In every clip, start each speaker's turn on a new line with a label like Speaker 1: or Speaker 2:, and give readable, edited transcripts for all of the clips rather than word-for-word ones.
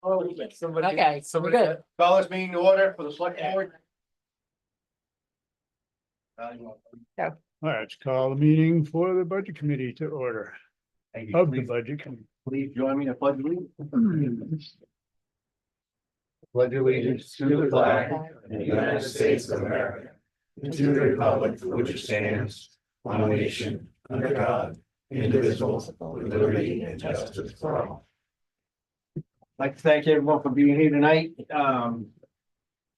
Speaker 1: Somebody.
Speaker 2: Okay,
Speaker 1: Somebody.
Speaker 2: we're good.
Speaker 1: Call this meeting to order for the select board.
Speaker 3: All right, let's call the meeting for the budget committee to order
Speaker 1: Thank you.
Speaker 3: of the
Speaker 1: Please-
Speaker 3: budget committee.
Speaker 1: Please join me in pledge allegiance. Pledge allegiance to the flag of the United States of America, and to the republic for which it stands, one nation, under God, indivisible, with liberty and justice for all. I'd like to thank everyone for being here tonight.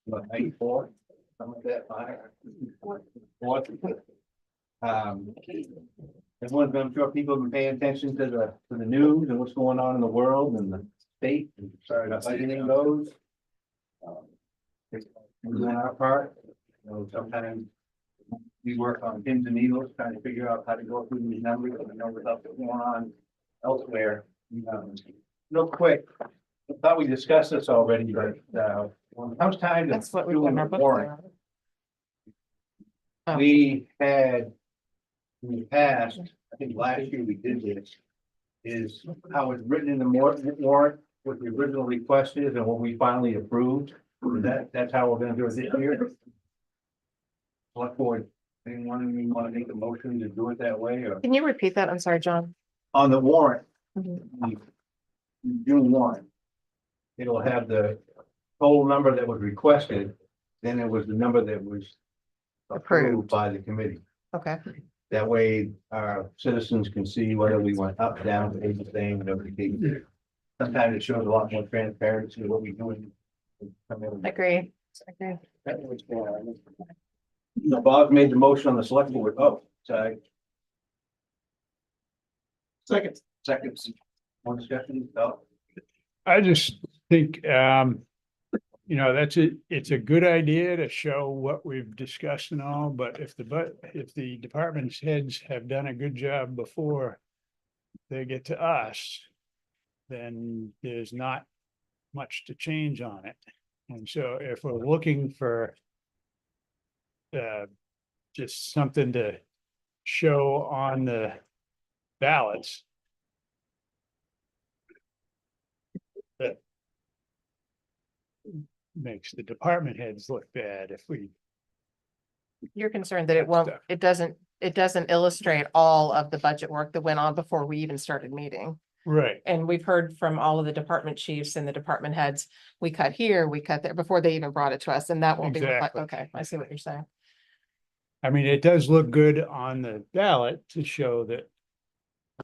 Speaker 1: What, 94, something like that, Fourth. Everyone's been, I'm sure people have been paying attention to the news and what's going on in the world and the state, and sorry, not everything goes. We're doing our part, you know, sometimes we work on pins and needles, trying to figure out how to go through these numbers, and the numbers up that's going on elsewhere. Real quick, I thought we discussed this already, but, when it comes time to
Speaker 2: That's what we've got
Speaker 1: doing
Speaker 2: in
Speaker 1: the
Speaker 2: our book.
Speaker 1: warrant,
Speaker 2: Oh.
Speaker 1: we had, in the past, I think last year we did this, is how it's written in the warrant, what the original request is and what we finally approved. That's how we're gonna do it this year. Select board, anyone of you want to make a motion to do it that way, or
Speaker 2: Can you repeat that? I'm sorry, John.
Speaker 1: on the warrant,
Speaker 2: Mhm.
Speaker 1: the June warrant. It'll have the total number that was requested, then it was the number that was approved
Speaker 2: Approved.
Speaker 1: by the committee.
Speaker 2: Okay,
Speaker 1: That way, our citizens can see whether we went up, down, paid the same, whatever the case is. Sometimes it shows a lot more transparency of what we're doing.
Speaker 2: agree.
Speaker 1: No, Bob made the motion on the select board. Oh, sorry. Seconds. One discussion, oh,
Speaker 3: I just think, it's a good idea to show what we've discussed and all, but if the department's heads have done a good job before they get to us, then there's not much to change on it. And so if we're looking for just something to show on the ballots, that makes the department heads look bad if we,
Speaker 2: You're concerned that it won't, it doesn't illustrate all of the budget work that went on before we even started meeting.
Speaker 3: right,
Speaker 2: And we've heard from all of the department chiefs and the department heads, we cut here, we cut there, before they even brought it to us, and that won't be,
Speaker 3: Exactly.
Speaker 2: okay, I see what you're saying.
Speaker 3: I mean, it does look good on the ballot to show that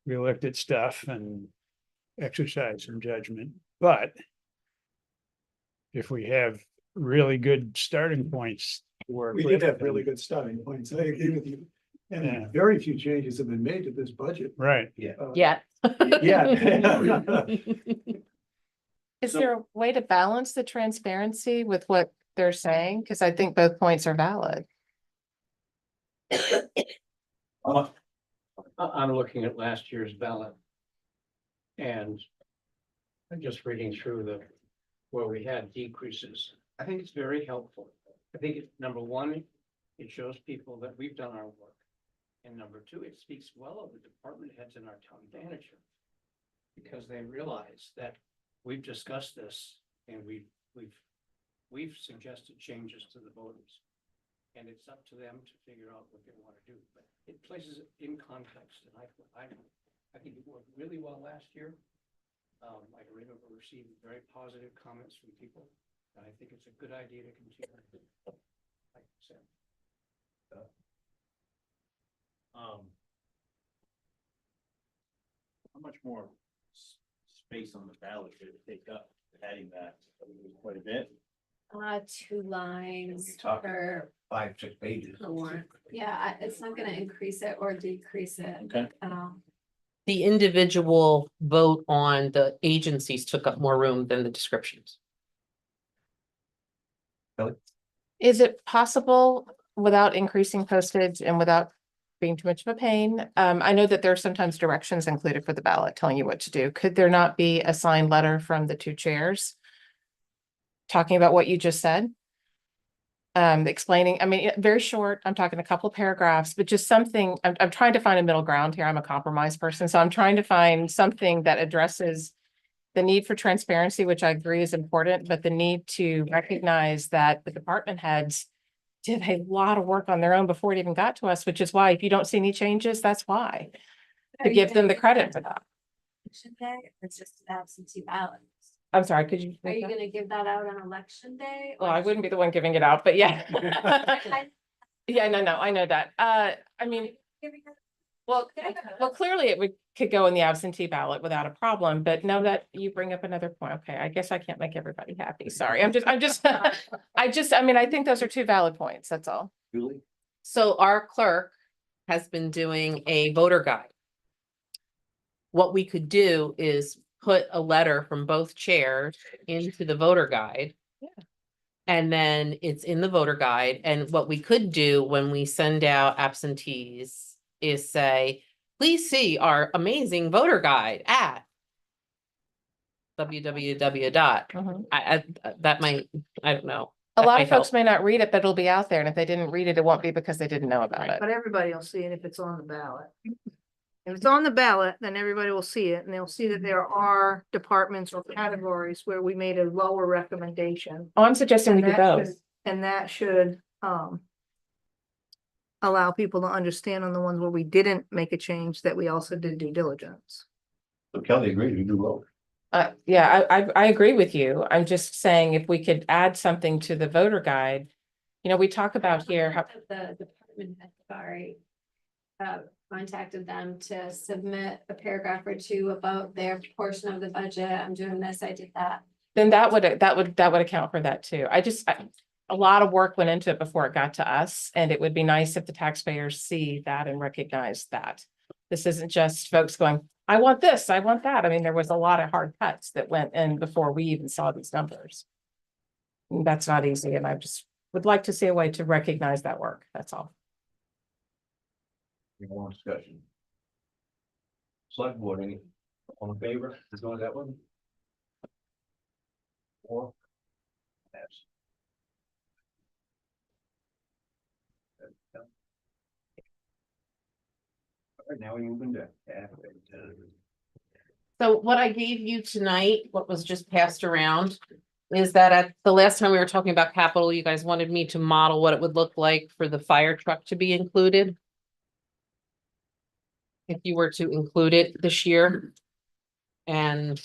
Speaker 3: we looked at stuff and exercised some judgment, but if we have really good starting points to work
Speaker 4: We
Speaker 3: with,
Speaker 4: did have really good starting points. I agree with you.
Speaker 3: Yeah.
Speaker 4: And very few changes have been made to this budget.
Speaker 3: right,
Speaker 2: Yeah.
Speaker 4: Yeah.
Speaker 2: Is there a way to balance the transparency with what they're saying? Because I think both points are valid.
Speaker 5: I'm looking at last year's ballot. And I'm just reading through where we had decreases. I think it's very helpful. I think number one, it shows people that we've done our work. And number two, it speaks well of the department heads and our town manager. Because they realize that we've discussed this and we've suggested changes to the voters. And it's up to them to figure out what they want to do, but it places it in context, and I think it worked really well last year. I remember receiving very positive comments from people, and I think it's a good idea to continue. Like I said.
Speaker 6: How much more space on the ballot did it take up, adding that? Quite a bit.
Speaker 7: 2 lines
Speaker 1: You're talking
Speaker 7: per
Speaker 1: 5-6 pages.
Speaker 7: warrant. Yeah, it's not gonna increase it or decrease it
Speaker 6: Okay.
Speaker 7: at all.
Speaker 8: The individual vote on the agencies took up more room than the descriptions.
Speaker 2: Is it possible without increasing postage and without being too much of a pain? I know that there are sometimes directions included for the ballot telling you what to do. Could there not be a signed letter from the two chairs talking about what you just said? Explaining, I mean, very short, I'm talking a couple of paragraphs, but just something, I'm trying to find a middle ground here. I'm a compromise person, so I'm trying to find something that addresses the need for transparency, which I agree is important, but the need to recognize that the department heads did a lot of work on their own before it even got to us, which is why if you don't see any changes, that's why. To give them the credit for that.
Speaker 7: Election day, or it's just an absentee ballot?
Speaker 2: I'm sorry, could you?
Speaker 7: Are you gonna give that out on election day?
Speaker 2: Well, I wouldn't be the one giving it out, but yeah. Yeah, no, I know that. I mean, well, clearly it could go in the absentee ballot without a problem, but know that you bring up another point. Okay, I guess I can't make everybody happy. Sorry, I mean, I think those are two valid points. That's all.
Speaker 1: Julie?
Speaker 8: So our clerk has been doing a voter guide. What we could do is put a letter from both chairs into the voter guide.
Speaker 2: Yeah.
Speaker 8: And then it's in the voter guide. And what we could do when we send out absentees is say, please see our amazing voter guide at www.
Speaker 2: Mhm.
Speaker 8: That might, I don't know.
Speaker 2: A
Speaker 8: That
Speaker 2: lot
Speaker 8: might
Speaker 2: of folks
Speaker 8: help.
Speaker 2: may not read it, but it'll be out there. And if they didn't read it, it won't be because they didn't know about it.
Speaker 9: But everybody will see it if it's on the ballot. If it's on the ballot, then everybody will see it and they'll see that there are departments or categories where we made a lower recommendation.
Speaker 2: Oh, I'm suggesting we
Speaker 9: And
Speaker 2: do
Speaker 9: that
Speaker 2: both.
Speaker 9: should- And that should, allow people to understand on the ones where we didn't make a change that we also did due diligence.
Speaker 1: So Kelly agreed, we do both.
Speaker 2: Yeah, I agree with you. I'm just saying if we could add something to the voter guide. You know, we talk about here how,
Speaker 7: The department head, sorry. Contacted them to submit a paragraph or two about their portion of the budget. I'm doing this, I did that.
Speaker 2: then that would account for that too. A lot of work went into it before it got to us, and it would be nice if the taxpayers see that and recognize that. This isn't just folks going, I want this, I want that. I mean, there was a lot of hard cuts that went in before we even saw these numbers. And that's not easy, and I just would like to see a way to recognize that work, that's all.
Speaker 1: Any more discussion? Select board, any, all in favor, is going that one? Four. Yes. All right, now we move into.
Speaker 8: So what I gave you tonight, what was just passed around, is that at the last time we were talking about capital, you guys wanted me to model what it would look like for the fire truck to be included. If you were to include it this year. And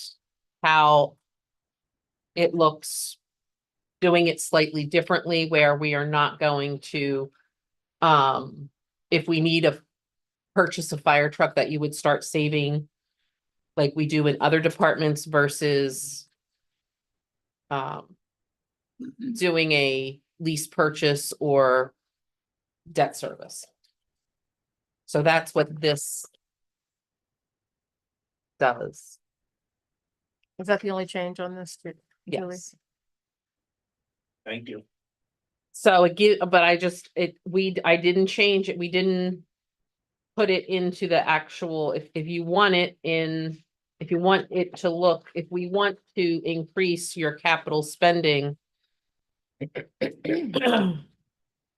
Speaker 8: how it looks doing it slightly differently, where we are not going to, if we need a purchase a fire truck, that you would start saving like we do in other departments versus doing a lease purchase or debt service. So that's what this does.
Speaker 2: Is that the only change on this? Julie?
Speaker 8: Yes.
Speaker 6: Thank you.
Speaker 8: So it give, but I didn't change it. We didn't put it into the actual, if you want it in, if you want it to look, if we want to increase your capital spending to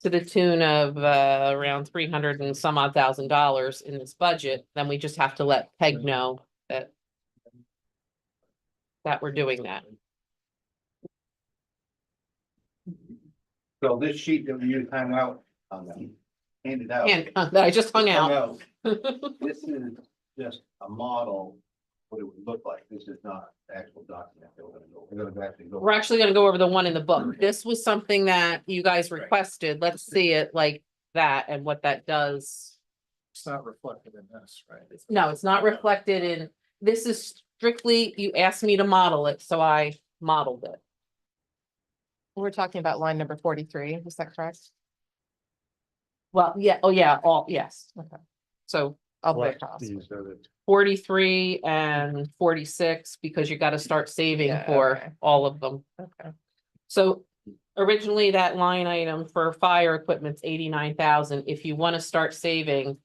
Speaker 8: the tune of around 300 and some odd $1,000 in this budget, then we just have to let Peg know that we're doing that.
Speaker 1: So this sheet that you hung out on them, handed out.
Speaker 8: And that I just hung out.
Speaker 1: This is just a model, what it would look like. This is not the actual document that we're gonna actually go.
Speaker 8: We're actually gonna go over the one in the book. This was something that you guys requested. Let's see it like that and what that does.
Speaker 4: It's not reflected in this, right?
Speaker 8: No, it's not reflected in, this is strictly, you asked me to model it, so I modeled it.
Speaker 2: We're talking about line number 43, is that correct?
Speaker 8: Well, yeah, oh yeah, all, yes.
Speaker 2: Okay.
Speaker 8: So
Speaker 2: All the way
Speaker 1: What
Speaker 2: across.
Speaker 1: these are the-
Speaker 8: 43 and 46, because you gotta start saving
Speaker 2: Yeah,
Speaker 8: for
Speaker 2: okay.
Speaker 8: all of them.
Speaker 2: Okay.
Speaker 8: So originally that line item for fire equipment's 89,000. If you want to start saving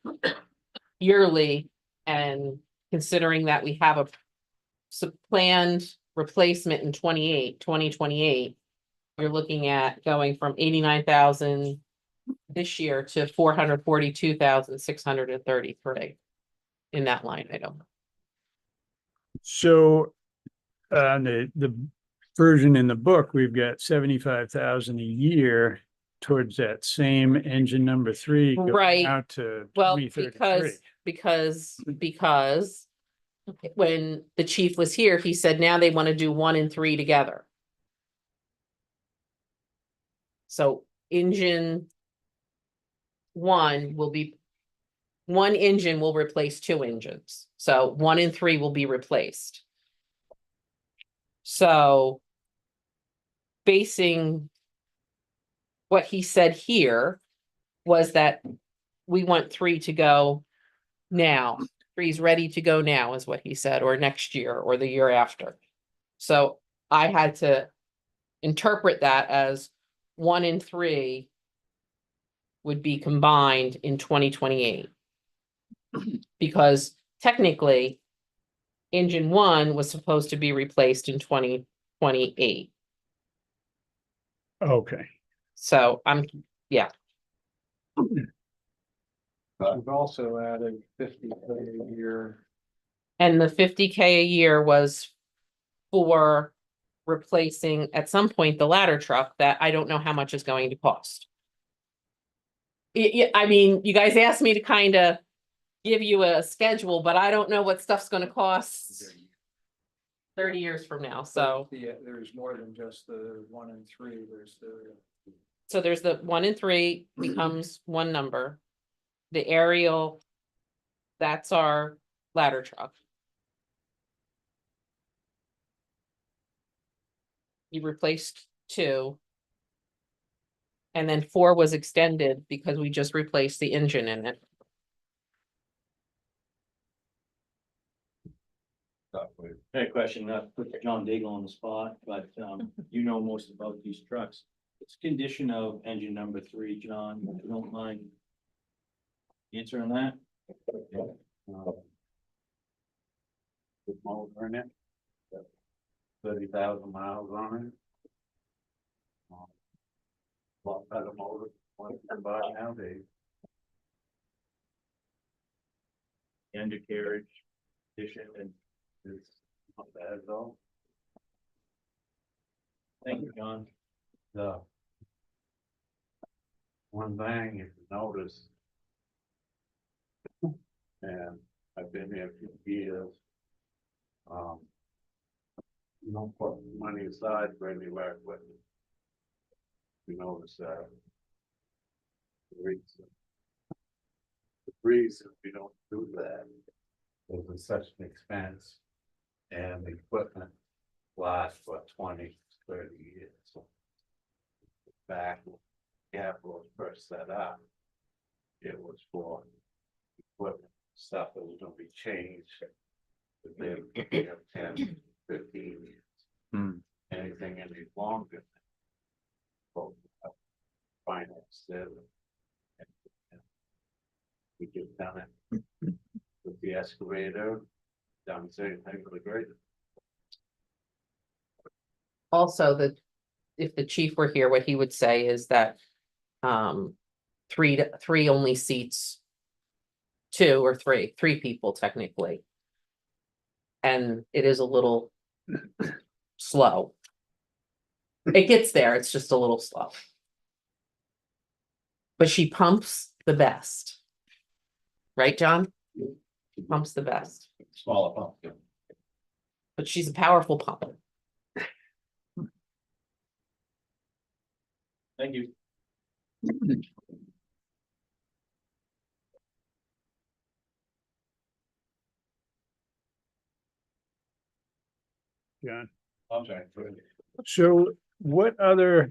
Speaker 8: yearly and considering that we have a planned replacement in 2028, you're looking at going from 89,000 this year to 442,633 in that line item.
Speaker 3: So on the version in the book, we've got 75,000 a year towards that same engine number 3 going
Speaker 8: Right.
Speaker 3: out to
Speaker 8: Well,
Speaker 3: 2033.
Speaker 8: because when the chief was here, he said now they want to do 1 and 3 together. So engine 1 will be, 1 engine will replace 2 engines. So 1 and 3 will be replaced. So basing what he said here was that we want 3 to go now. 3's ready to go now is what he said, or next year or the year after. So I had to interpret that as 1 and 3 would be combined in 2028. Because technically, engine 1 was supposed to be replaced in 2028.
Speaker 3: Okay,
Speaker 8: So
Speaker 4: We've also added 50 a year.
Speaker 8: and the 50K a year was for replacing at some point the ladder truck that I don't know how much is going to cost. I mean, you guys asked me to kind of give you a schedule, but I don't know what stuff's gonna cost 30 years from now, so.
Speaker 4: Yeah, there's more than just the 1 and 3, there's the.
Speaker 8: So there's the 1 and 3 becomes one number. The aerial, that's our ladder truck. You replaced 2. And then 4 was extended because we just replaced the engine in it.
Speaker 6: I had a question, not put John Daigle on the spot, but you know most about these trucks. It's condition of engine number 3, John, if you don't mind answering that?
Speaker 1: With motor in it. 30,000 miles on it. Lot better motor, what you can buy nowadays.
Speaker 6: Undercarriage, condition, and
Speaker 1: It's not bad at all.
Speaker 6: thank you, John.
Speaker 1: The one thing, if you notice, and I've been here a few years, you don't put money aside for any work with it. You notice that. The reason we don't do that is it's such an expense and the equipment lasts for 20, 30 years. Back when capital was first set up, it was for equipment, stuff that was gonna be changed. Within 10, 15 years. Anything any longer. Finance it. We just done it with the excavator, done the same thing with the grader.
Speaker 8: Also, if the chief were here, what he would say is that 3 only seats 2 or 3 people technically. And it is a little slow. It gets there, it's just a little slow. But she pumps the best. Right, John? She pumps the best,
Speaker 6: Smaller pump.
Speaker 8: but she's a powerful pump.
Speaker 6: Thank you.
Speaker 3: John.
Speaker 1: I'm sorry.
Speaker 3: So what other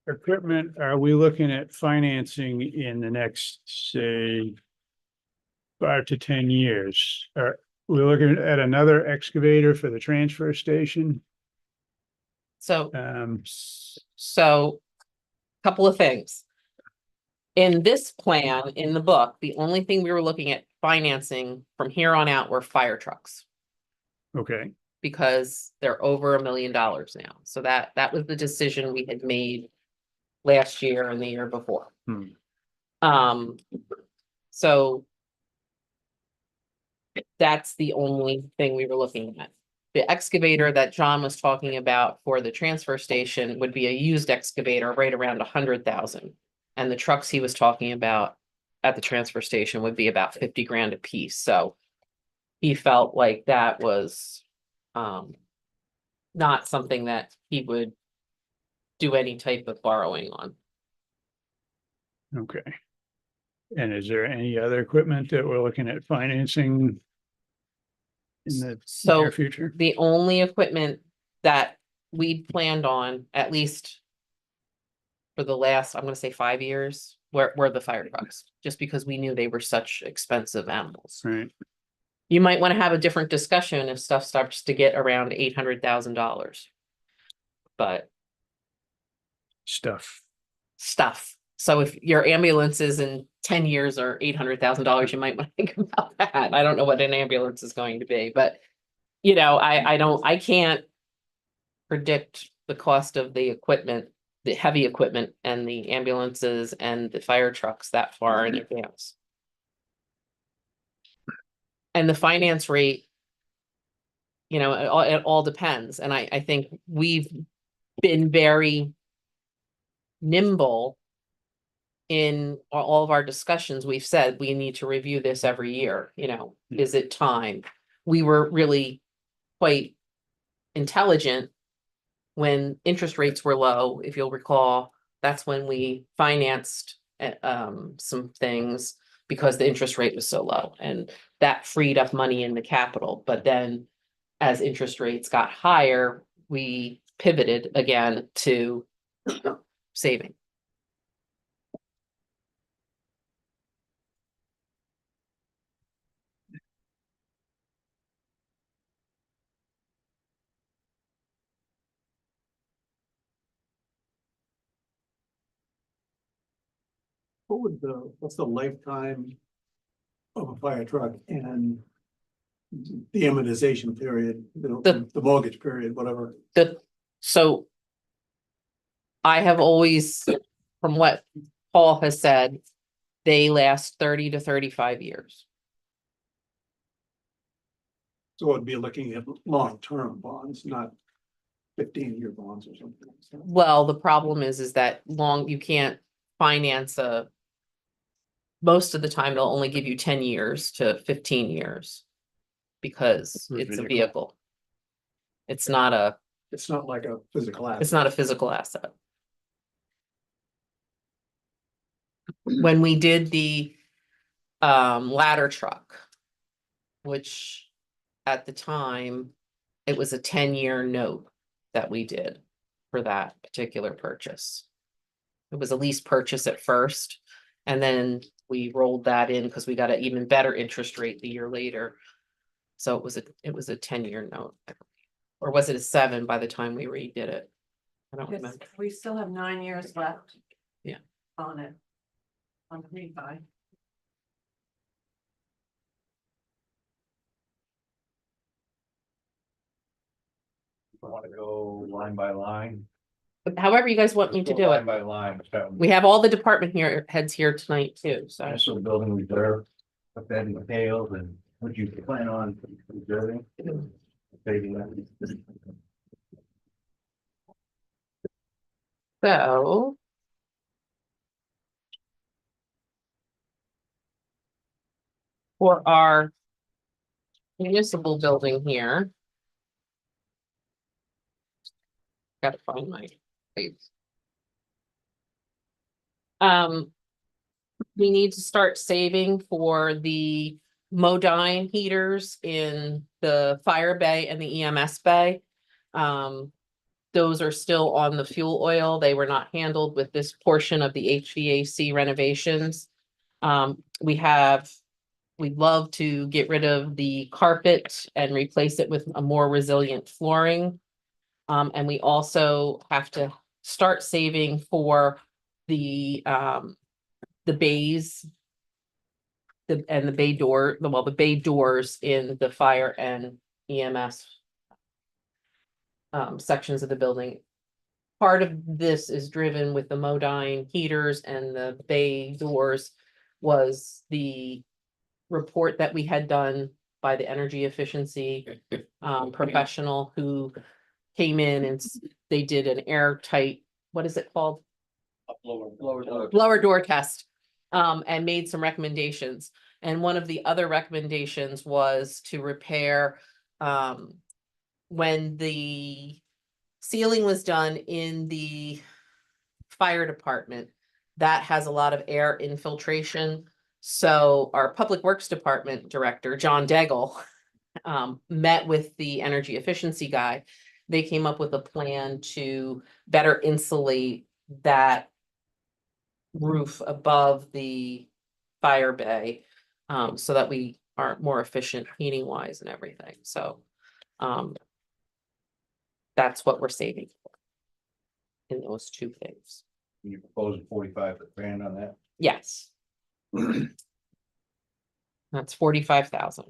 Speaker 3: equipment are we looking at financing in the next, say, 5 to 10 years? Are we looking at another excavator for the transfer station?
Speaker 8: So
Speaker 3: Um,
Speaker 8: couple of things. In this plan, in the book, the only thing we were looking at financing from here on out were fire trucks.
Speaker 3: okay,
Speaker 8: Because they're over $1 million now. So that was the decision we had made last year and the year before. So that's the only thing we were looking at. the excavator that John was talking about for the transfer station would be a used excavator right around 100,000. And the trucks he was talking about at the transfer station would be about 50 grand a piece, so. He felt like that was not something that he would do any type of borrowing on.
Speaker 3: Okay. And is there any other equipment that we're looking at financing in the
Speaker 8: So
Speaker 3: near future?
Speaker 8: the only equipment that we planned on, at least for the last, I'm gonna say 5 years, were the fire trucks, just because we knew they were such expensive animals.
Speaker 3: Right,
Speaker 8: You might want to have a different discussion if stuff starts to get around $800,000. But
Speaker 3: stuff.
Speaker 8: stuff. So if your ambulances in 10 years are $800,000, you might want to think about that. I don't know what an ambulance is going to be, but I can't predict the cost of the equipment, the heavy equipment and the ambulances and the fire trucks that far in advance. And the finance rate, it all depends. And I think we've been very nimble in all of our discussions. We've said we need to review this every year, is it time? We were really quite intelligent when interest rates were low. If you'll recall, that's when we financed some things because the interest rate was so low, and that freed up money in the capital. But then as interest rates got higher, we pivoted again to saving.
Speaker 10: What's the lifetime of a fire truck and the amortization period, the mortgage period, whatever?
Speaker 8: So I have always, from what Paul has said, they last 30 to 35 years.
Speaker 10: So it'd be looking at long-term bonds, not 15-year bonds or something like that.
Speaker 8: Well, the problem is that you can't finance most of the time they'll only give you 10 years to 15 years because it's a vehicle. It's not
Speaker 10: like a physical asset.
Speaker 8: It's not a physical asset. When we did the ladder truck, which at the time, it was a 10-year note that we did for that particular purchase. It was a lease purchase at first, and then we rolled that in because we got an even better interest rate the year later. So it was a 10-year note. Or was it a 7 by the time we redid it? I don't remember.
Speaker 9: We still have 9 years left.
Speaker 8: Yeah.
Speaker 9: On it. On the refi.
Speaker 1: Want to go line by line?
Speaker 8: However you guys want me to do
Speaker 1: Line
Speaker 8: it.
Speaker 1: by line.
Speaker 8: We have all the department heads here tonight too, so.
Speaker 1: National Building Reserve, what that entails and what you plan on reserving.
Speaker 8: So. For our municipal building here. Gotta find my place. We need to start saving for the Modine heaters in the fire bay and the EMS bay. Those are still on the fuel oil. They were not handled with this portion of the HVAC renovations. We'd love to get rid of the carpet and replace it with a more resilient flooring. And we also have to start saving for the bays. The bay door, the bay doors in the fire and EMS sections of the building. Part of this is driven with the Modine heaters and the bay doors was the report that we had done by the energy efficiency professional who came in and they did an airtight, what is it called? Blower door test, and made some recommendations. And one of the other recommendations was to repair, when the ceiling was done in the fire department, that has a lot of air infiltration. So our Public Works Department Director, John Daigle, met with the energy efficiency guy. They came up with a plan to better insulate that roof above the fire bay, so that we are more efficient heating wise and everything. So, that's what we're saving for in those two things.
Speaker 1: You proposing 45 grand on that?
Speaker 8: Yes. That's 45,000.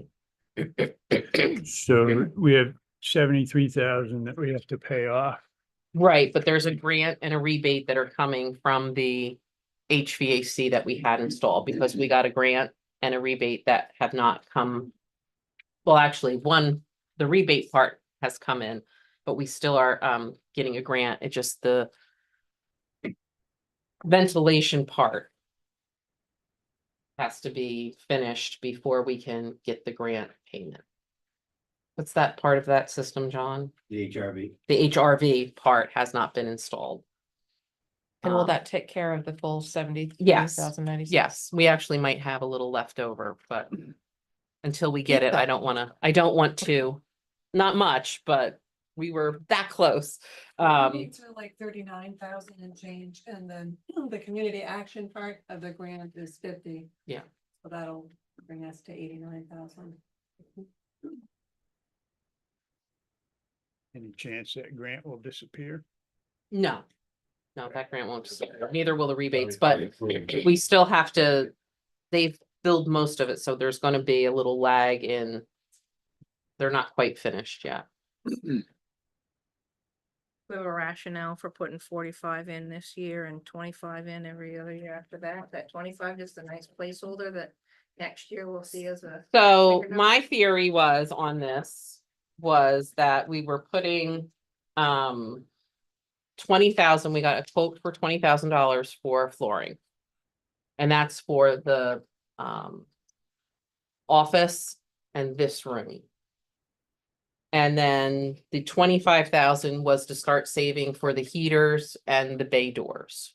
Speaker 3: So we have 73,000 that we have to pay off.
Speaker 8: Right, but there's a grant and a rebate that are coming from the HVAC that we had installed, because we got a grant and a rebate that have not come. Well, actually, the rebate part has come in, but we still are getting a grant. It just the ventilation part has to be finished before we can get the grant payment. What's that part of that system, John?
Speaker 1: The HRV.
Speaker 8: The HRV part has not been installed.
Speaker 2: And will
Speaker 8: Um,
Speaker 2: that take care of the full
Speaker 8: Yes.
Speaker 2: 73,096?
Speaker 8: Yes, we actually might have a little left over, but until we get it, I don't want to, not much, but we were that close.
Speaker 11: To like 39,000 and change, and then the community action part of the grant is 50.
Speaker 8: Yeah.
Speaker 11: So that'll bring us to 89,000.
Speaker 3: Any chance that grant will disappear?
Speaker 8: No, that grant won't, neither will the rebates, but we still have to, they've billed most of it, so there's gonna be a little lag in. They're not quite finished yet.
Speaker 9: We have a rationale for putting 45 in this year and 25 in every other year after that. That 25 just a nice placeholder that next year we'll see as a.
Speaker 8: So
Speaker 9: bigger number.
Speaker 8: my theory was on this, was that we were putting 20,000, we got a quote for $20,000 for flooring. And that's for the office and this room. And then the 25,000 was to start saving for the heaters and the bay doors.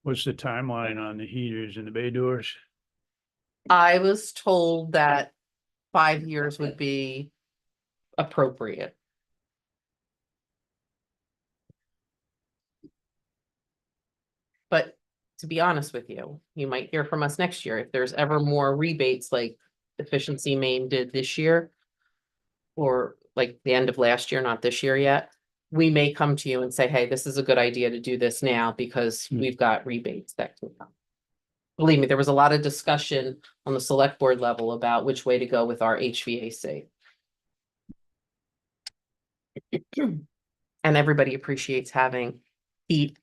Speaker 3: What's the timeline on the heaters and the bay doors?
Speaker 8: I was told that 5 years would be appropriate. But to be honest with you, you might hear from us next year if there's ever more rebates like Efficiency Maine did this year. Or like the end of last year, not this year yet. We may come to you and say, hey, this is a good idea to do this now because we've got rebates that can come. Believe me, there was a lot of discussion on the select board level about which way to go with our HVAC. And everybody appreciates having heat.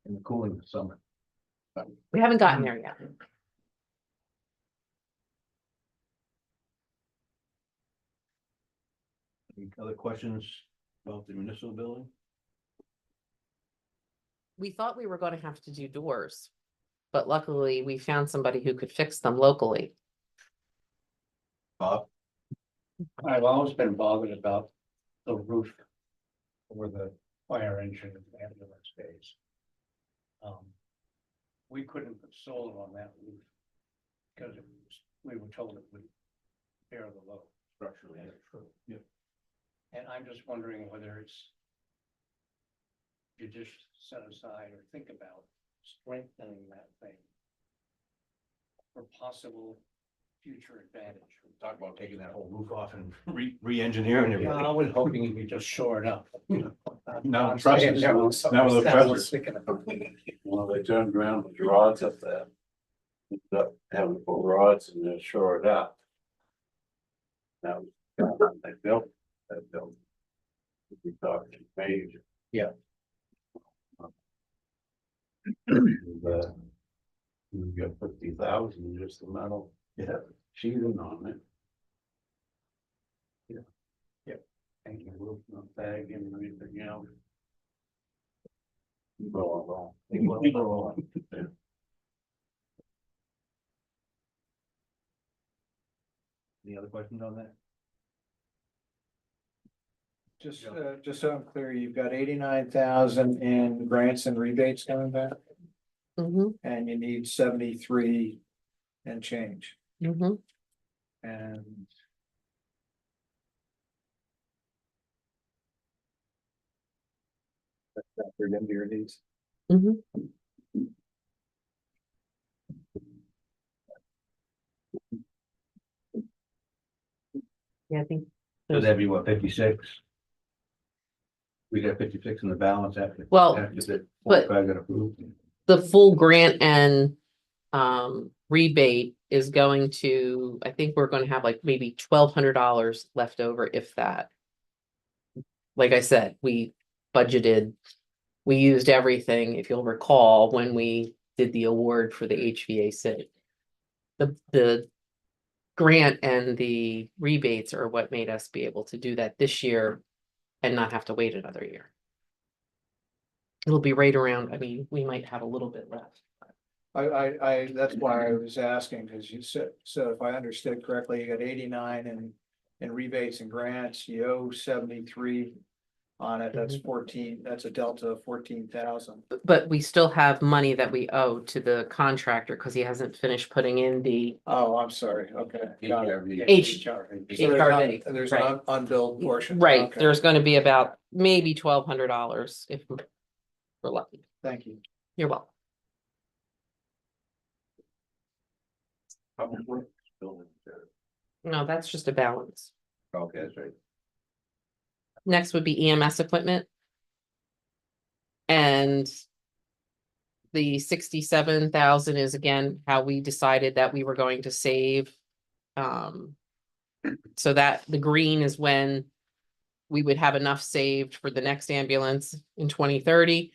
Speaker 1: In the cooling of summer.
Speaker 8: We haven't gotten there yet.
Speaker 1: Any other questions about the municipal building?
Speaker 8: We thought we were gonna have to do doors, but luckily we found somebody who could fix them locally.
Speaker 1: Bob?
Speaker 5: I've always been bothered about the roof where the fire engine and ambulance stays. We couldn't put solar on that roof because we were told it would bear the load.
Speaker 1: Structurally, yeah, true. Yep.
Speaker 5: And I'm just wondering whether it's you just set aside or think about strengthening that thing for possible future advantage.
Speaker 1: Talk about taking that whole roof off and re-engineering
Speaker 5: Yeah,
Speaker 1: everything.
Speaker 5: I was hoping you could just shore it up.
Speaker 1: No,
Speaker 5: I'm
Speaker 1: trust
Speaker 5: saying
Speaker 1: us,
Speaker 5: there was
Speaker 1: not with the
Speaker 5: something I was
Speaker 1: pressures.
Speaker 5: thinking about.
Speaker 12: Well, they turned around with rods up there. Ended up having to put rods and then shore it up. Now, they built that building. We thought it was major.
Speaker 5: Yeah.
Speaker 12: We've got 50,000, just the metal, yeah, sheathing on it. Yeah. Yep. And the roof, no bag and everything else. Go along. Yeah.
Speaker 1: Any other questions on that?
Speaker 4: Just so I'm clear, you've got 89,000 in grants and rebates coming back,
Speaker 8: Mm-hmm,
Speaker 4: and you need 73 and change,
Speaker 8: mm-hmm.
Speaker 4: and. That's factored into your needs.
Speaker 8: Mm-hmm. Yeah, I think
Speaker 1: So that'd be what, 56? We got 56 in the balance after.
Speaker 8: Well,
Speaker 1: after the
Speaker 8: but-
Speaker 1: 45 got approved.
Speaker 8: the full grant and rebate is going to, I think we're gonna have like maybe $1,200 left over, if that. Like I said, we budgeted, we used everything, if you'll recall, when we did the award for the HVAC. The grant and the rebates are what made us be able to do that this year and not have to wait another year. It'll be right around, I mean, we might have a little bit left.
Speaker 4: That's why I was asking, because you said, so if I understood correctly, you got 89 in rebates and grants, you owe 73 on it, that's 14, that's a delta of 14,000.
Speaker 8: But we still have money that we owe to the contractor because he hasn't finished putting in the
Speaker 4: Oh, I'm sorry, okay. got it.
Speaker 8: H-
Speaker 4: So
Speaker 8: HRV,
Speaker 4: there's
Speaker 8: right.
Speaker 4: an unbilled portion.
Speaker 8: right.
Speaker 4: Okay.
Speaker 8: There's going to be about maybe $1,200 if we're lucky.
Speaker 4: Thank you.
Speaker 8: You're welcome.
Speaker 12: Public Works building.
Speaker 8: No, that's just a balance.
Speaker 1: Okay, that's right.
Speaker 8: Next would be EMS equipment. And the 67,000 is again how we decided that we were going to save. So that the green is when we would have enough saved for the next ambulance in 2030.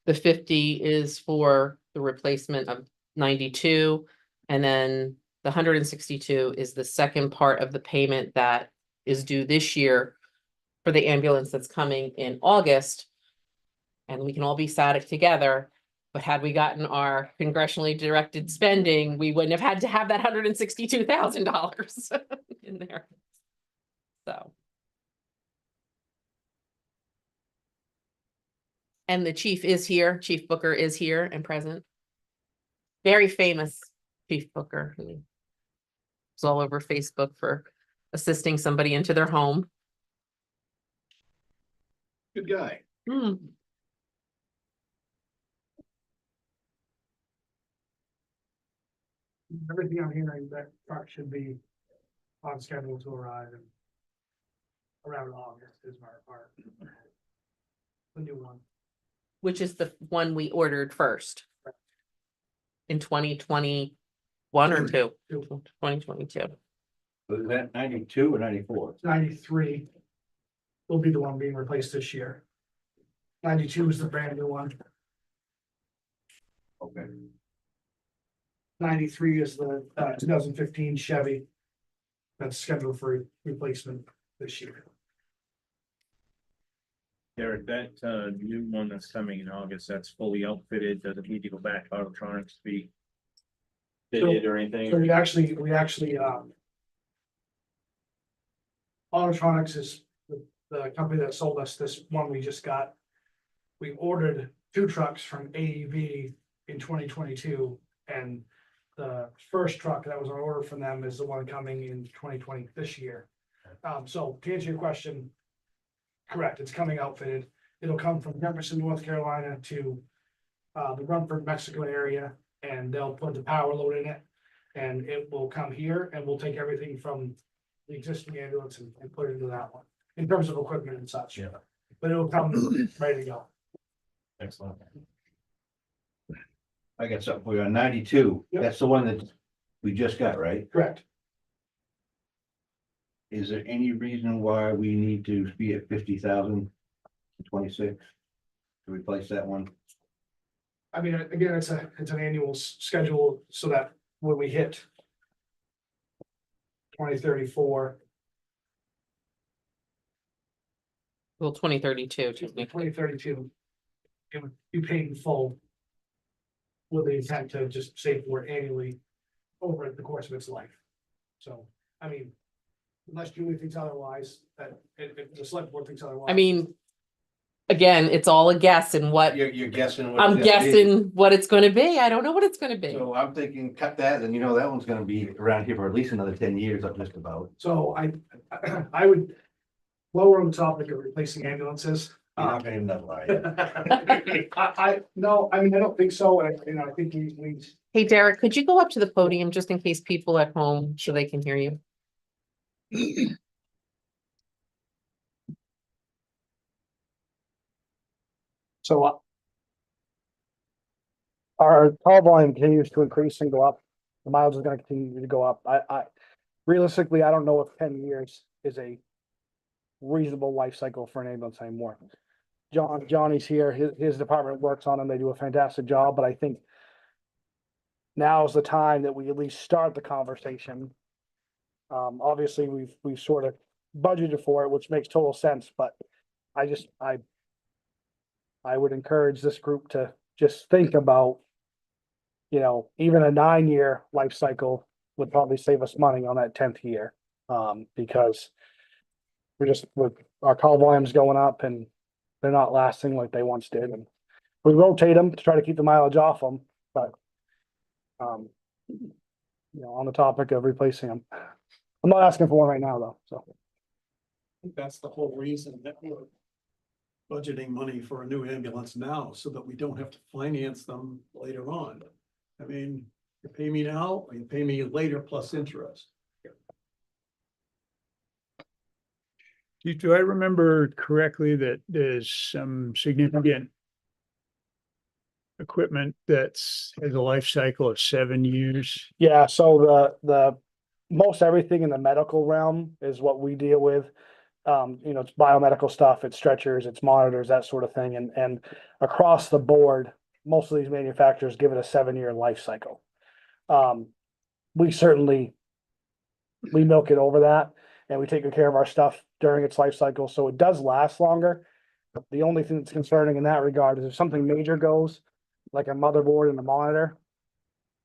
Speaker 8: The 50 is for the replacement of 92, and then the 162 is the second part of the payment that is due this year for the ambulance that's coming in August. And we can all be sad together, but had we gotten our congressionally directed spending, we wouldn't have had to have that $162,000 in there. So. And the chief is here, Chief Booker is here and present. Very famous Chief Booker. He was all over Facebook for assisting somebody into their home.
Speaker 10: Good guy.
Speaker 8: Hmm.
Speaker 10: Everything I'm hearing, that truck should be on schedule to arrive in around August is my part. The new one.
Speaker 8: Which is the one we ordered first. In 2021 or 2022.
Speaker 1: Was that 92 or 94?
Speaker 10: 93 will be the one being replaced this year. 92 is the brand new one.
Speaker 1: Okay.
Speaker 10: 93 is the 2015 Chevy. That's scheduled for replacement this year.
Speaker 13: Derek, that new one that's coming in August, that's fully outfitted, doesn't need to go back to Autotronics to be fitted or anything?
Speaker 10: So we actually, Autotronics is the company that sold us this one we just got. We ordered 2 trucks from AEV in 2022, and the first truck that was on order from them is the one coming in 2020 this year. So to answer your question, correct, it's coming outfitted. It'll come from Jefferson, North Carolina to the Rumford, Mexico area, and they'll put the power load in it. And it will come here and we'll take everything from the existing ambulance and put it into that one, in terms of equipment and such.
Speaker 1: Yeah.
Speaker 10: But it'll come ready to go.
Speaker 13: Excellent.
Speaker 1: I got something for you on 92.
Speaker 10: Yep.
Speaker 1: That's the one that we just got, right?
Speaker 10: Correct.
Speaker 1: Is there any reason why we need to be at 50,000 to 26 to replace that one?
Speaker 10: I mean, again, it's an annual schedule so that when we hit 2034,
Speaker 8: Well, 2032.
Speaker 10: 2032, it would be paid in full. With the intent to just save for it annually over the course of its life. So, I mean, unless Julie thinks otherwise, that if the select board thinks otherwise.
Speaker 8: I mean, again, it's all a guess and what,
Speaker 1: You're guessing. what
Speaker 8: I'm
Speaker 1: it's gonna be.
Speaker 8: guessing what it's gonna be. I don't know what it's gonna be.
Speaker 1: So I'm thinking, cut that, and you know, that one's gonna be around here for at least another 10 years, up just about.
Speaker 10: So I would, while we're on the topic of replacing ambulances.
Speaker 1: You're not gonna even know why.
Speaker 10: No, I mean, I don't think so, and I think we.
Speaker 8: Hey, Derek, could you go up to the podium just in case people at home, so they can hear you?
Speaker 10: So. Our call volume continues to increase and go up. The miles is gonna continue to go up. Realistically, I don't know if 10 years is a reasonable life cycle for an ambulance anymore. Johnny's here, his department works on them, they do a fantastic job, but I think now is the time that we at least start the conversation. Obviously, we've sort of budgeted for it, which makes total sense, but I would encourage this group to just think about, even a 9-year life cycle would probably save us money on that 10th year. Because our call volume's going up and they're not lasting like they once did. And we rotate them to try to keep the mileage off them, but on the topic of replacing them, I'm not asking for one right now though, so.
Speaker 14: That's the whole reason that we're budgeting money for a new ambulance now, so that we don't have to finance them later on. I mean, you pay me now, or you pay me later plus interest.
Speaker 3: Do I remember correctly that there's some significant equipment that's has a life cycle of 7 years?
Speaker 10: Yeah, so the most everything in the medical realm is what we deal with. It's biomedical stuff, it's stretchers, it's monitors, that sort of thing, and across the board, most of these manufacturers give it a 7-year life cycle. We milk it over that, and we take good care of our stuff during its life cycle, so it does last longer. The only thing that's concerning in that regard is if something major goes, like a motherboard and a monitor.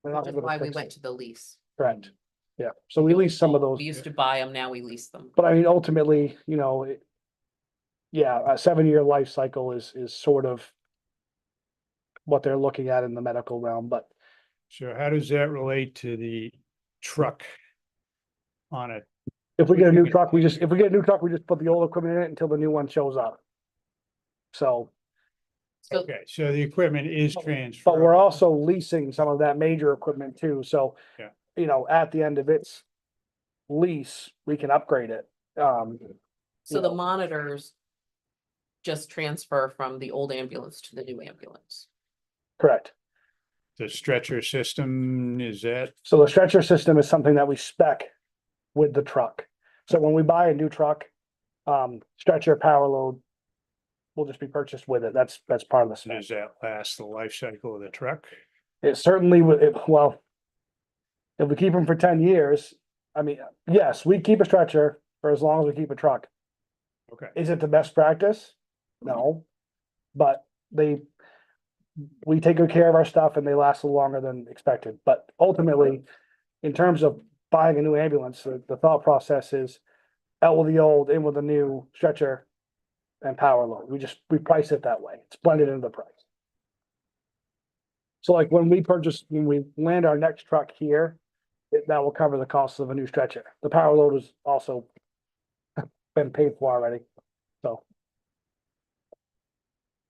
Speaker 10: we're not
Speaker 8: That's
Speaker 10: able to
Speaker 8: why we
Speaker 10: fix
Speaker 8: went
Speaker 10: it.
Speaker 8: to the lease.
Speaker 10: Correct, yeah, so we lease some of those.
Speaker 8: We used to buy them, now we lease them.
Speaker 10: But I mean, ultimately, a 7-year life cycle is sort of what they're looking at in the medical realm, but
Speaker 3: So how does that relate to the truck on it?
Speaker 10: if we get a new truck, we just put the old equipment in it until the new one shows up. So,
Speaker 8: So
Speaker 3: Okay, so the equipment is
Speaker 10: but
Speaker 3: transferred.
Speaker 10: we're also leasing some of that major equipment too, so.
Speaker 3: Yeah.
Speaker 10: At the end of its lease, we can upgrade it.
Speaker 8: So the
Speaker 10: know.
Speaker 8: monitors just transfer from the old ambulance to the new ambulance.
Speaker 10: Correct.
Speaker 3: The stretcher system, is that,
Speaker 10: So the stretcher system is something that we spec with the truck. So when we buy a new truck, stretcher power load will just be purchased with it. That's part of the spec.
Speaker 3: does that last the life cycle of the truck?
Speaker 10: It certainly would, well, if we keep them for 10 years, I mean, yes, we keep a stretcher for as long as we keep a truck.
Speaker 3: Okay,
Speaker 10: Is it the best practice? No, but we take good care of our stuff and they last a little longer than expected. But ultimately, in terms of buying a new ambulance, the thought process is out with the old, in with the new stretcher and power load. We price it that way. It's blended into the price. So like when we land our next truck here, that will cover the cost of a new stretcher. The power load is also been paid for already, so.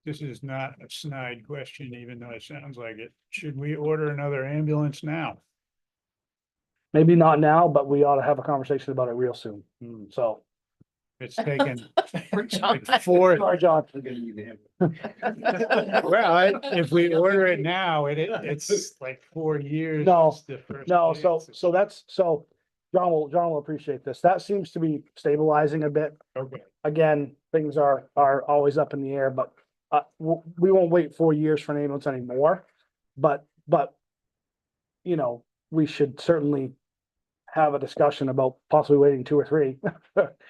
Speaker 3: this is not a snide question, even though it sounds like it. Should we order another ambulance now?
Speaker 10: Maybe not now, but we ought to have a conversation about it real soon, so.
Speaker 3: It's taken
Speaker 8: For John.
Speaker 3: like 4.
Speaker 10: Sorry, John.
Speaker 3: Well, if we order it now, it's like 4 years.
Speaker 10: No,
Speaker 3: It's the first
Speaker 10: No,
Speaker 3: chance.
Speaker 10: so John will appreciate this. That seems to be stabilizing a bit.
Speaker 3: Okay,
Speaker 10: Again, things are always up in the air, but we won't wait 4 years for an ambulance anymore. but. You know, we should certainly have a discussion about possibly waiting 2 or 3,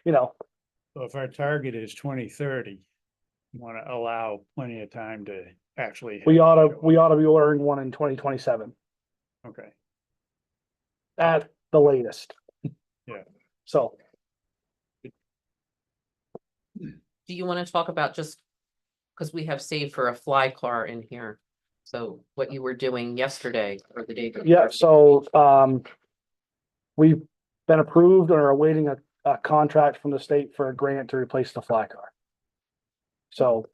Speaker 10: you know.
Speaker 3: So if our target is 2030, want to allow plenty of time to actually.
Speaker 10: We ought to be ordering one in 2027
Speaker 3: Okay,
Speaker 10: at the latest.
Speaker 3: Yeah.
Speaker 10: So,
Speaker 8: Do you want to talk about just, because we have saved for a fly car in here. So what you were doing yesterday or the day. before.
Speaker 10: yeah, so, we've been approved or are awaiting a contract from the state for a grant to replace the fly car. So.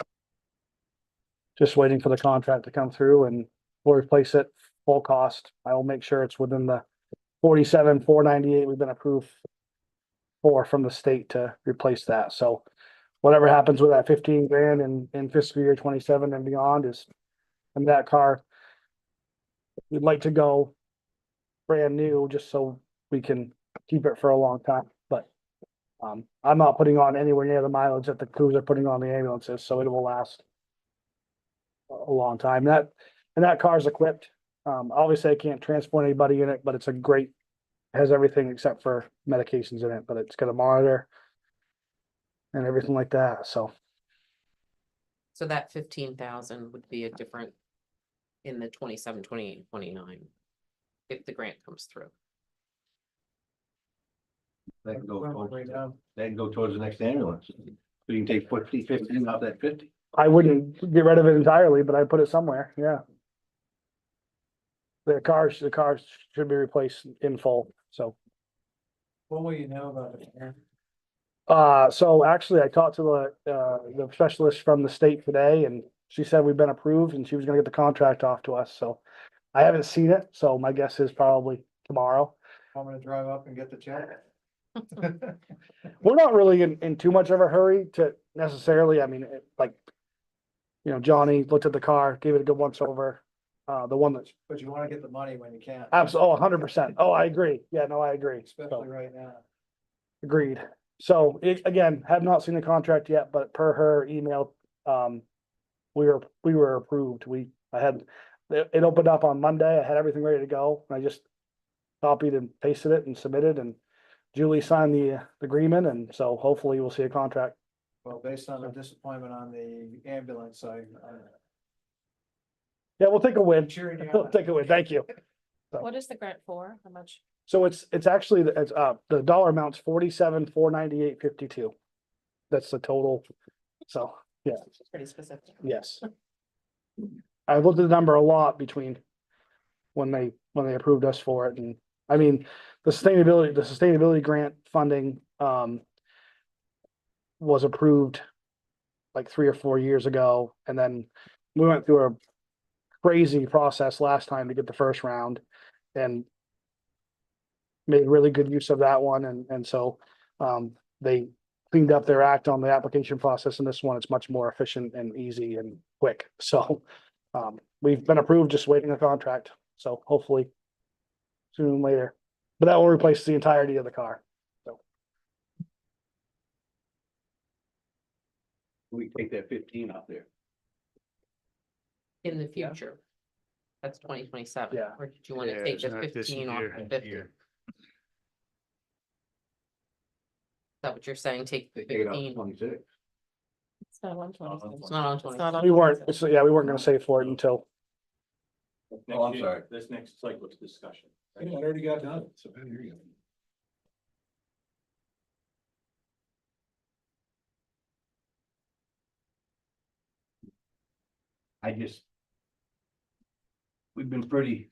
Speaker 10: Just waiting for the contract to come through and we'll replace it full cost. I will make sure it's within the 47,498 we've been approved for from the state to replace that. So whatever happens with that 15 grand in fiscal year 27 and beyond is, and that car, we'd like to go brand new just so we can keep it for a long time. But I'm not putting on anywhere near the mileage that the crews are putting on the ambulances, so it will last a long time. That car's equipped. Obviously I can't transport anybody in it, but it's a great, has everything except for medications in it, but it's got a monitor and everything like that. So
Speaker 8: So that 15,000 would be a different in the 27, 28, 29. If the grant comes through.
Speaker 1: That can go,
Speaker 4: Right now.
Speaker 1: that can go towards the next ambulance. We can take 15 off that 50.
Speaker 10: I wouldn't get rid of it entirely, but I'd put it somewhere. Yeah. The cars should be replaced in full. So,
Speaker 4: What will you know about it? Aaron?
Speaker 10: so actually I talked to the specialist from the state today and she said we've been approved and she was gonna get the contract off to us. So I haven't seen it. So my guess is probably tomorrow.
Speaker 4: I'm gonna drive up and get the check.
Speaker 10: We're not really in too much of a hurry to necessarily, I mean, like, you know, Johnny looked at the car, gave it a good once over. The one that's
Speaker 4: But you wanna get the money when you can.
Speaker 10: absolutely 100%. Oh, I agree. Yeah, no, I agree. So,
Speaker 4: Especially right now.
Speaker 10: agreed. So again, have not seen the contract yet, but per her email, we were approved. It opened up on Monday. I had everything ready to go. I just copied and pasted it and submitted and Julie signed the agreement. And so hopefully we'll see a contract.
Speaker 4: Well, based on the disappointment on the ambulance,
Speaker 10: Yeah, we'll take a win.
Speaker 4: cheering you
Speaker 10: We'll
Speaker 4: on.
Speaker 10: take a win. Thank you.
Speaker 2: What is the grant for? How much?
Speaker 10: So it's actually, the dollar amount's 47,498.52. That's the total. So, yeah,
Speaker 2: It's pretty specific.
Speaker 10: yes. I looked at the number a lot between when they approved us for it. And I mean, the sustainability grant funding, was approved like 3 or 4 years ago. And then we went through a crazy process last time to get the first round and made really good use of that one. And so, they cleaned up their act on the application process. And this one, it's much more efficient and easy and quick. So, we've been approved, just waiting a contract. So hopefully sooner than later, but that will replace the entirety of the car.
Speaker 1: We take that 15 off there.
Speaker 8: In the future. That's 2027.
Speaker 10: Yeah.
Speaker 8: Or did you want
Speaker 3: Yeah,
Speaker 8: to take
Speaker 3: it's
Speaker 8: the
Speaker 3: not this
Speaker 8: 15 off
Speaker 3: year,
Speaker 8: the 50? Is
Speaker 3: year.
Speaker 8: that what you're saying? Take the
Speaker 1: They take it off
Speaker 8: 15?
Speaker 1: 26.
Speaker 2: It's not on
Speaker 8: It's not on 20.
Speaker 2: not on.
Speaker 10: We weren't, so yeah, we weren't gonna save for it until,
Speaker 1: Oh, I'm
Speaker 6: Next
Speaker 1: sorry.
Speaker 6: year, this next cycle is discussion.
Speaker 14: I already got done, so here you go.
Speaker 1: We've been pretty.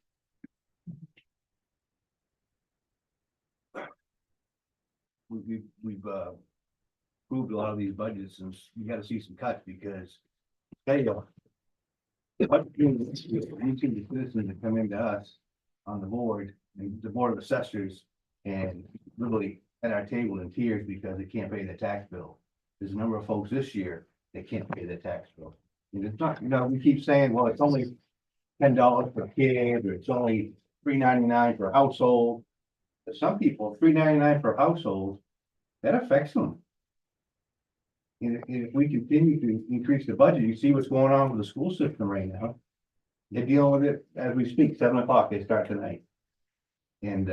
Speaker 1: We've approved a lot of these budgets and we gotta see some cuts because. Hey, what you see the citizens that come into us on the board and the board of assessors and literally at our table in tears because they can't pay their tax bill. There's a number of folks this year that can't pay their tax bill. And it's not, we keep saying, well, it's only $10 per kid, or it's only $3.99 per household. But some people, $3.99 per household, that affects them. And if we continue to increase the budget, you see what's going on with the school system right now. They're dealing with it as we speak, 7 o'clock, they start tonight. And,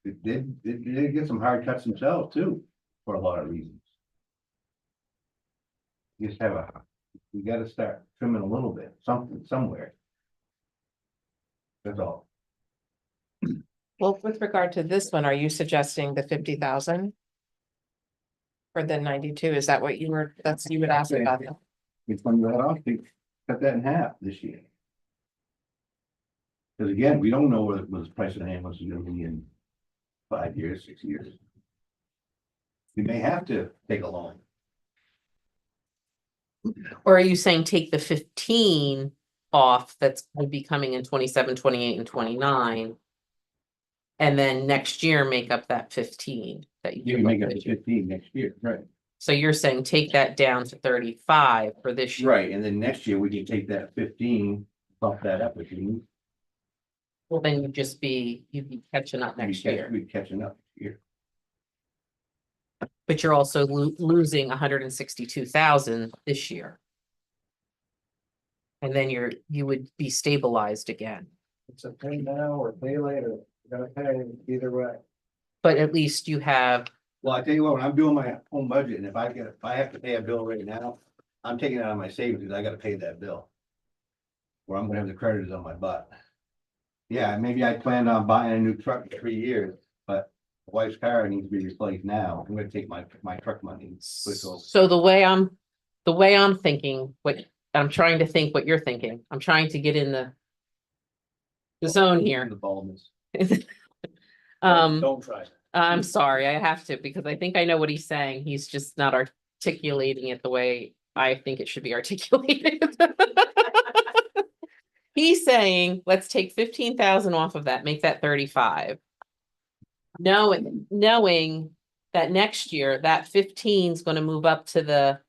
Speaker 1: they get some hard cuts themselves too, for a lot of reasons. Just we gotta start trimming a little bit, something, somewhere. That's all.
Speaker 2: Well, with regard to this one, are you suggesting the 50,000? For the 92, is that what you were, you would ask about that?
Speaker 1: It's when you let off, they cut that in half this year. Because again, we don't know what the price of the ambulance is gonna be in 5 years, 6 years. We may have to take a loan.
Speaker 8: Or are you saying take the 15 off that's will be coming in 27, 28, and 29? And then next year make up that 15 that you.
Speaker 1: You can make up to 15 next year, right?
Speaker 8: So you're saying take that down to 35 for this year.
Speaker 1: Right, and then next year we can take that 15, bump that up if you need.
Speaker 8: Well, then you'd be catching up next year,
Speaker 1: We're catching up here.
Speaker 8: but you're also losing 162,000 this year. And then you would be stabilized again,
Speaker 4: It's a pay now or pay later, you gotta pay either way.
Speaker 8: but at least you have,
Speaker 1: Well, I tell you what, when I'm doing my home budget, and if I have to pay a bill right now, I'm taking it out of my savings, because I gotta pay that bill. Or I'm gonna have the creditors on my butt. Yeah, maybe I planned on buying a new truck in 3 years, but the wife's car needs to be replaced now. I'm gonna take my truck money and switch over.
Speaker 8: so the way I'm thinking, what I'm trying to think what you're thinking, I'm trying to get in the zone here.
Speaker 1: The baldness.
Speaker 5: Don't try.
Speaker 8: I'm sorry, I have to, because I think I know what he's saying. He's just not articulating it the way I think it should be articulated. He's saying, let's take 15,000 off of that, make that 35. Knowing that next year, that 15 is gonna move up to the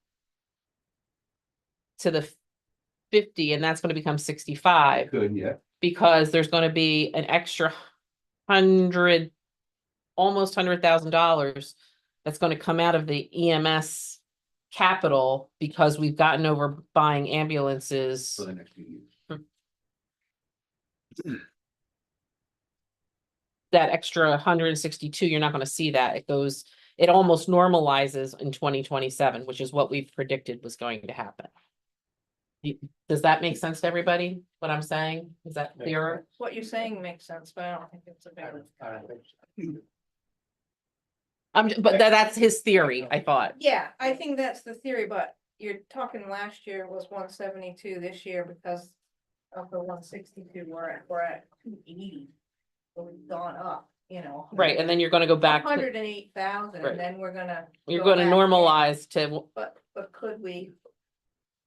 Speaker 8: 50, and that's gonna become 65.
Speaker 1: Good, yeah.
Speaker 8: Because there's gonna be an extra almost $100,000 that's gonna come out of the EMS capital because we've gotten over buying ambulances.
Speaker 1: For the next few years.
Speaker 8: That extra 162, you're not gonna see that. It almost normalizes in 2027, which is what we've predicted was going to happen. Does that make sense to everybody, what I'm saying? Is that clearer?
Speaker 9: What you're saying makes sense, but I don't think it's a valid.
Speaker 8: But that's his theory, I thought.
Speaker 9: Yeah, I think that's the theory, but you're talking last year was 172, this year because of the 162, we're at 280. So we've gone up,
Speaker 8: Right, and then you're gonna go back to,
Speaker 9: 108,000,
Speaker 8: Right.
Speaker 9: and then we're gonna.
Speaker 8: you're
Speaker 9: go
Speaker 8: gonna
Speaker 9: back
Speaker 8: normalize to,
Speaker 9: in. But could we?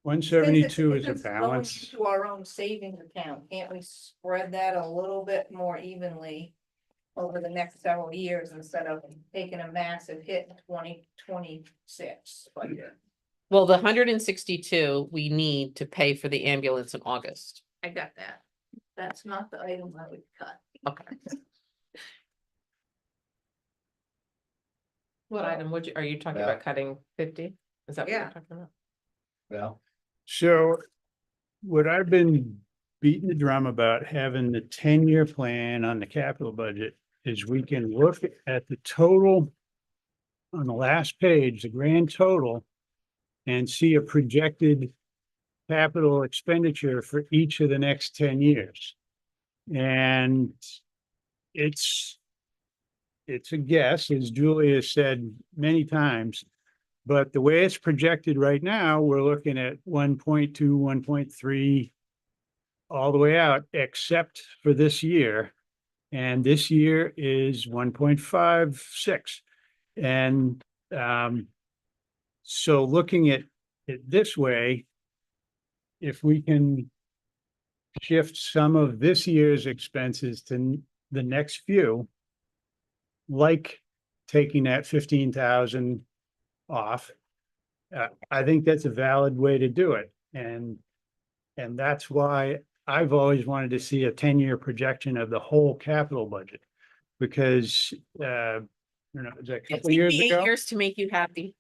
Speaker 3: 172 is a
Speaker 9: since it's going
Speaker 3: balance.
Speaker 9: into our own savings account, can't we spread that a little bit more evenly over the next several years instead of taking a massive hit in 2026?
Speaker 8: well, the 162 we need to pay for the ambulance in August.
Speaker 9: I got that. That's not the item I would cut.
Speaker 8: Okay. What item are you talking
Speaker 1: Yeah.
Speaker 8: about cutting 50? Is that what you're
Speaker 9: Yeah.
Speaker 8: talking about?
Speaker 1: Well,
Speaker 3: So what I've been beating the drum about having the 10-year plan on the capital budget is we can look at the total on the last page, the grand total, and see a projected capital expenditure for each of the next 10 years. And it's a guess, as Julie has said many times, but the way it's projected right now, we're looking at 1.2, 1.3 all the way out, except for this year. And this year is 1.56. And so looking at it this way, if we can shift some of this year's expenses to the next few, like taking that 15,000 off, I think that's a valid way to do it. And that's why I've always wanted to see a 10-year projection of the whole capital budget. Because, is that a
Speaker 8: It
Speaker 3: couple
Speaker 8: took
Speaker 3: years
Speaker 8: me 8
Speaker 3: ago?
Speaker 8: years to make you happy.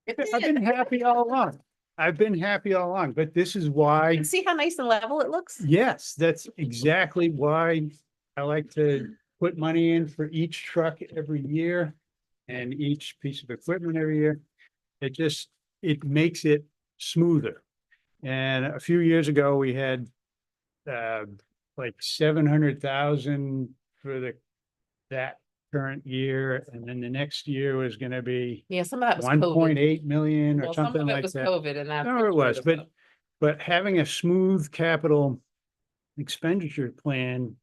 Speaker 3: I've been happy all along. I've been happy all along, but this is why,
Speaker 8: See how nice and level it looks?
Speaker 3: yes, that's exactly why I like to put money in for each truck every year and each piece of equipment every year. It makes it smoother. And a few years ago, we had like 700,000 for that current year, and then the next year was gonna be
Speaker 8: Yeah, some of that was
Speaker 3: 1.8
Speaker 8: COVID.
Speaker 3: million or
Speaker 8: Well, some
Speaker 3: something
Speaker 8: of it
Speaker 3: like
Speaker 8: was
Speaker 3: that.
Speaker 8: COVID and that.
Speaker 3: No, it was,
Speaker 8: picture
Speaker 3: but, having a smooth capital expenditure plan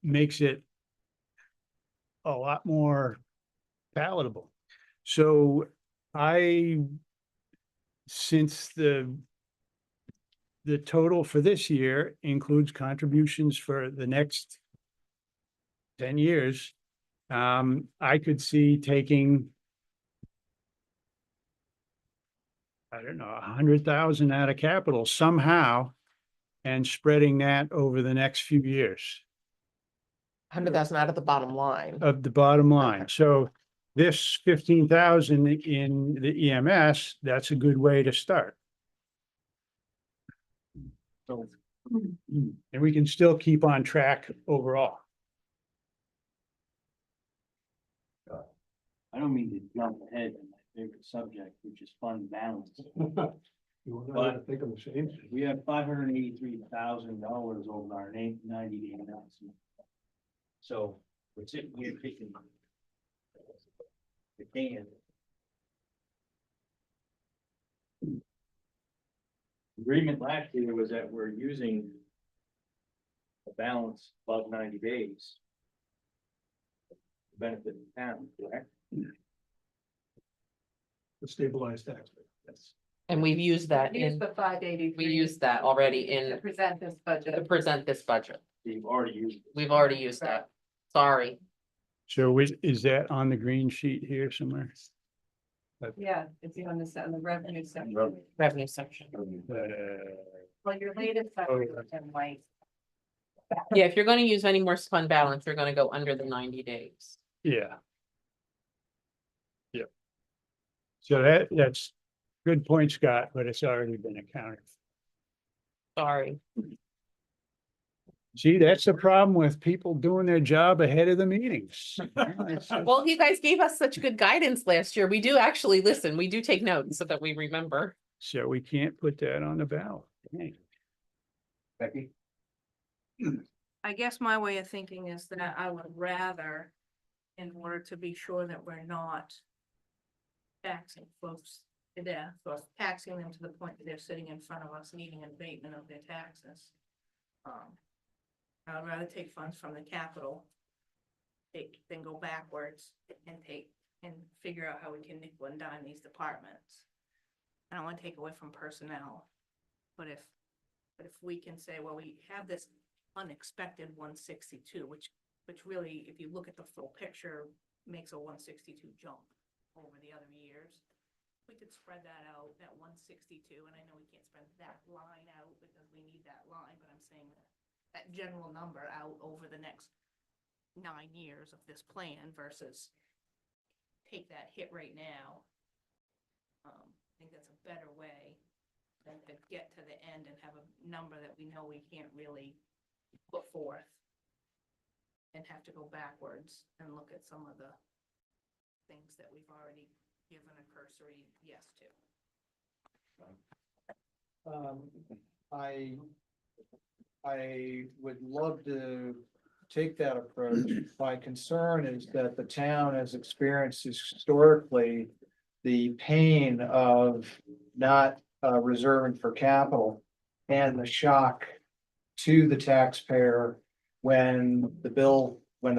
Speaker 3: makes it a lot more palatable. So since the total for this year includes contributions for the next 10 years, I could see taking, I don't know, 100,000 out of capital somehow and spreading that over the next few years
Speaker 2: 100,000 out of the bottom line.
Speaker 3: of the bottom line. So this 15,000 in the EMS, that's a good way to start.
Speaker 6: So
Speaker 3: And we can still keep on track overall.
Speaker 6: I don't mean to jump ahead in my favorite subject, which is fund balance.
Speaker 14: You and I think of the same.
Speaker 6: We have $583,000 over our 90-day announcement. So we're sitting here kicking the can. Agreement last year was that we're using a balance above 90 days. To benefit the town, correct?
Speaker 14: The stabilized tax rate, yes.
Speaker 8: And we've used that
Speaker 11: Use
Speaker 8: in,
Speaker 11: the 583.
Speaker 8: we used that already
Speaker 11: To
Speaker 8: in,
Speaker 11: present this
Speaker 8: to
Speaker 11: budget.
Speaker 8: present this budget.
Speaker 6: You've already used it.
Speaker 8: We've already used that. Sorry.
Speaker 3: So is that on the green sheet here somewhere?
Speaker 11: Yeah, it's on the revenue section.
Speaker 8: Revenue section.
Speaker 11: Well, your latest section is in white.
Speaker 8: Yeah, if you're gonna use any more fund balance, you're gonna go under the 90 days.
Speaker 3: Yeah. Yep. So that's good point, Scott, but it's already been accounted.
Speaker 8: Sorry.
Speaker 3: See, that's the problem with people doing their job ahead of the meetings.
Speaker 8: Well, you guys gave us such good guidance last year. We do actually listen. We do take notes so that we remember.
Speaker 3: So we can't put that on the ballot. Dang.
Speaker 6: Becky?
Speaker 9: I guess my way of thinking is that I would rather, in order to be sure that we're not taxing folks to death, or taxing them to the point that they're sitting in front of us needing an abatement of their taxes. I'd rather take funds from the capital, then go backwards and figure out how we can nickel and dime these departments. I don't want to take away from personnel, but if we can say, well, we have this unexpected 162, which really, if you look at the full picture, makes a 162 jump over the other years. We could spread that out, that 162, and I know we can't spread that line out because we need that line, but I'm saying that general number out over the next 9 years of this plan versus take that hit right now. I think that's a better way than to get to the end and have a number that we know we can't really put forth and have to go backwards and look at some of the things that we've already given a cursory yes to.
Speaker 4: I would love to take that approach. My concern is that the town has experienced historically the pain of not reserving for capital and the shock to the taxpayer when the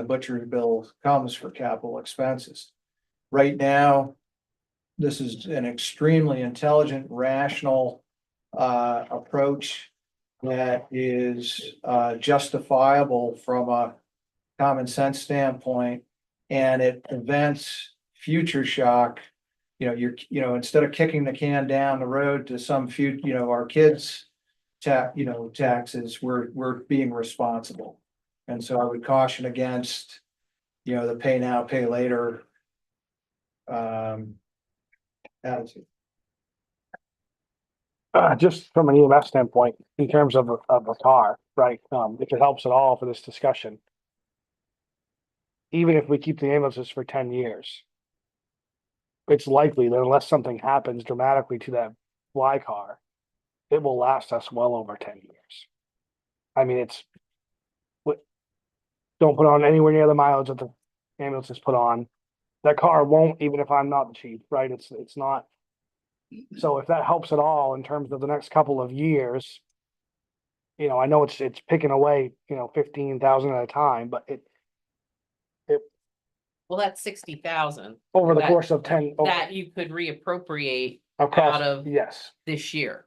Speaker 4: butcher's bill comes for capital expenses. Right now, this is an extremely intelligent, rational approach that is justifiable from a common sense standpoint, and it prevents future shock. Instead of kicking the can down the road to some future, our kids' taxes, we're being responsible. And so I would caution against, the pay now, pay later attitude.
Speaker 10: just from an EMS standpoint, in terms of a car, right? If it helps at all for this discussion. Even if we keep the ambulances for 10 years. It's likely that unless something happens dramatically to that fly car, it will last us well over 10 years. I mean, don't put on anywhere near the mileage that the ambulance is put on. That car won't, even if I'm not the chief, right? It's not. So if that helps at all in terms of the next couple of years, I know it's picking away, 15,000 at a time, but
Speaker 8: Well, that's 60,000
Speaker 10: over the
Speaker 8: That-
Speaker 10: course of 10.
Speaker 8: that you could reappropriate
Speaker 10: across,
Speaker 8: out of-
Speaker 10: yes.
Speaker 8: this year.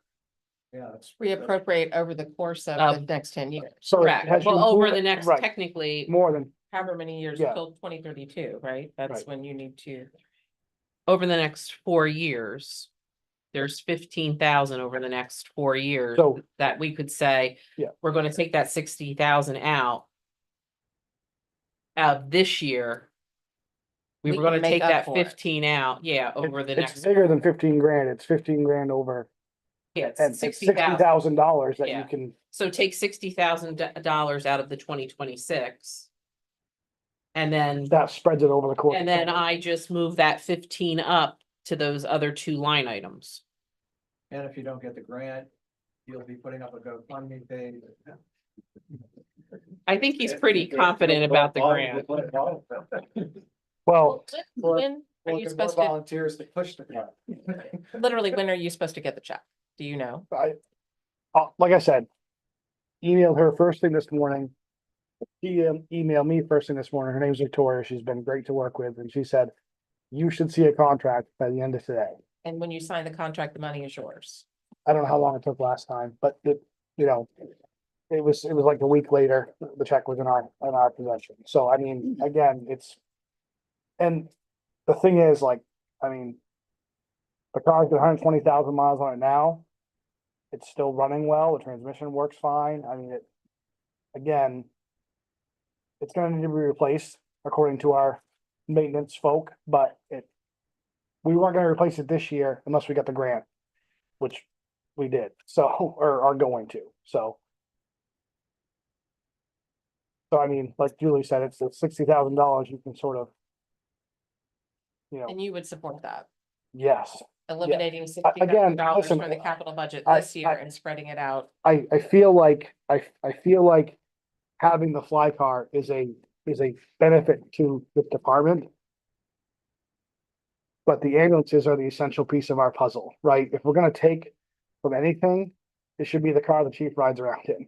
Speaker 4: Yeah, that's.
Speaker 2: Reappropriate over the course of the next 10 years,
Speaker 10: So
Speaker 8: Correct.
Speaker 10: has you
Speaker 8: Well, over
Speaker 10: moved-
Speaker 8: the next,
Speaker 10: right,
Speaker 8: technically,
Speaker 10: more than,
Speaker 2: however many years
Speaker 10: Yeah.
Speaker 2: until 2032, right? That's
Speaker 10: Right.
Speaker 2: when you need to.
Speaker 8: over the next 4 years, there's 15,000 over the next 4 years
Speaker 10: So-
Speaker 8: that we could say,
Speaker 10: Yeah.
Speaker 8: we're gonna take that 60,000 out of this year. We
Speaker 2: We
Speaker 8: were
Speaker 2: can
Speaker 8: gonna
Speaker 2: make
Speaker 8: take
Speaker 2: up
Speaker 8: that
Speaker 2: for it.
Speaker 8: 15 out, yeah, over the
Speaker 10: it's
Speaker 8: next,
Speaker 10: bigger than 15 grand. It's 15 grand over,
Speaker 8: yeah,
Speaker 10: and
Speaker 8: it's
Speaker 10: it's
Speaker 8: 60,000.
Speaker 10: $60,000 that you
Speaker 8: Yeah.
Speaker 10: can,
Speaker 8: So take $60,000 out of the 2026. And then,
Speaker 10: that spreads it over the course.
Speaker 8: and then I just move that 15 up to those other 2 line items.
Speaker 4: And if you don't get the grant, you'll be putting up a GoFundMe page.
Speaker 8: I think he's pretty confident about the grant.
Speaker 10: Well,
Speaker 2: When are you
Speaker 4: Looking for
Speaker 2: supposed to,
Speaker 4: volunteers to push the grant.
Speaker 2: literally, when are you supposed to get the check? Do you know?
Speaker 10: like I said, emailed her first thing this morning. She emailed me first thing this morning. Her name's Victoria. She's been great to work with, and she said, you should see a contract by the end of today.
Speaker 2: And when you sign the contract, the money is yours.
Speaker 10: I don't know how long it took last time, but it was like a week later, the check was in our possession. So I mean, again, and the thing is, like, I mean, the car's got 120,000 miles on it now. It's still running well. The transmission works fine. I mean, again, it's gonna need to be replaced according to our maintenance folk, but we weren't gonna replace it this year unless we got the grant, which we did, so, or are going to, so. So I mean, like Julie said, it's $60,000 you can sort of.
Speaker 2: And you would support that,
Speaker 10: Yes,
Speaker 2: eliminating
Speaker 10: again,
Speaker 2: $60,000
Speaker 10: listen,
Speaker 2: from the capital budget
Speaker 10: I-
Speaker 2: this year
Speaker 10: I-
Speaker 2: and spreading it out.
Speaker 10: I feel like, I feel like having the fly car is a benefit to the department. But the ambulances are the essential piece of our puzzle, right? If we're gonna take from anything, it should be the car the chief rides around in.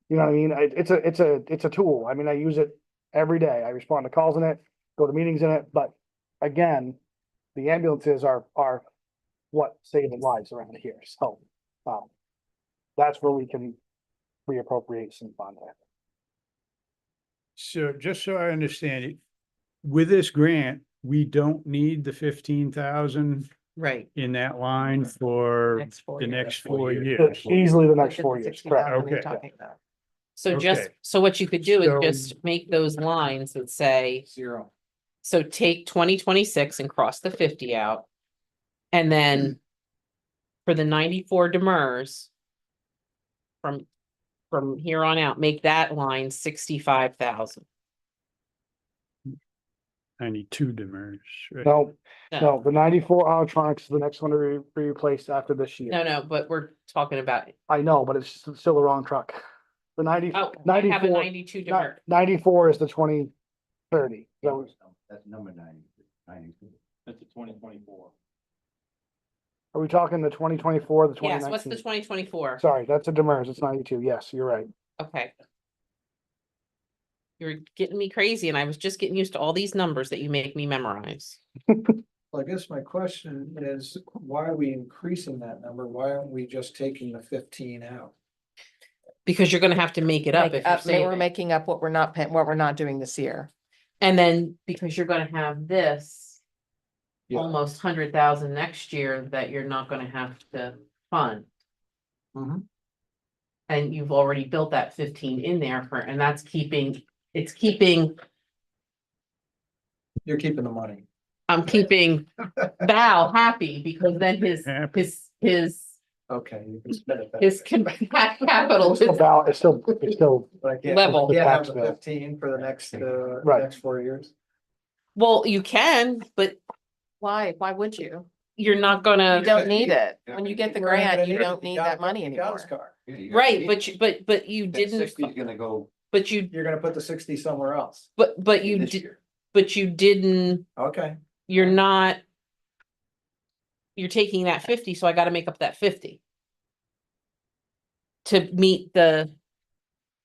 Speaker 10: You know what I mean? It's a tool. I mean, I use it every day. I respond to calls in it, go to meetings in it, but again, the ambulances are what save lives around here, so, that's where we can reappropriate some fund.
Speaker 3: So just so I understand it, with this grant, we don't need the 15,000
Speaker 8: Right.
Speaker 3: in that line for
Speaker 2: Next 4
Speaker 3: the
Speaker 2: years.
Speaker 3: next 4
Speaker 10: It's
Speaker 3: years.
Speaker 10: easily the next
Speaker 2: Which is
Speaker 10: 4
Speaker 2: the
Speaker 10: years,
Speaker 2: 60,000
Speaker 10: correct?
Speaker 2: you're
Speaker 3: Okay.
Speaker 2: talking about.
Speaker 8: So just,
Speaker 3: Okay.
Speaker 8: so what you could do
Speaker 3: So-
Speaker 8: is just make those lines that say,
Speaker 4: Zero.
Speaker 8: so take 2026 and cross the 50 out. And then for the 94 Demers, from here on out, make that line 65,000.
Speaker 3: 92 demers, right?
Speaker 10: No, no, the 94 electronics is the next one to be replaced after this year.
Speaker 8: No, but we're talking about,
Speaker 10: I know, but it's still the wrong truck. The 90,
Speaker 8: oh, I have a
Speaker 10: 94
Speaker 8: 92 Demer.
Speaker 10: 94 is the 2030. So
Speaker 1: That's number 92.
Speaker 6: That's the 2024.
Speaker 10: are we talking the 2024, the
Speaker 8: Yes, what's the
Speaker 10: 2019?
Speaker 8: 2024?
Speaker 10: Sorry, that's a Demers. It's 92. Yes, you're right.
Speaker 8: Okay. You're getting me crazy and I was just getting used to all these numbers that you make me memorize.
Speaker 4: Well, I guess my question is, why are we increasing that number? Why aren't we just taking the 15 out?
Speaker 8: Because you're gonna have to make it up
Speaker 2: Make
Speaker 8: if you're
Speaker 2: up- We're
Speaker 8: saving.
Speaker 2: making up what we're not paying, what we're not doing this year.
Speaker 8: And then because you're gonna have this
Speaker 4: Yeah.
Speaker 8: almost 100,000 next year that you're not gonna have to fund.
Speaker 4: Mhm.
Speaker 8: And you've already built that 15 in there and that's keeping, it's keeping,
Speaker 4: You're keeping the money.
Speaker 8: I'm keeping Val happy because then
Speaker 3: Happy.
Speaker 8: his
Speaker 4: Okay, you can spend it. that
Speaker 8: His
Speaker 4: way.
Speaker 8: capital is
Speaker 10: It's still,
Speaker 4: But I can't-
Speaker 8: level.
Speaker 4: Can't have
Speaker 10: Tax
Speaker 4: the
Speaker 10: bill.
Speaker 4: 15 for the next,
Speaker 10: Right.
Speaker 4: next 4 years.
Speaker 8: well, you can, but
Speaker 2: Why? Why would you?
Speaker 8: you're not gonna.
Speaker 2: You don't need it. When you get the
Speaker 4: We're not gonna
Speaker 2: grant, you
Speaker 4: need it.
Speaker 2: don't need
Speaker 4: gotta
Speaker 2: that money
Speaker 4: put the cow's
Speaker 2: anymore.
Speaker 4: car.
Speaker 8: Right, but you
Speaker 1: That
Speaker 8: didn't,
Speaker 1: 60 is gonna go
Speaker 8: but you,
Speaker 4: You're gonna put the 60 somewhere else.
Speaker 8: but you
Speaker 1: this
Speaker 8: did,
Speaker 1: year.
Speaker 8: but you didn't,
Speaker 4: Okay,
Speaker 8: you're not. You're taking that 50, so I gotta make up that 50. To meet the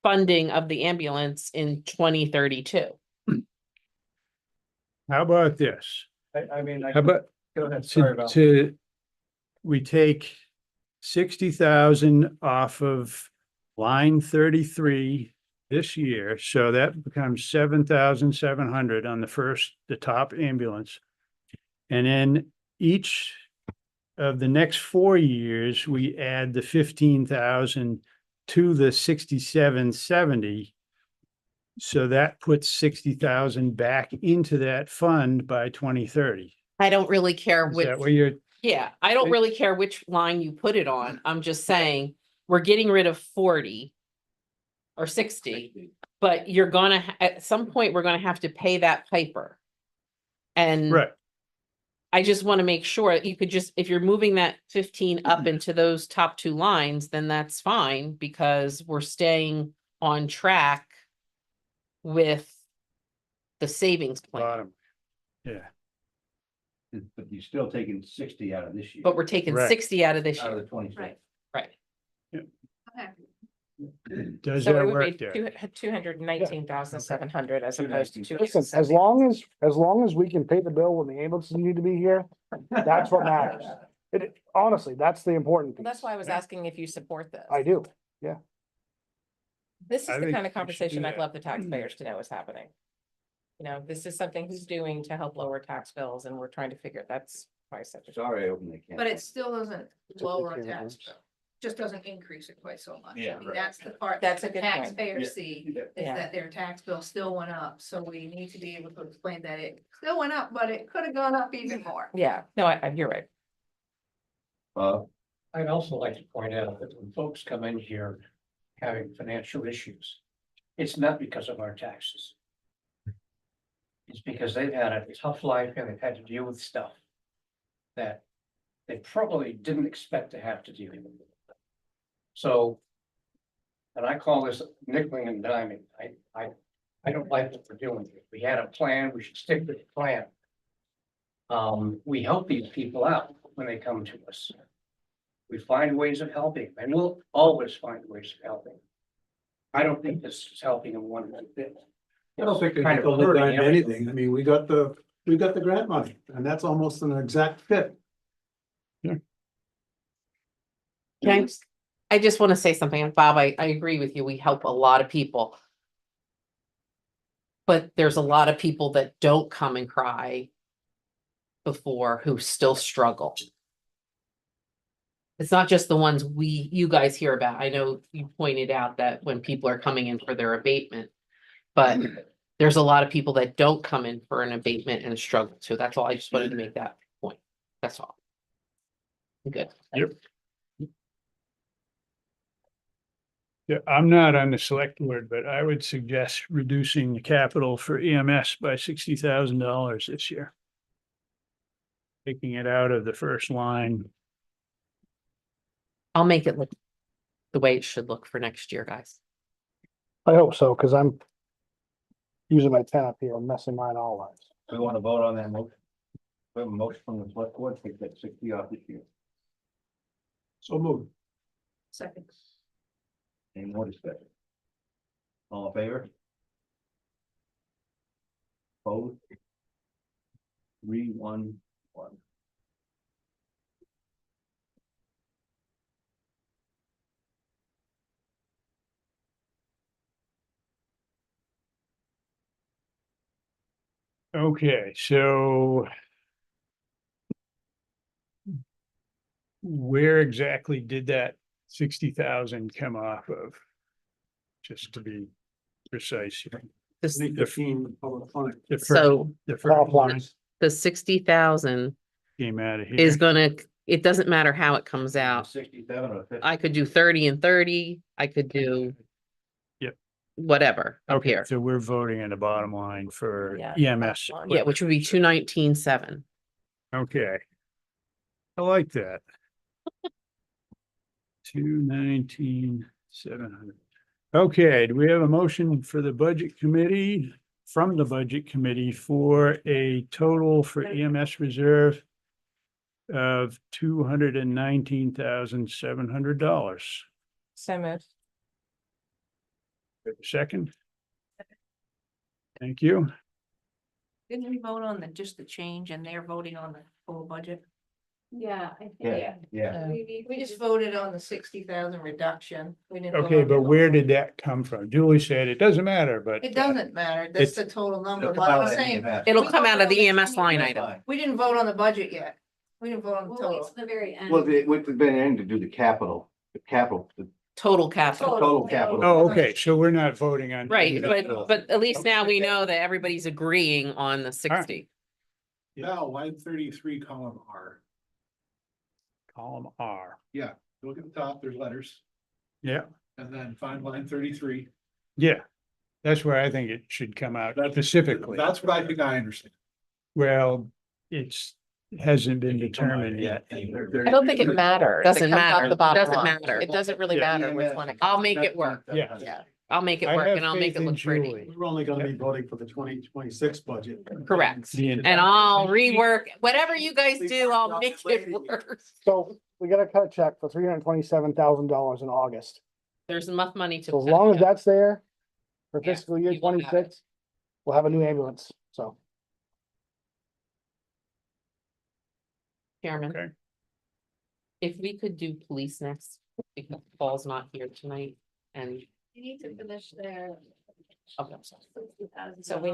Speaker 8: funding of the ambulance in 2032.
Speaker 3: How about this?
Speaker 4: I mean,
Speaker 3: How about
Speaker 4: go ahead, sorry about.
Speaker 3: we take 60,000 off of line 33 this year, so that becomes 7,700 on the top ambulance. And then each of the next 4 years, we add the 15,000 to the 6770. So that puts 60,000 back into that fund by 2030.
Speaker 8: I don't really care
Speaker 3: Is
Speaker 8: which,
Speaker 3: that what you're?
Speaker 8: yeah, I don't really care which line you put it on. I'm just saying, we're getting rid of 40. Or 60, but you're gonna, at some point, we're gonna have to pay that piper. And
Speaker 3: Right.
Speaker 8: I just want to make sure that you could just, if you're moving that 15 up into those top 2 lines, then that's fine, because we're staying on track with the savings plan,
Speaker 3: Bottom. Yeah.
Speaker 1: But you're still taking 60 out of this year.
Speaker 8: but we're taking
Speaker 3: Right.
Speaker 8: 60 out of this
Speaker 1: Out of
Speaker 8: year,
Speaker 1: the 26.
Speaker 7: Right.
Speaker 8: right?
Speaker 7: Okay.
Speaker 3: Does
Speaker 2: So
Speaker 3: that
Speaker 2: it would
Speaker 3: work
Speaker 2: be
Speaker 3: there?
Speaker 2: 219,700 as opposed to two.
Speaker 10: listen, as long as we can pay the bill when the ambulances need to be here, that's what matters. Honestly, that's the important piece.
Speaker 2: That's why I was asking if you support this.
Speaker 10: I do.
Speaker 2: This is
Speaker 3: I
Speaker 2: the
Speaker 3: think
Speaker 2: kind of
Speaker 3: we should do
Speaker 2: conversation I'd
Speaker 3: that.
Speaker 2: love the taxpayers to know is happening. You know, this is something he's doing to help lower tax bills, and we're trying to figure, that's why I said.
Speaker 1: Sorry, I opened the can.
Speaker 9: But it still doesn't lower our
Speaker 10: Okay,
Speaker 9: tax bill, just doesn't increase it quite so much.
Speaker 1: Yeah,
Speaker 9: I mean,
Speaker 1: right.
Speaker 9: that's the part
Speaker 2: That's
Speaker 9: that
Speaker 2: a
Speaker 9: the
Speaker 2: good point.
Speaker 9: taxpayers see, is
Speaker 2: Yeah.
Speaker 9: that their tax bill still went up, so we need to be able to explain that it still went up, but it could have gone up even more.
Speaker 2: Yeah, no, you're right.
Speaker 5: I'd also like to point out that when folks come in here having financial issues, it's not because of our taxes. It's because they've had a tough life and they've had to deal with stuff that they probably didn't expect to have to deal with. So, and I call this nickeling and diming. I don't like what we're doing. If we had a plan, we should stick with the plan. We help these people out when they come to us. We find ways of helping, and we'll always find ways of helping. I don't think this is helping them one bit.
Speaker 14: I don't think they
Speaker 5: Kind
Speaker 14: have
Speaker 5: of
Speaker 14: to
Speaker 5: hurting
Speaker 14: grant
Speaker 5: everyone.
Speaker 14: anything. I mean, we got the grant money, and that's almost an exact fit.
Speaker 8: I just want to say something, and Bob, I agree with you, we help a lot of people. But there's a lot of people that don't come and cry before who still struggle. It's not just the ones you guys hear about. I know you pointed out that when people are coming in for their abatement. But there's a lot of people that don't come in for an abatement and struggle. So that's all. I just wanted to make that point. That's all. Good.
Speaker 3: Yep. Yeah, I'm not on the select board, but I would suggest reducing the capital for EMS by $60,000 this year. Taking it out of the first line.
Speaker 8: I'll make it look the way it should look for next year, guys.
Speaker 10: I hope so, because I'm using my pen up here and messing mine all up.
Speaker 1: We want to vote on that motion. We have a motion from the select board, take that 60 off this year.
Speaker 14: So move.
Speaker 9: Second.
Speaker 1: Any more discussion? All in favor? Opposed? 3, 1, 1.
Speaker 3: Okay, so. Where exactly did that 60,000 come off of? Just to be precise. here.
Speaker 8: This,
Speaker 14: The 15 public fund.
Speaker 3: The first,
Speaker 8: so
Speaker 3: the first line
Speaker 8: the 60,000
Speaker 3: came out of here.
Speaker 8: is gonna it doesn't matter how it comes out.
Speaker 1: 67 or 50.
Speaker 8: I could do 30 and 30, I could do.
Speaker 3: Yep.
Speaker 8: Whatever up
Speaker 3: Okay,
Speaker 8: here,
Speaker 3: so we're voting on the bottom line for
Speaker 2: Yeah,
Speaker 3: EMS.
Speaker 2: bottom line.
Speaker 8: yeah, which would be 219,700.
Speaker 3: Okay. I like that. 219,700. Okay, do we have a motion for the budget committee, from the budget committee for a total for EMS reserve of $219,700?
Speaker 2: So moved.
Speaker 3: Second? Thank you.
Speaker 9: Didn't we vote on just the change and they're voting on the full budget?
Speaker 7: Yeah, I think.
Speaker 1: Yeah.
Speaker 9: We just voted on the 60,000 reduction. We didn't vote
Speaker 3: Okay,
Speaker 9: on
Speaker 3: but
Speaker 9: the-
Speaker 3: where did that come from? Julie said it doesn't matter, but.
Speaker 9: It doesn't matter. That's
Speaker 3: It's-
Speaker 9: the total number.
Speaker 1: It'll
Speaker 9: But
Speaker 1: come
Speaker 9: I'm
Speaker 1: out of
Speaker 9: saying,
Speaker 1: EMS.
Speaker 8: It'll
Speaker 9: We
Speaker 8: come out of the
Speaker 9: voted on the
Speaker 8: EMS line
Speaker 1: That's
Speaker 8: item.
Speaker 1: fine.
Speaker 9: we didn't vote on the budget yet. We didn't vote on the
Speaker 7: We'll wait
Speaker 9: total.
Speaker 7: till the very end.
Speaker 1: Well, we've been in to do the capital, the
Speaker 8: Total capital.
Speaker 1: total capital.
Speaker 3: Oh, okay, so we're not voting on.
Speaker 8: Right,
Speaker 3: individual.
Speaker 8: but at least now we know that everybody's agreeing on the 60.
Speaker 14: Now, line 33, column R.
Speaker 3: Column R.
Speaker 14: Look at the top, there's letters,
Speaker 3: Yeah,
Speaker 14: and then find line 33.
Speaker 3: yeah. That's where I think it should come out specifically.
Speaker 14: That's what I think I understand.
Speaker 3: Well, hasn't been determined yet.
Speaker 2: I don't think it matters.
Speaker 8: Doesn't
Speaker 2: It comes off
Speaker 8: matter.
Speaker 2: the bottom
Speaker 8: Doesn't
Speaker 2: line.
Speaker 8: matter.
Speaker 2: It doesn't really
Speaker 3: Yeah.
Speaker 2: matter which one it
Speaker 8: I'll
Speaker 2: comes.
Speaker 8: make it work.
Speaker 3: Yeah.
Speaker 2: Yeah.
Speaker 8: I'll make it
Speaker 3: I
Speaker 8: work
Speaker 3: have
Speaker 8: and I'll make
Speaker 3: faith
Speaker 8: it
Speaker 3: in
Speaker 8: look pretty.
Speaker 3: Julie.
Speaker 14: We're only gonna be voting for the 2026 budget.
Speaker 8: Correct.
Speaker 3: The
Speaker 8: And I'll rework, whatever you guys do, I'll make it work.
Speaker 10: So we got a cut check for $327,000 in August.
Speaker 8: There's enough money to.
Speaker 10: So as long as that's there for
Speaker 8: Yeah,
Speaker 10: fiscal year
Speaker 8: you will have it.
Speaker 10: 26, we'll have a new ambulance. So
Speaker 8: Chairman,
Speaker 3: Okay.
Speaker 8: if we could do police next, because Paul's not here tonight and.
Speaker 7: You need to finish their.
Speaker 8: Okay.
Speaker 2: So we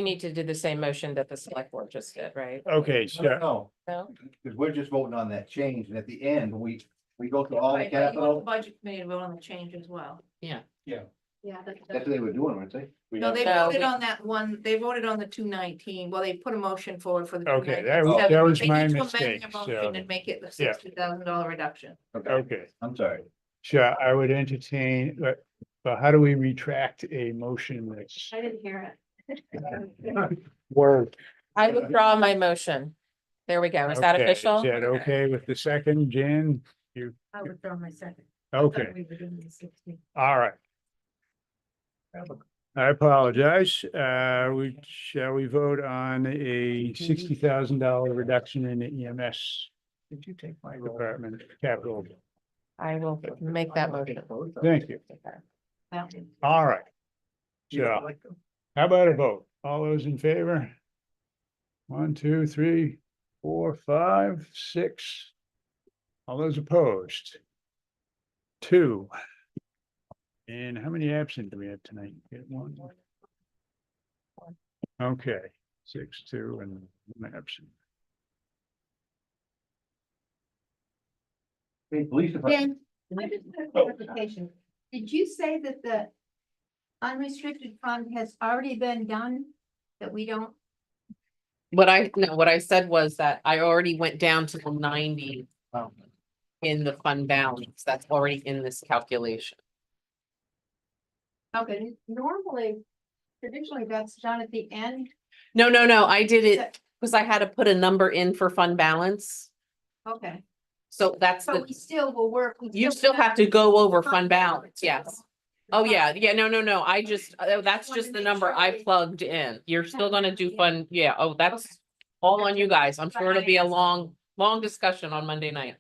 Speaker 2: need to do the same motion that the select board just did, right?
Speaker 3: Okay, so,
Speaker 1: No,
Speaker 2: No?
Speaker 1: because we're just voting on that change, and at the end, we go through all the
Speaker 9: Right, but you want the
Speaker 1: capital.
Speaker 9: budget committee to vote on the change as well.
Speaker 7: Yeah,
Speaker 1: That's what they were doing, weren't they?
Speaker 9: No, they
Speaker 2: No,
Speaker 9: voted
Speaker 2: we-
Speaker 9: on that one, they voted on the 219. Well, they put a motion forward for the.
Speaker 3: Okay,
Speaker 9: 219.
Speaker 3: that was
Speaker 9: They
Speaker 3: my
Speaker 9: need to amend
Speaker 3: mistake,
Speaker 9: their
Speaker 3: so-
Speaker 9: motion And make it the
Speaker 3: Yeah.
Speaker 9: $60,000 reduction.
Speaker 3: okay,
Speaker 1: I'm sorry.
Speaker 3: so I would entertain, but how do we retract a motion that's?
Speaker 7: I didn't hear it.
Speaker 10: word.
Speaker 2: I withdraw my motion. There we go. Is that
Speaker 3: Okay,
Speaker 2: official?
Speaker 3: Is that okay with the second, Jan?
Speaker 9: I withdraw my second.
Speaker 3: Okay,
Speaker 9: We were doing the 60.
Speaker 3: all right. I apologize. Shall we vote on a $60,000 reduction in the EMS
Speaker 4: Did you take my role?
Speaker 3: department capital?
Speaker 2: I will make that motion.
Speaker 3: Thank you.
Speaker 9: That one.
Speaker 3: All right. So how about a vote? All those in favor? 1, 2, 3, 4, 5, 6. All those opposed? 2. And how many absent do we have tonight? Get 1. Okay, 6, 2, and 1 absent.
Speaker 1: Hey, police department.
Speaker 15: Dan, I just have a clarification. Did you say that the unrestricted fund has already been done? That we don't,
Speaker 8: What I said was that I already went down to the 90. In the fund balance, that's already in this calculation.
Speaker 15: okay, normally, traditionally that's done at the end.
Speaker 8: No, I did it because I had to put a number in for fund balance.
Speaker 15: Okay,
Speaker 8: So that's
Speaker 15: but we
Speaker 8: the,
Speaker 15: still will work. we
Speaker 8: you still have to go over fund balance, yes. Oh, yeah, no, I just, that's just the number I plugged in. You're still gonna do fund, yeah, oh, that's all on you guys. I'm sure it'll be a long discussion on Monday night.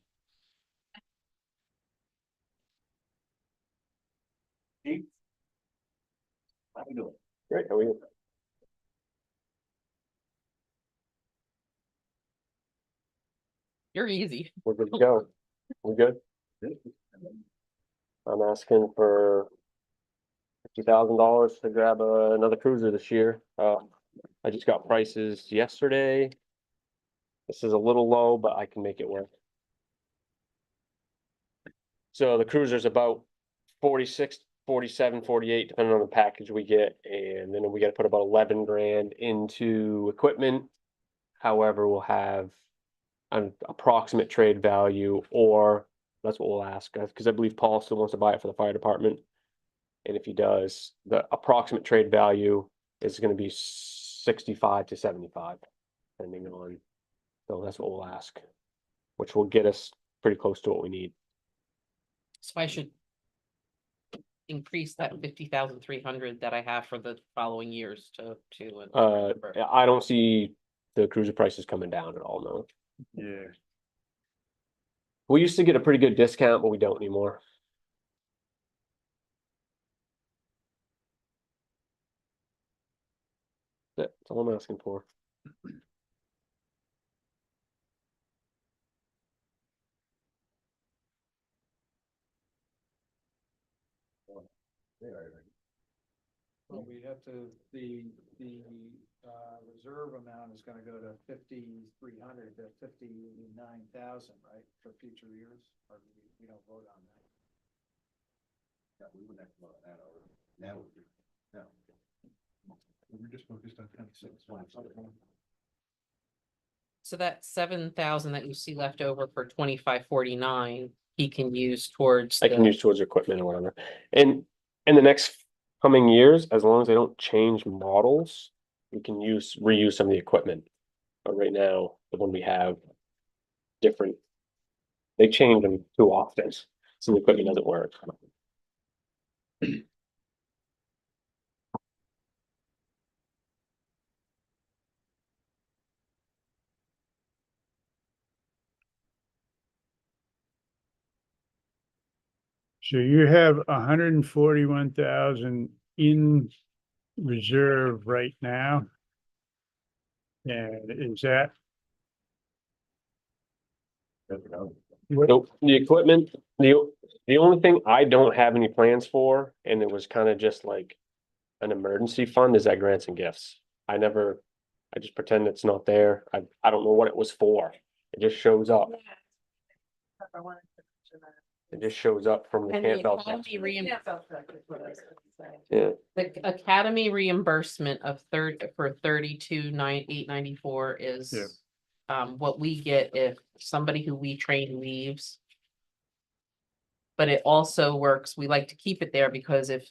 Speaker 1: How we doing?
Speaker 16: Great, how are you?
Speaker 8: You're easy.
Speaker 16: We're good to go. We good? I'm asking for $50,000 to grab another cruiser this year. I just got prices yesterday. This is a little low, but I can make it work. So the cruiser's about 46, 47, 48, depending on the package we get, and then we gotta put about 11 grand into equipment. However, we'll have an approximate trade value, or that's what we'll ask, because I believe Paul still wants to buy it for the fire department. And if he does, the approximate trade value is gonna be 65 to 75, depending on, so that's what we'll ask. Which will get us pretty close to what we need.
Speaker 8: So I should increase that 50,300 that I have for the following years to.
Speaker 16: I don't see the cruiser prices coming down at all, no.
Speaker 3: Yeah.
Speaker 16: We used to get a pretty good discount, but we don't anymore. That's all I'm asking for.
Speaker 4: Well, we have to, the reserve amount is gonna go to 5,300 to 59,000, right, for future years, or we don't vote on that.
Speaker 1: Yeah, we wouldn't have to vote on that over. Now, no. We're just focused on 26.
Speaker 8: So that 7,000 that you see left over for 2549, he can use towards.
Speaker 16: I can use towards equipment or whatever. And in the next coming years, as long as they don't change models, we can reuse some of the equipment. But right now, the one we have different, they change them too often, so the equipment doesn't work.
Speaker 3: So you have 141,000 in reserve right now. And is that?
Speaker 16: Nope, the equipment, the only thing I don't have any plans for, and it was kind of just like an emergency fund, is that grants and gifts. I just pretend it's not there. I don't know what it was for. It just shows up. It just shows up from the
Speaker 8: And the
Speaker 16: Campbell.
Speaker 8: academy
Speaker 16: Yeah,
Speaker 8: The academy reimbursement of for 32,894 is.
Speaker 3: Yeah.
Speaker 8: What we get if somebody who we train leaves. But it also works, we like to keep it there because if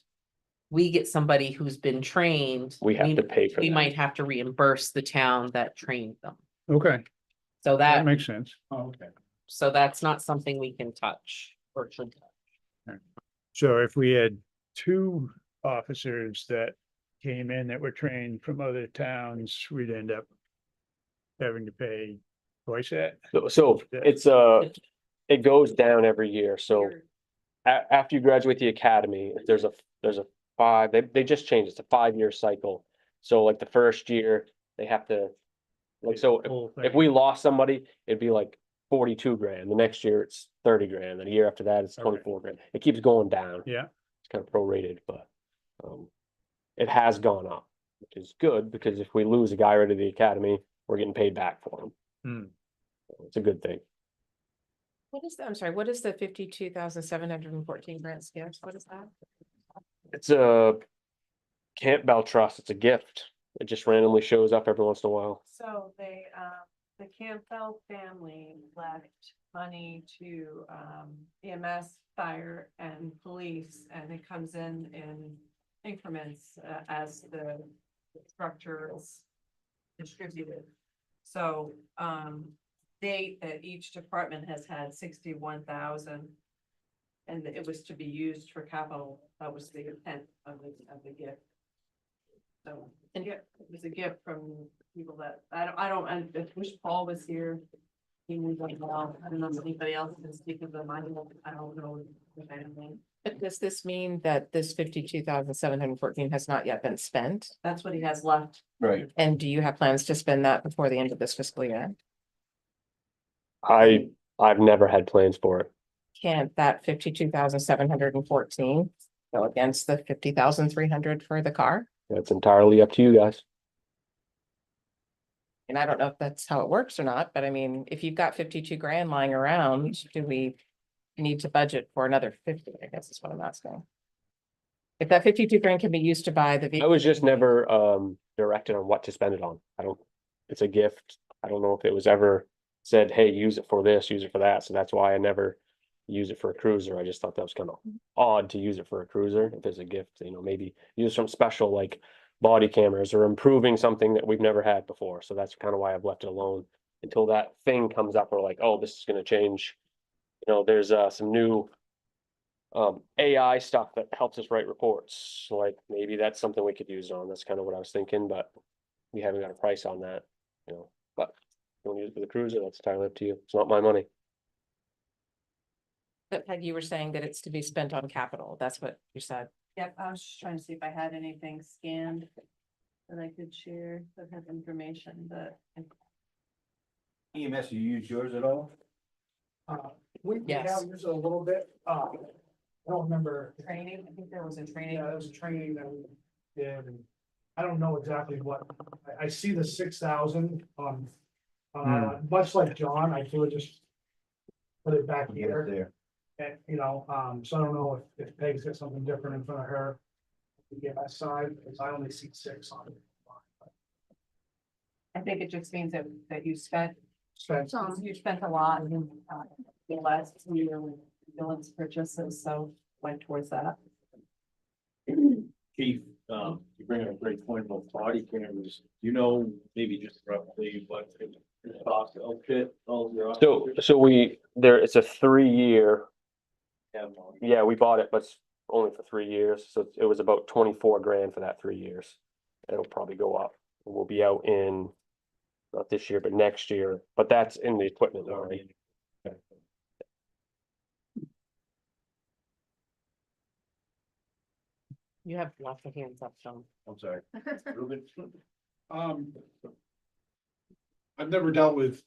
Speaker 8: we get somebody who's been trained.
Speaker 16: we have to pay for
Speaker 8: We
Speaker 16: that.
Speaker 8: might have to reimburse the town that trained them.
Speaker 3: Okay,
Speaker 8: So
Speaker 3: that
Speaker 8: that,
Speaker 3: makes sense.
Speaker 4: Oh, okay.
Speaker 8: so that's not something we can touch or should touch.
Speaker 3: So if we had two officers that came in that were trained from other towns, we'd end up having to pay twice that.
Speaker 16: So it's it goes down every year, so after you graduate the academy, there's a 5, they just changed, it's a 5-year cycle. So like the first year, they have to, like, so
Speaker 3: Whole
Speaker 16: if
Speaker 3: thing.
Speaker 16: we lost somebody, it'd be like 42 grand, the next year it's 30 grand, and the year after that it's
Speaker 3: Okay.
Speaker 16: 24 grand, it keeps going down.
Speaker 3: Yeah,
Speaker 16: It's kind of prorated, but it has gone up, which is good, because if we lose a guy right at the academy, we're getting paid back for him.
Speaker 3: Hmm.
Speaker 16: So it's a good thing.
Speaker 2: What is I'm sorry, what is the 52,714 grants gift? What is that?
Speaker 16: It's a Campbell Trust, it's a gift. It just randomly shows up every once in a while.
Speaker 11: So they, the Campbell family left money to, EMS, fire and police, and it comes in increments, as the structure is distributed. So, that each department has had 61,000. And it was to be used for capital, that was the intent of the gift. So, and yeah, it was a gift from people that, I wish Paul was here. He knew them well, I don't know if anybody else can speak of them, I don't know the family.
Speaker 2: But does this mean that this 52,714 has not yet been spent?
Speaker 11: That's what he has left.
Speaker 1: Right.
Speaker 2: And do you have plans to spend that before the end of this fiscal year?
Speaker 16: I've never had plans for it.
Speaker 2: Can't that 52,714 go against the 50,300 for the car?
Speaker 16: It's entirely up to you guys.
Speaker 2: And I don't know if that's how it works or not, but I mean, if you've got 52 grand lying around, do we need to budget for another 50? I guess is what I'm asking. If that 52 grand can be used to buy the
Speaker 16: I
Speaker 2: vehicle.
Speaker 16: was just never directed on what to spend it on. It's a gift. I don't know if it was ever said, hey, use it for this, use it for that, so that's why I never use it for a cruiser. I just thought that was kind of odd to use it for a cruiser, if it's a gift, you know, maybe use some special like body cameras or improving something that we've never had before, so that's kind of why I've left it alone until that thing comes up, or like, oh, this is gonna change. You know, there's some new AI stuff that helps us write reports, like maybe that's something we could use on, that's kind of what I was thinking, but we haven't got a price on that, you know, but if you want to use it for the cruiser, that's entirely up to you, it's not my money.
Speaker 2: But Peg, you were saying that it's to be spent on capital. That's what you said.
Speaker 11: Yep, I was just trying to see if I had anything scanned that I could share that had information, but.
Speaker 1: EMS, you use yours at all?
Speaker 10: We
Speaker 2: Yes.
Speaker 10: have used it a little bit, I don't remember.
Speaker 11: Training, I think there was a training.
Speaker 10: Yeah, there was a training that we did, and I don't know exactly what, I see the 6,000, much like John, I could just put it back here,
Speaker 1: There.
Speaker 10: and, you know, so I don't know if Peg's got something different in front of her. The EMS side, because I only see 6 on it.
Speaker 11: I think it just means that you spent,
Speaker 10: Spent,
Speaker 11: you spent a lot in the last year with ambulance purchases, so went towards that.
Speaker 6: Chief, you bring up a great point about body cameras. You know, maybe just roughly what it costs to outfit all your.
Speaker 16: So it's a 3-year,
Speaker 6: officers?
Speaker 16: yeah, we bought it, but it's only for 3 years, so it was about 24 grand for that 3 years. It'll probably go up, we'll be out in, not this year, but next year, but that's in the equipment line.
Speaker 8: You have lots of hands up, John.
Speaker 6: I'm sorry. Ruben?
Speaker 14: I've never dealt with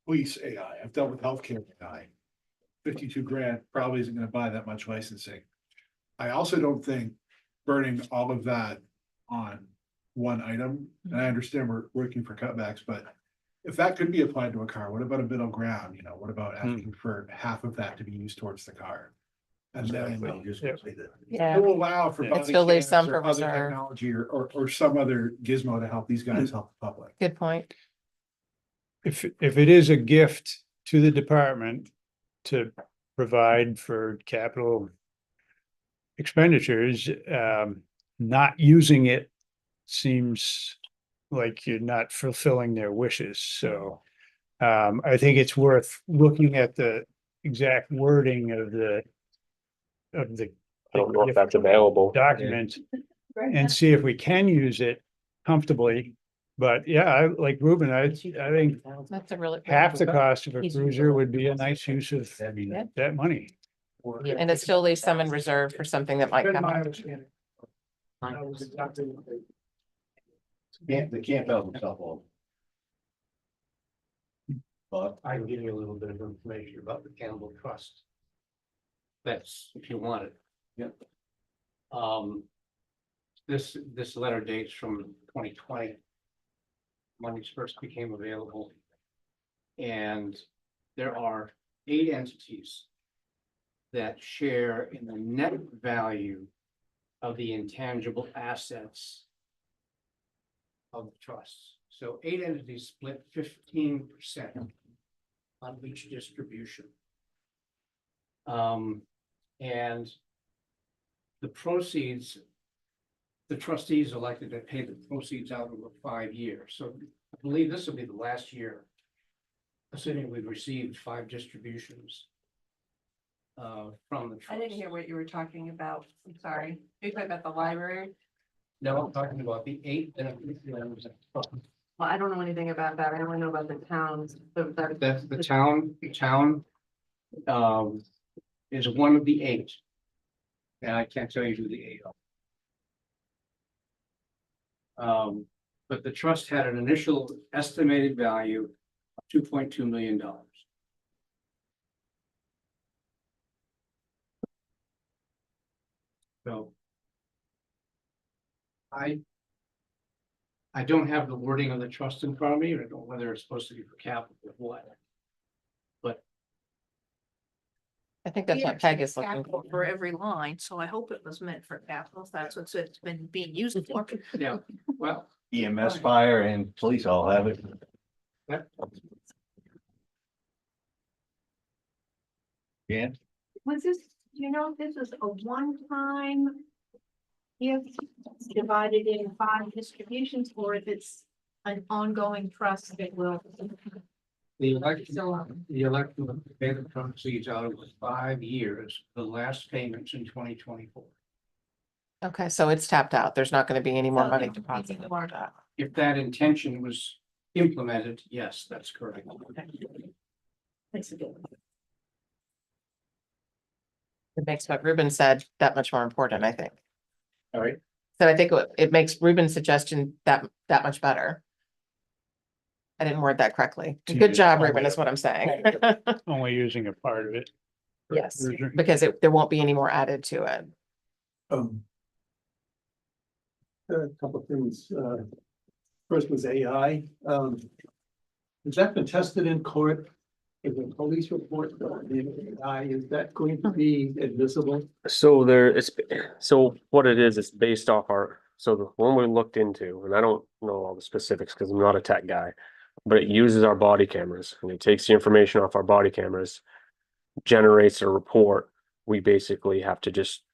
Speaker 14: police AI. I've dealt with healthcare AI. 52 grand probably isn't gonna buy that much licensing. I also don't think burning all of that on one item, and I understand we're working for cutbacks, but if that could be applied to a car, what about a middle ground? You know, what about asking for half of that to be used towards the car? And then
Speaker 2: Yeah.
Speaker 14: it will allow for.
Speaker 2: It
Speaker 14: body
Speaker 2: still leaves some
Speaker 14: cams or
Speaker 2: for
Speaker 14: other
Speaker 2: reserve.
Speaker 14: Technology or some other gizmo to help these guys help the public.
Speaker 2: Good point.
Speaker 3: If it is a gift to the department to provide for capital expenditures, not using it seems like you're not fulfilling their wishes, so I think it's worth looking at the exact wording of the
Speaker 16: I don't know if that's available.
Speaker 3: document and see if we can use it comfortably. But yeah, I like Ruben, I think
Speaker 2: That's a really.
Speaker 3: half the cost of a cruiser would be a nice use of that money.
Speaker 2: And it still leaves some in reserve for something that might
Speaker 10: been
Speaker 2: come
Speaker 10: my
Speaker 2: up.
Speaker 10: understanding. That was exactly what they.
Speaker 1: The camp out themselves all. But
Speaker 5: I can give you a little bit of information about the Campbell Trust. That's if you want it.
Speaker 1: Yep.
Speaker 5: This letter dates from 2020. Monies first became available. And there are 8 entities that share in the net value of the intangible assets of the trust. So 8 entities split 15% on each distribution. And the proceeds, the trustees elected to pay the proceeds out over 5 years. So I believe this will be the last year, assuming we've received 5 distributions from the trust.
Speaker 11: I didn't hear what you were talking about. I'm sorry. Are you talking about the library?
Speaker 5: No, I'm talking about the 8.
Speaker 11: Well, I don't know anything about that. I only know about the towns.
Speaker 5: That's the town, is one of the 8. And I can't tell you who the 8 are. But the trust had an initial estimated value of $2.2 million. So I don't have the wording of the trust in front of me, or I don't know whether it's supposed to be for capital or what. But
Speaker 2: I think that's what Peg is looking
Speaker 9: Capital
Speaker 2: for.
Speaker 9: For every line, so I hope it was meant for capital. That's what it's been being used for.
Speaker 5: yeah, well,
Speaker 1: EMS, fire and police all have it. Yeah.
Speaker 15: Was this, do you know if this is a one-time gift divided in 5 distributions, or if it's an ongoing trust that will?
Speaker 5: The election of the payment proceeds out of 5 years, the last payments in 2024.
Speaker 2: Okay, so it's tapped out. There's not gonna be any more
Speaker 15: So
Speaker 2: money
Speaker 15: there won't be any
Speaker 2: deposited.
Speaker 15: more.
Speaker 5: If that intention was implemented, yes, that's correct.
Speaker 15: Thanks again.
Speaker 2: It makes what Ruben said that much more important, I think.
Speaker 5: All right.
Speaker 2: So I think it makes Ruben's suggestion that much better. I didn't word that correctly. Good job, Ruben, is what I'm saying.
Speaker 3: Only using a part of it.
Speaker 2: Yes, because there won't be any more added to it.
Speaker 14: A couple of things, first was AI, has that been tested in court? Is a police report, the AI, is that going to be admissible?
Speaker 16: So so what it is, it's based off so the one we looked into, and I don't know all the specifics because I'm not a tech guy, but it uses our body cameras and it takes the information off our body cameras, generates a report. We basically have to just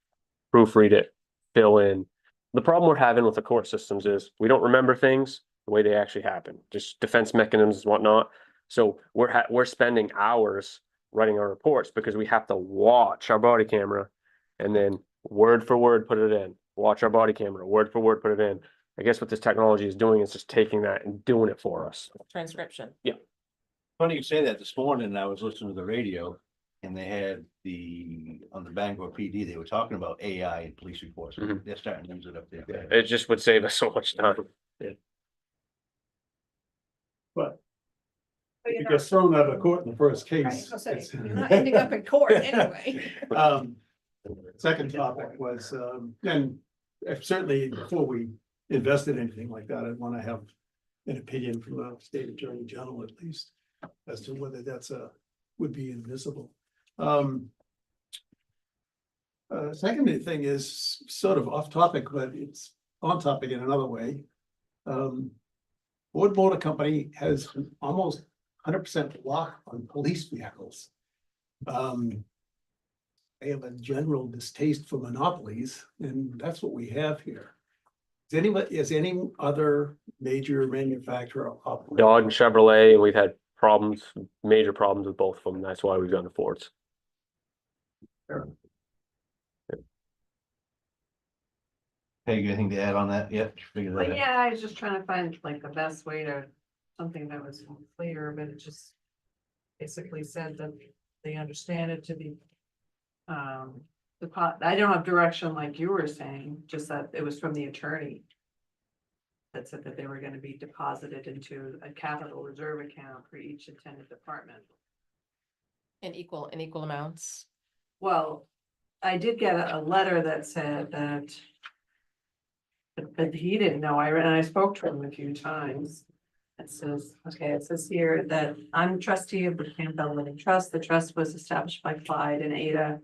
Speaker 16: proofread it, fill in. The problem we're having with the court systems is we don't remember things the way they actually happen, just defense mechanisms and whatnot. So we're spending hours writing our reports because we have to watch our body camera and then word for word put it in. Watch our body camera, word for word put it in. I guess what this technology is doing is just taking that and doing it for us.
Speaker 2: Transcription.
Speaker 16: Yeah.
Speaker 1: Funny you say that. This morning I was listening to the radio and they had on the Bangor PD, they were talking about AI in police reports.
Speaker 16: Mhm.
Speaker 1: They're starting to use it up there.
Speaker 16: It just would save us so much time.
Speaker 14: But if it gets thrown out of court in the first case.
Speaker 11: You're not ending up in court anyway.
Speaker 14: Second topic was, and certainly before we invest in anything like that, I'd want to have an opinion from the state attorney general at least as to whether that's would be admissible. Second thing is sort of off topic, but it's on topic in another way. Ford Motor Company has almost 100% lock on police vehicles. They have a general distaste for monopolies, and that's what we have here. Is any other major manufacturer operating?
Speaker 16: Dodge and Chevrolet, and we've had major problems with both of them. That's why we've gone to Fords.
Speaker 1: Peg, anything to add on that yet? Figure
Speaker 11: But
Speaker 1: that out.
Speaker 11: yeah, I was just trying to find like the best way to, something that was clear, but it just basically said that they understand it to be. I don't have direction like you were saying, just that it was from the attorney. That said that they were gonna be deposited into a capital reserve account for each attendant department.
Speaker 2: In equal amounts.
Speaker 11: Well, I did get a letter that said that. But he didn't know, I spoke to him a few times. It says here that I'm trustee of the Campbell Living Trust. The trust was established by Clyde and Ada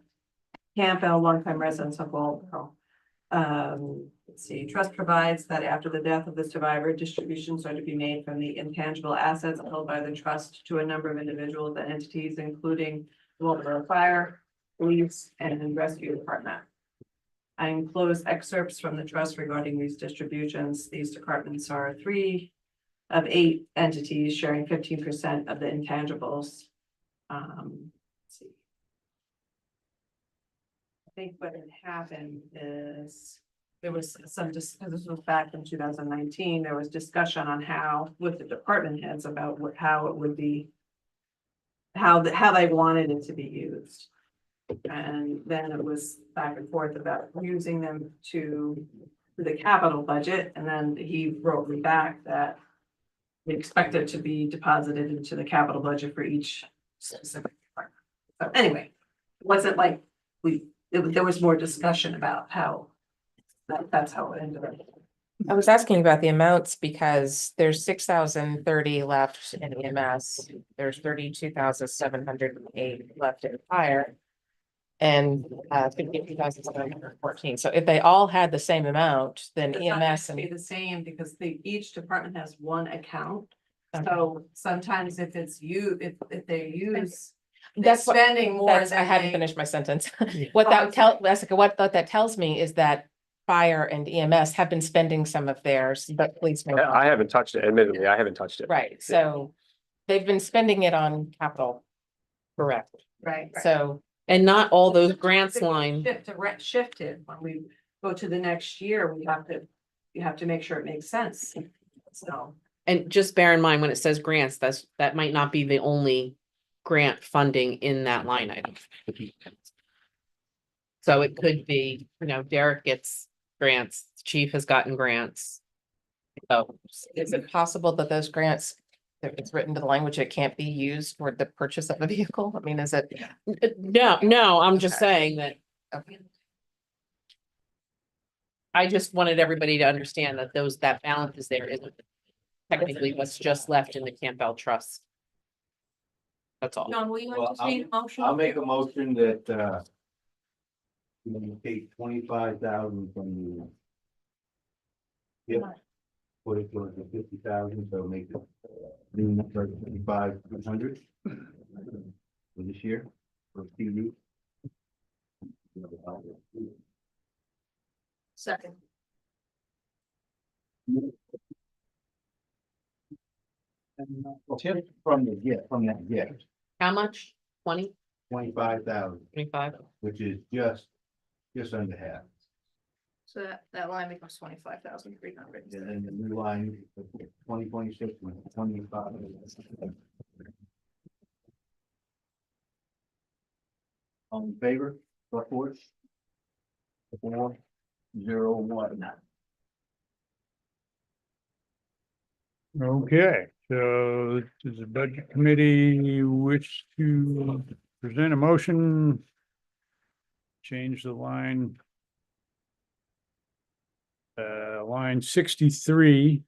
Speaker 11: Campbell, longtime residents of Walpole. Let's see, trust provides that after the death of the survivor, distributions are to be made from the intangible assets held by the trust to a number of individuals and entities, including Walpole Fire, Police, and Rescue Department. I enclose excerpts from the trust regarding these distributions. These departments are 3 of 8 entities sharing 15% of the intangibles. Let's see. I think what had happened is there was some, this was back in 2019, there was discussion on how, with the department heads about how it would be, how they wanted it to be used. And then it was back and forth about using them to the capital budget, and then he wrote me back that we expect it to be deposited into the capital budget for each specific department. So anyway, it wasn't like there was more discussion about how that's how it ended up.
Speaker 2: I was asking about the amounts because there's 6,030 left in EMS. There's 32,708 left in fire. And 52,714. So if they all had the same amount, then
Speaker 11: It's not
Speaker 2: EMS
Speaker 11: gonna be
Speaker 2: and
Speaker 11: the same because each department has one account. So sometimes if it's if they use.
Speaker 2: That's what,
Speaker 11: spending more
Speaker 2: that's, I
Speaker 11: than
Speaker 2: hadn't
Speaker 11: they.
Speaker 2: finished my sentence.
Speaker 3: Yeah.
Speaker 2: What
Speaker 11: Oh,
Speaker 2: that
Speaker 11: I'm
Speaker 2: tell, Jessica, what that tells me is that fire and EMS have been spending some of theirs, but police. may not.
Speaker 16: I haven't touched it, admittedly, I haven't touched it.
Speaker 2: Right, so they've been spending it on capital,
Speaker 8: Correct.
Speaker 11: Right.
Speaker 2: so.
Speaker 8: And not all those
Speaker 11: Sometimes
Speaker 8: grants
Speaker 11: if we
Speaker 8: line,
Speaker 11: shifted, when we go to the next year, you have to make sure it makes sense. So,
Speaker 8: and just bear in mind, when it says grants, that might not be the only grant funding in that line item. So it could be, Derek gets grants, Chief has gotten grants. So
Speaker 2: Is it possible that those grants, if it's written to the language, it can't be used for the purchase of a vehicle? I mean, is it?
Speaker 8: no, I'm just
Speaker 2: Okay.
Speaker 8: saying that
Speaker 2: Okay.
Speaker 8: I just wanted everybody to understand that that balance is there isn't technically what's just left in the Campbell Trust. That's all.
Speaker 11: John, will you
Speaker 1: Well,
Speaker 11: entertain a motion?
Speaker 1: I'll make a motion that, we take 25,000 from the. Yep. Put it towards the 50,000, so make it, new number 5,500. For this year, for TV.
Speaker 11: Second.
Speaker 1: Tip from the gift, from that gift,
Speaker 8: How much? 20,
Speaker 1: 25,000,
Speaker 8: 25?
Speaker 1: which is just under half.
Speaker 9: So that line becomes 25,300.
Speaker 1: And then the new line, 2026, 25. All in favor, select board? 4, 0, 1.
Speaker 3: Okay, so does the budget committee wish to present a motion? Change the line. Line 63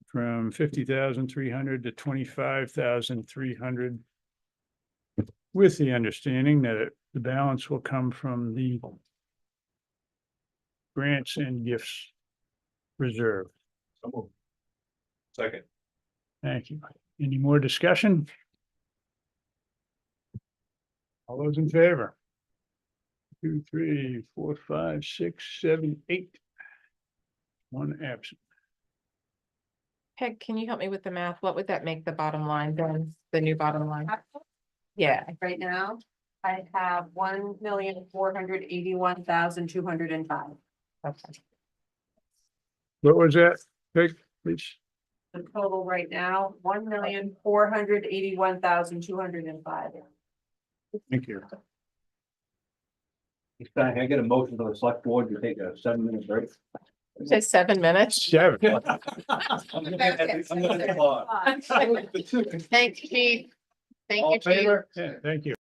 Speaker 3: from 50,300 to 25,300. With the understanding that the balance will come from the grants and gifts reserve.
Speaker 13: Second.
Speaker 3: Thank you. Any more discussion? All those in favor? 2, 3, 4, 5, 6, 7, 8. One absent.
Speaker 2: Peg, can you help me with the math? What would that make the bottom line then, the new bottom line? Yeah,
Speaker 11: Right now, I have 1,481,205.
Speaker 2: okay.
Speaker 3: What was that? Peg, please.
Speaker 11: The total right now, 1,481,205.
Speaker 3: Thank you.
Speaker 1: Can I get a motion to the select board to take a 7-minute break?
Speaker 2: Say 7 minutes.
Speaker 3: 7.
Speaker 1: I'm looking at the clock.
Speaker 8: Thanks, Chief. Thank
Speaker 1: All
Speaker 8: you,
Speaker 1: in
Speaker 8: Chief.
Speaker 1: favor?
Speaker 3: Yeah, thank you.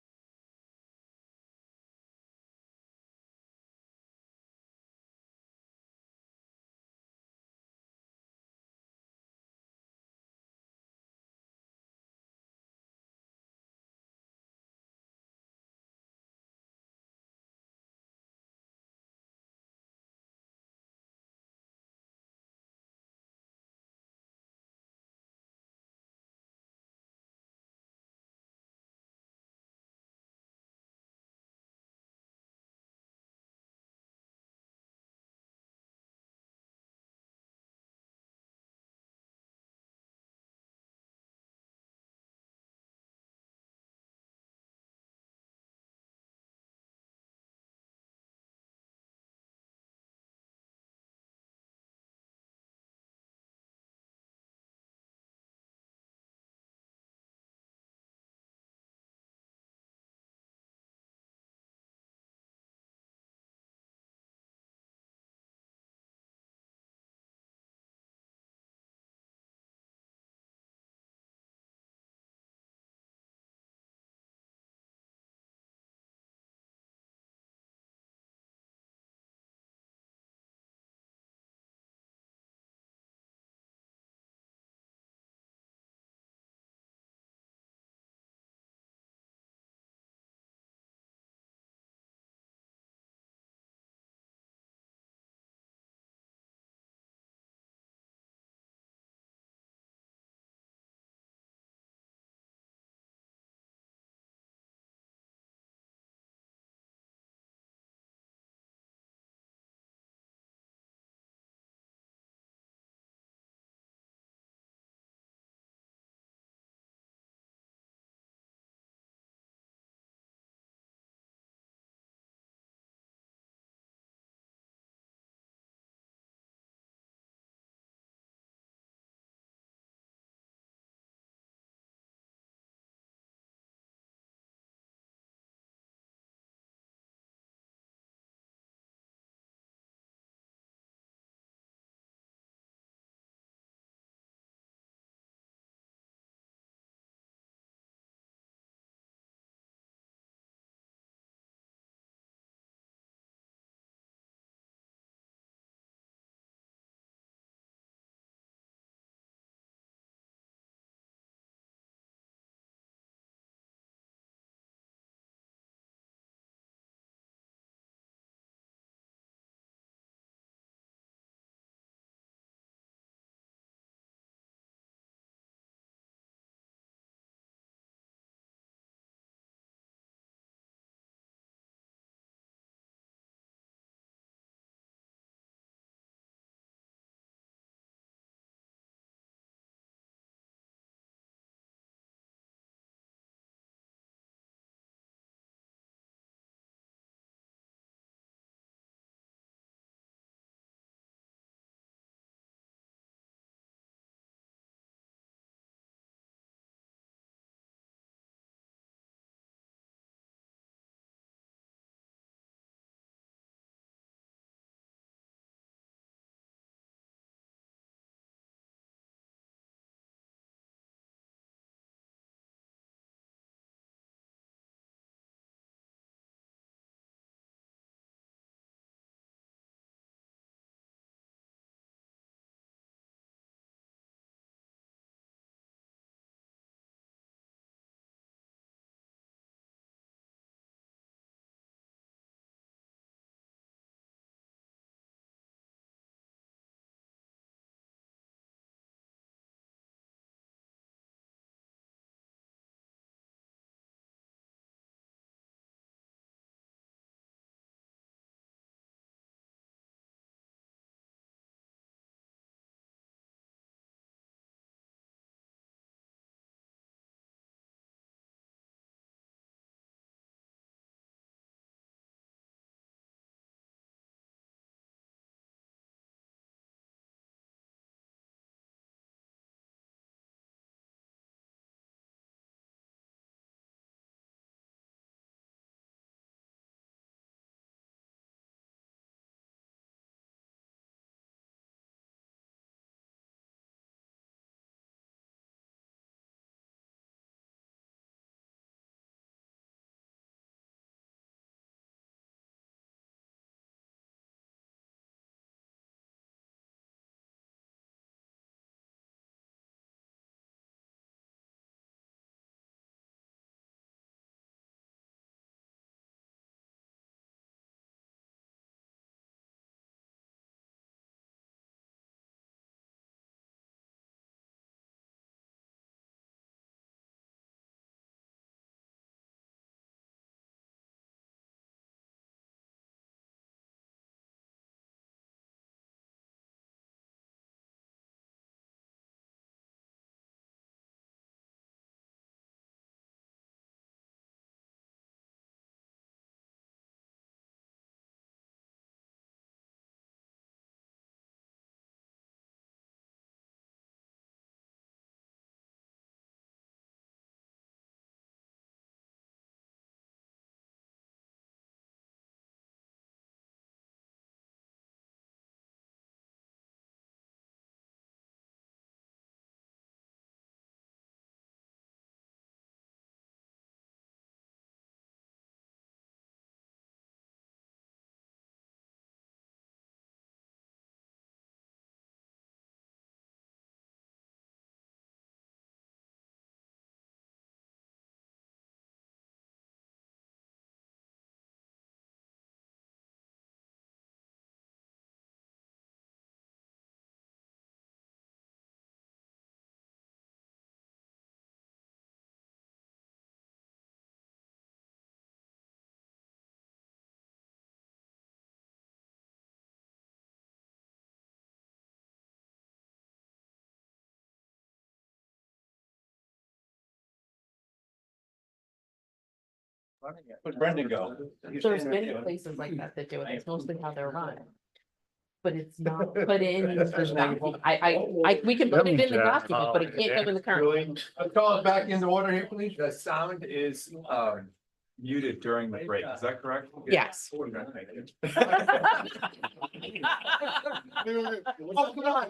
Speaker 1: Where'd Brendan go?
Speaker 8: There's many places like that that do it. It's mostly how they're run. But it's not put in the document. We can put it in the document, but it can't go in the current.
Speaker 1: Call us back into order here, please.
Speaker 17: The sound is muted during the break, is that correct?
Speaker 8: Yes.
Speaker 1: Oh, come on.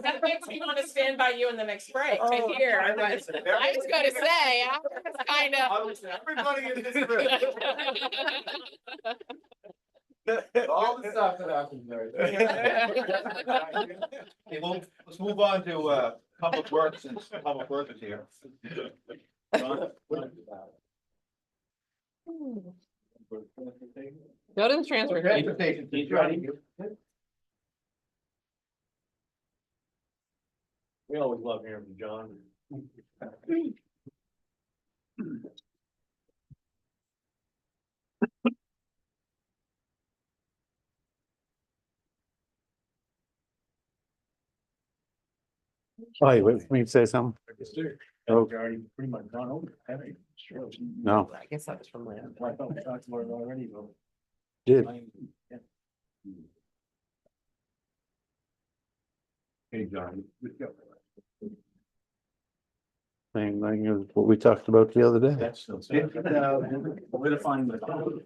Speaker 2: That makes me want to stand by you in the next break to hear. I was gonna say, kind of.
Speaker 1: Everybody in this room. All the stuff that happens there. Okay, well, let's move on to public works, since public works is here.
Speaker 8: Go to the transfer station.
Speaker 1: Transportation, he's ready.
Speaker 6: We always love hearing from John.
Speaker 12: Oh, you wait for me to say something? Oh.
Speaker 6: Already pretty much gone over, haven't you? Sure.
Speaker 12: No.
Speaker 8: I guess that was from last.
Speaker 6: I thought we talked about it already, though.
Speaker 12: Did.
Speaker 1: Hey, John.
Speaker 12: Same thing as what we talked about the other day.
Speaker 6: That's still.
Speaker 1: Solidifying the total.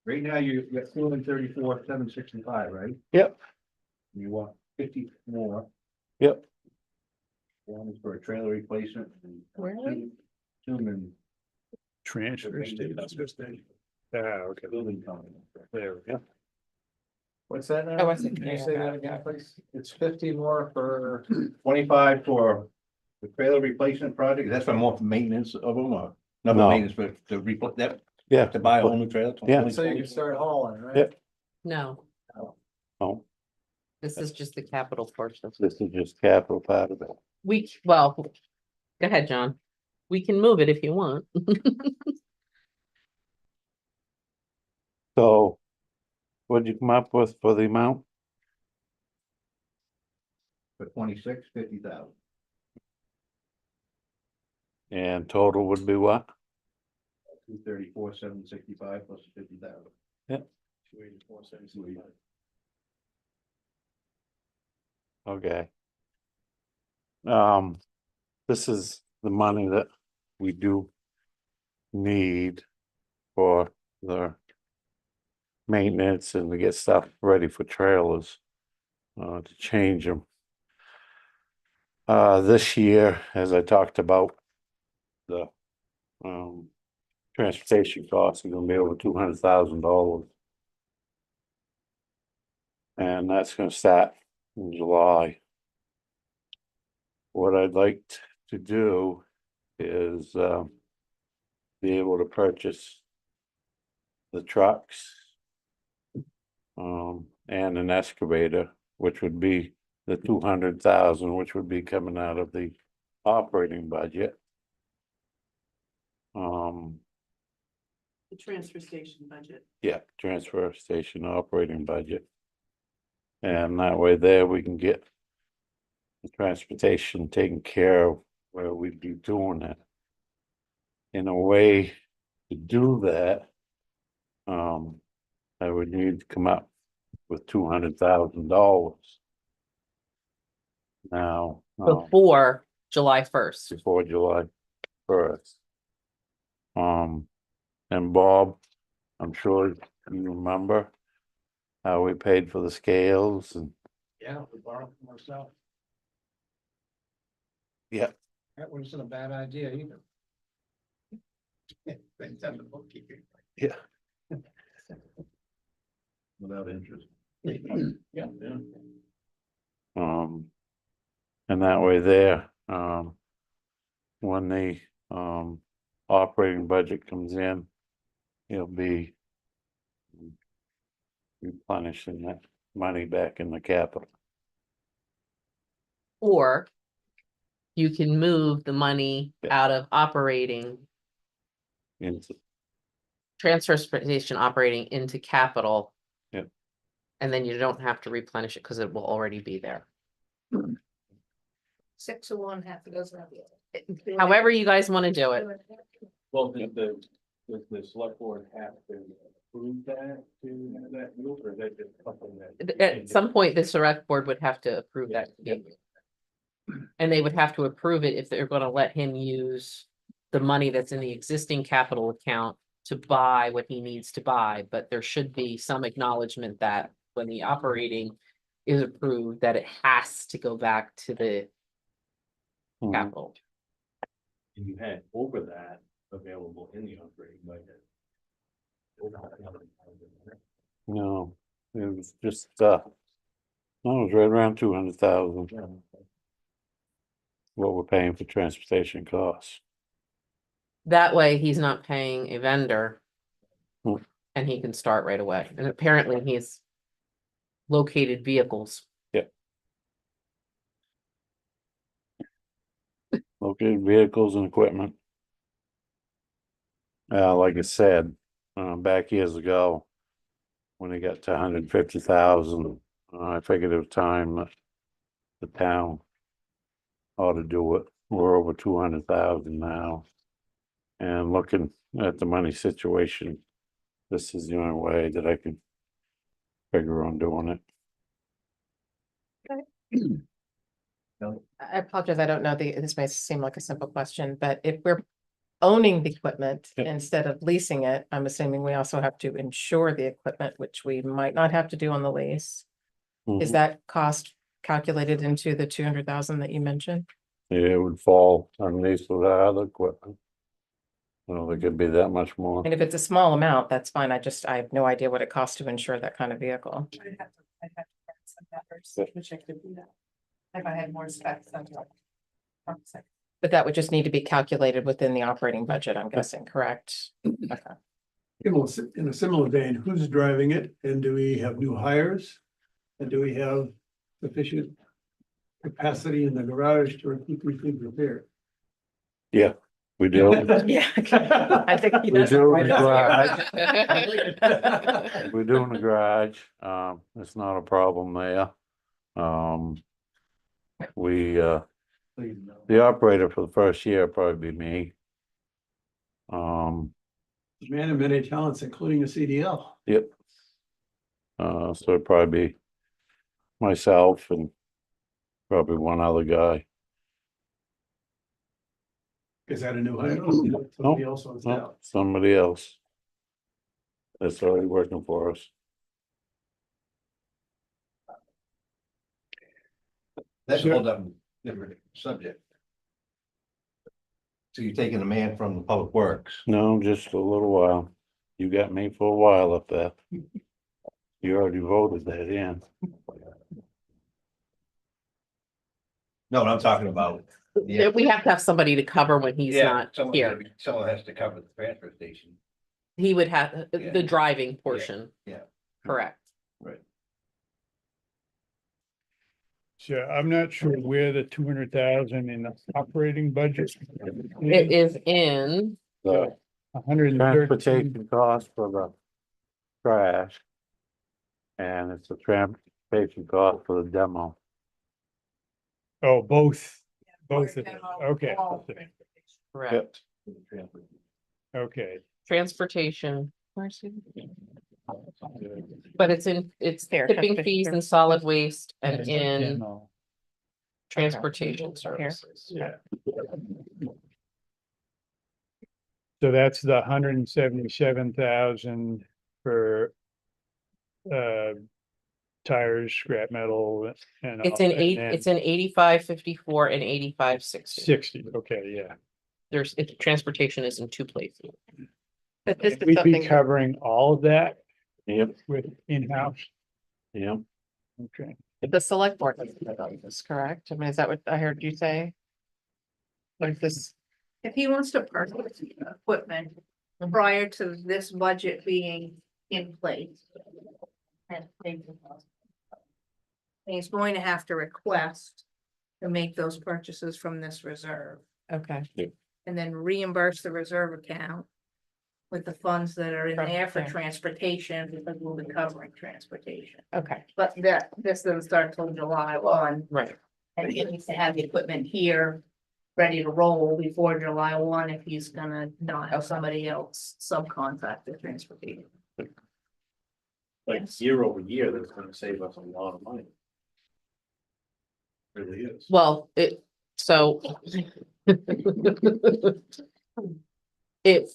Speaker 1: Right now, you got 234, 765, right?
Speaker 12: Yep.
Speaker 1: You want 50 more.
Speaker 12: Yep.
Speaker 1: One is for a trailer replacement. And
Speaker 8: Where are we?
Speaker 1: two in
Speaker 3: Transfer station. Ah, okay.
Speaker 1: building company.
Speaker 3: There we go.
Speaker 4: What's that now?
Speaker 2: Oh, I see.
Speaker 4: Can you say that again, please? It's 50 more for,
Speaker 1: 25 for the trailer replacement project. That's for more for maintenance of them or? Not for
Speaker 12: No.
Speaker 1: maintenance, but to replace that,
Speaker 12: Yeah.
Speaker 1: to buy a whole new trailer.
Speaker 12: Yeah.
Speaker 4: so you can start hauling, right?
Speaker 12: Yep.
Speaker 8: No,
Speaker 12: Oh,
Speaker 8: this is just the capital portion.
Speaker 12: this is just capital part of it.
Speaker 8: Well, go ahead, John. We can move it if you want.
Speaker 12: So what'd you come up with for the amount?
Speaker 1: For 26, 50,000.
Speaker 12: And total would be what?
Speaker 1: 234, 765 plus 50,000.
Speaker 12: Yep.
Speaker 1: 284, 765.
Speaker 12: Okay. This is the money that we do need for the maintenance and to get stuff ready for trailers, to change them. This year, as I talked about, the, transportation costs are gonna be over $200,000. And that's gonna start in July. What I'd like to do is be able to purchase the trucks and an excavator, which would be the 200,000, which would be coming out of the operating budget.
Speaker 11: The transfer station budget.
Speaker 12: Yeah, transfer station operating budget. And that way there we can get the transportation taken care of where we'd be doing it. In a way to do that, I would need to come up with $200,000. Now,
Speaker 8: Before July 1st.
Speaker 12: before July 1st. And Bob, I'm sure you remember how we paid for the scales and,
Speaker 4: Yeah, we borrowed from ourselves.
Speaker 12: yeah,
Speaker 4: That wasn't a bad idea either. Things on the bookkeeping.
Speaker 12: yeah.
Speaker 1: Without interest.
Speaker 6: Yeah.
Speaker 12: And that way there, when the, operating budget comes in, it'll be replenishing that money back in the capital.
Speaker 8: Or you can move the money
Speaker 12: Yeah.
Speaker 8: out of operating,
Speaker 12: Into,
Speaker 8: transfer station operating into capital.
Speaker 12: Yep.
Speaker 8: And then you don't have to replenish it because it will already be there.
Speaker 9: 6 of one, half a dozen of the other.
Speaker 8: However you guys want to do it.
Speaker 6: Well, does the select board have to approve that to have that move, or is that just something that?
Speaker 8: At some point, the select board would have to approve that. And they would have to approve it if they're gonna let him use the money that's in the existing capital account to buy what he needs to buy, but there should be some acknowledgement that when the operating is approved, that it has to go back to the
Speaker 12: Mhm.
Speaker 8: capital.
Speaker 6: And you had over that available in the operating budget.
Speaker 12: No, it was just, no, it was right around 200,000. What we're paying for transportation costs.
Speaker 8: That way, he's not paying a vendor.
Speaker 12: Hmm.
Speaker 8: And he can start right away. And apparently he's located vehicles.
Speaker 12: Located vehicles and equipment. Like I said, back years ago, when it got to 150,000, I figured it was time that the town ought to do it. We're over 200,000 now. And looking at the money situation, this is the only way that I can figure on doing it.
Speaker 2: I apologize, I don't know this may seem like a simple question, but if we're owning the equipment
Speaker 12: Yep.
Speaker 2: instead of leasing it, I'm assuming we also have to insure the equipment, which we might not have to do on the lease. Is
Speaker 12: Mhm.
Speaker 2: that cost calculated into the 200,000 that you mentioned?
Speaker 12: Yeah, it would fall underneath with that other equipment. Well, there could be that much more.
Speaker 2: And if it's a small amount, that's fine. I have no idea what it costs to insure that kind of vehicle.
Speaker 11: I'd have to run some numbers, which I could do that. If I had more specs, I'd like.
Speaker 2: But that would just need to be calculated within the operating budget, I'm guessing, correct? Okay.
Speaker 14: In a similar vein, who's driving it and do we have new hires? And do we have sufficient capacity in the garage to keep these things repaired?
Speaker 12: Yeah, we do.
Speaker 2: Yeah. I think he
Speaker 12: We
Speaker 2: does.
Speaker 12: do
Speaker 2: Right.
Speaker 12: in the garage. We do in the garage. It's not a problem there. The operator for the first year will probably be me.
Speaker 14: Man of many talents, including a CDL.
Speaker 12: Yep. So it'd probably be myself and probably one other guy.
Speaker 14: Is that a new hire? Somebody else on staff?
Speaker 12: No, somebody else. That's already working for us.
Speaker 1: That's a whole different subject. So you're taking a man from the public works.
Speaker 12: No, just a little while. You got me for a while up there. You already voted that in.
Speaker 1: No, I'm talking about.
Speaker 8: We have to have somebody to cover when he's not here.
Speaker 1: Someone has to cover the transfer station.
Speaker 8: He would have
Speaker 1: Yeah.
Speaker 8: the driving portion.
Speaker 1: Yeah.
Speaker 8: Correct.
Speaker 1: Right.
Speaker 3: So I'm not sure where the 200,000 in the operating budget.
Speaker 8: It is in,
Speaker 12: The
Speaker 3: 113.
Speaker 12: transportation cost for the trash. And it's a transportation cost for the demo.
Speaker 3: Oh, both of them. Okay.
Speaker 8: correct,
Speaker 3: Okay.
Speaker 8: transportation. But it's
Speaker 2: Fair,
Speaker 8: tipping
Speaker 2: transportation,
Speaker 8: fees
Speaker 2: fair.
Speaker 8: and solid waste and in
Speaker 3: Demo.
Speaker 8: transportation services.
Speaker 3: Yeah. So that's the 177,000 for tires, scrap metal and.
Speaker 8: It's
Speaker 3: all,
Speaker 8: in
Speaker 3: and
Speaker 8: eight,
Speaker 3: then
Speaker 8: it's in 8554 and 8560.
Speaker 3: 60, okay, yeah.
Speaker 8: Transportation is in two places.
Speaker 2: But this is
Speaker 3: We'd be
Speaker 2: something,
Speaker 3: covering all of that
Speaker 12: Yep,
Speaker 3: with in-house,
Speaker 12: yep.
Speaker 3: okay.
Speaker 2: the select board has to vote on this, correct? I mean, is that what I heard you say? Like this,
Speaker 9: If he wants to purchase equipment prior to this budget being in place. and He's going to have to request to make those purchases from this reserve
Speaker 2: okay,
Speaker 9: and then reimburse the reserve account. With the funds that are in there for
Speaker 2: Yeah.
Speaker 9: transportation, because we'll be covering transportation.
Speaker 2: okay,
Speaker 9: But this doesn't start till July 1.
Speaker 8: Right.
Speaker 15: And he needs to have the equipment here
Speaker 9: ready to roll before July 1 if he's gonna not have somebody else subcontract the transportation.
Speaker 6: Like
Speaker 9: Yes.
Speaker 6: year over year, that's gonna save us a lot of money. Really is.
Speaker 8: Well, so. It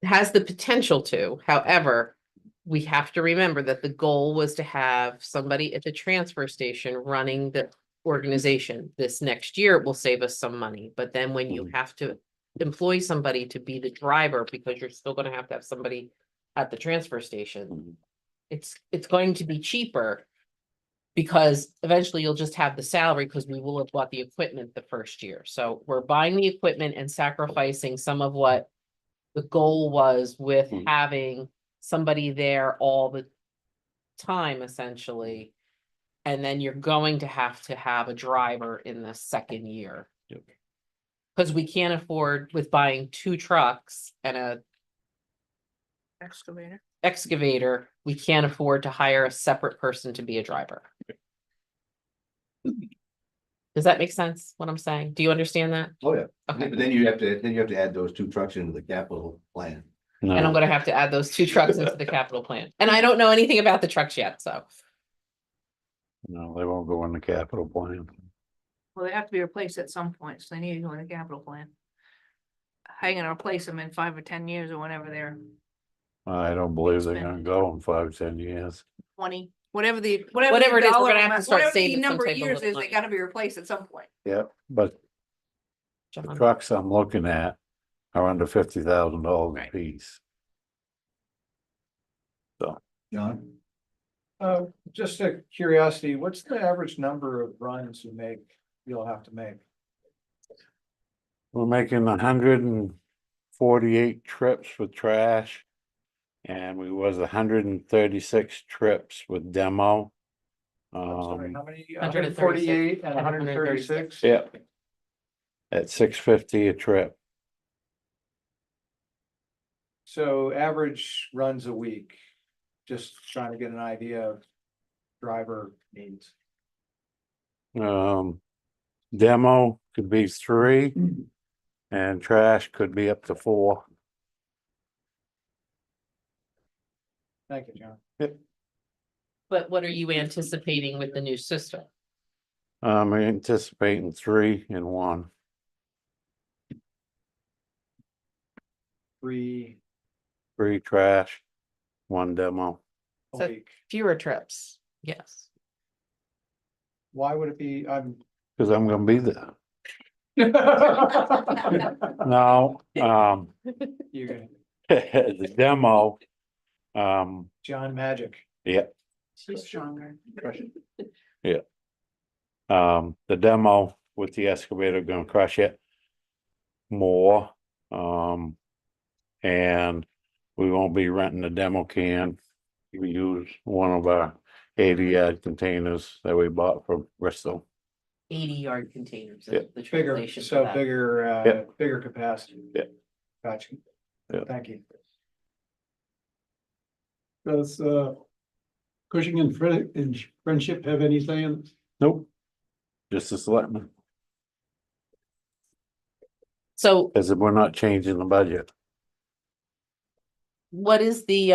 Speaker 8: has the potential to, however, we have to remember that the goal was to have somebody at the transfer station running the organization. This next year it will save us some money, but then when you have to employ somebody to be the driver, because you're still gonna have to have somebody at the transfer station, it's going to be cheaper. Because eventually you'll just have the salary because we will have bought the equipment the first year. So we're buying the equipment and sacrificing some of what the goal was with having somebody there all the time, essentially. And then you're going to have a driver in the second year. Because we can't afford, with buying 2 trucks and a excavator, we can't afford to hire a separate person to be a driver. Does that make sense, what I'm saying? Do you understand that?
Speaker 1: Oh, yeah.
Speaker 8: Okay.
Speaker 1: But then you have to add those 2 trucks into the capital plan.
Speaker 8: And I'm gonna have to add those 2 trucks into the capital plan. And I don't know anything about the trucks yet, so.
Speaker 12: No, they won't go in the capital plan.
Speaker 9: Well, they have to be replaced at some point, so they need to go in the capital plan. How you gonna replace them in 5 or 10 years or whenever they're
Speaker 12: I don't believe they're gonna go in 5, 10 years.
Speaker 9: 20, whatever the
Speaker 8: Whatever it is, we're
Speaker 9: dollar
Speaker 8: gonna have to
Speaker 9: amount-
Speaker 8: start
Speaker 9: whatever the
Speaker 8: saving some
Speaker 9: number of
Speaker 8: type of
Speaker 9: years
Speaker 8: little
Speaker 9: is, they
Speaker 8: money.
Speaker 9: gotta be replaced at some point.
Speaker 12: Yeah, but the
Speaker 8: John.
Speaker 12: trucks I'm looking at are under $50,000
Speaker 9: Right.
Speaker 12: a piece.
Speaker 1: John?
Speaker 4: Just a curiosity, what's the average number of runs you'll have to make?
Speaker 12: We're making 148 trips with trash. And we was 136 trips with demo.
Speaker 4: I'm sorry, how many?
Speaker 8: 146.
Speaker 4: 148 and 136?
Speaker 12: Yeah. At $6.50 a trip.
Speaker 4: So average runs a week, just trying to get an idea of driver needs.
Speaker 12: Demo could be 3 and trash could be up to 4.
Speaker 4: Thank you, John.
Speaker 8: But what are you anticipating with the new system?
Speaker 12: I'm anticipating 3 in 1.
Speaker 4: 3
Speaker 12: 3 trash, 1 demo.
Speaker 4: a
Speaker 2: So-
Speaker 4: week.
Speaker 2: Fewer trips.
Speaker 8: Yes.
Speaker 4: Why would it be,
Speaker 12: Cause I'm gonna be there. No,
Speaker 4: you're gonna,
Speaker 12: the demo,
Speaker 4: John Magic.
Speaker 12: yeah,
Speaker 9: She's stronger.
Speaker 12: the demo with the excavator gonna crush it more. And we won't be renting a demo can. We use one of our 80-yard containers that we bought from Bristol.
Speaker 8: 80-yard containers.
Speaker 12: Yeah.
Speaker 8: The
Speaker 4: Bigger,
Speaker 8: translation for
Speaker 4: so
Speaker 8: that.
Speaker 4: bigger, bigger capacity.
Speaker 12: Yeah.
Speaker 4: Gotcha.
Speaker 12: Yeah.
Speaker 4: Thank you.
Speaker 14: Does, Cushing and Friendship have any say in this?
Speaker 12: Nope. Just a selectman,
Speaker 8: So
Speaker 12: as if we're not changing the budget.
Speaker 8: what is the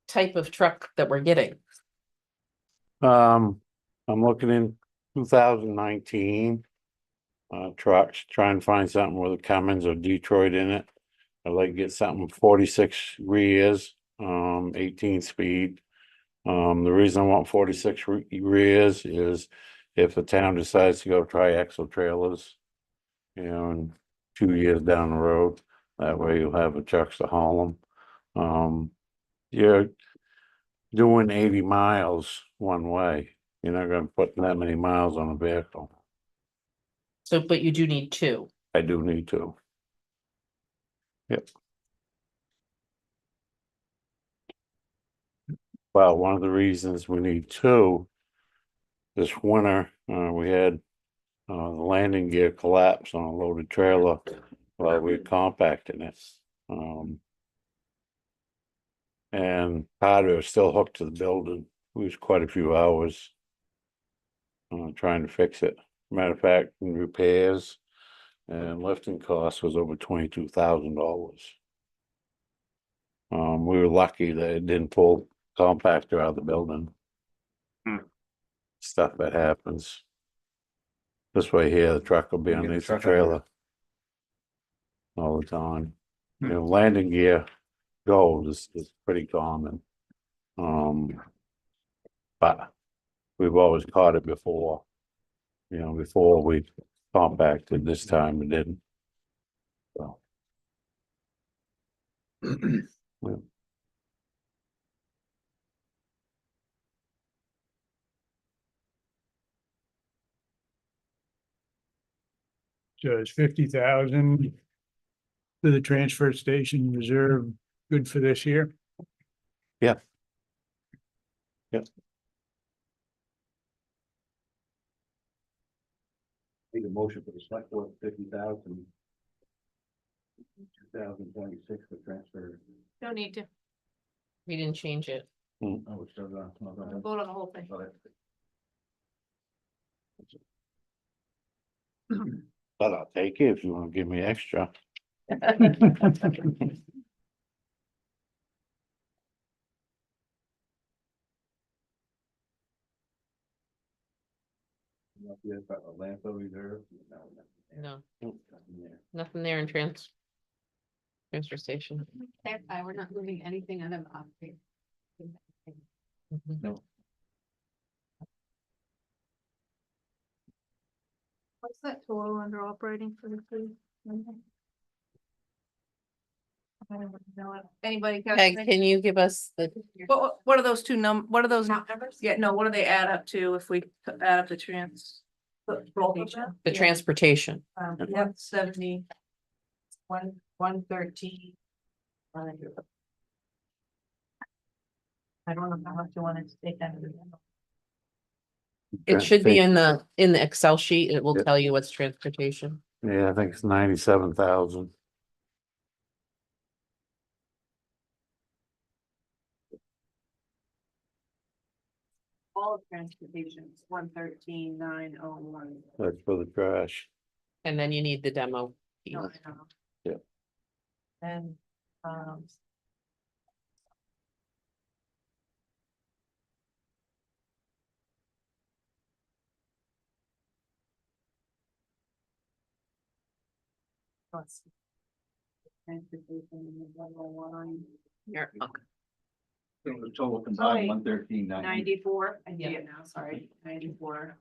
Speaker 8: type of truck that we're getting?
Speaker 12: I'm looking in 2019. Trucks, try and find something with a Cummins or Detroit in it. I'd like to get something 46 rears, 18 speed. The reason I want 46 rears is if the town decides to go tri-axle trailers, you know, in 2 years down the road, that way you'll have the trucks to haul them. You're doing 80 miles one way. You're not gonna put that many miles on a vehicle.
Speaker 8: So, but you do need 2.
Speaker 12: I do need to. Yep. Well, one of the reasons we need 2, this winter, we had the landing gear collapse on a loaded trailer while we were compacting it. And part of it was still hooked to the building. It was quite a few hours. trying to fix it. Matter of fact, in repairs and lifting costs was over $22,000. We were lucky that it didn't pull compactor out of the building. Stuff that happens. This way here, the truck will be
Speaker 1: You get the
Speaker 12: underneath the
Speaker 1: truck under it.
Speaker 12: trailer. All the time. You know, landing gear gold is pretty common. But we've always caught it before. You know, before we compacted, this time it didn't. So. Yeah.
Speaker 3: So is 50,000 to the transfer station reserve good for this year?
Speaker 12: Yeah. Yep.
Speaker 1: Need a motion for the select board, 50,000. 2026 for transfer.
Speaker 9: Don't need to
Speaker 8: We didn't change it.
Speaker 1: Oh, we're still going.
Speaker 9: vote on the whole thing.
Speaker 12: But I'll take it if you wanna give me extra.
Speaker 1: Landfill reserve.
Speaker 8: No, nothing there in transfer station.
Speaker 7: Clarify, we're not moving anything out of operating.
Speaker 8: Mhm.
Speaker 9: What's that total under operating for the food? Anybody got?
Speaker 8: Peg, can you give us the,
Speaker 9: What are those what are those?
Speaker 7: Numbers?
Speaker 9: Yeah, no, what do they add up to if we add up the
Speaker 8: the transportation?
Speaker 11: Yep, 70. 113. I don't know how much you wanted to take out of it.
Speaker 8: It should be in the Excel sheet. It will
Speaker 12: Yeah.
Speaker 8: tell you what's transportation.
Speaker 12: Yeah, I think it's 97,000.
Speaker 11: All of transportations, 113,901.
Speaker 12: That's for the trash.
Speaker 8: And then you need the demo. piece.
Speaker 11: No, I know.
Speaker 12: Yeah.
Speaker 11: And, let's see. Transportation, in the general line.
Speaker 8: Here, okay.
Speaker 1: So the total
Speaker 11: Oh,
Speaker 1: combined,
Speaker 11: wait.
Speaker 1: 113,900.
Speaker 11: 94, I see it now, sorry, 94.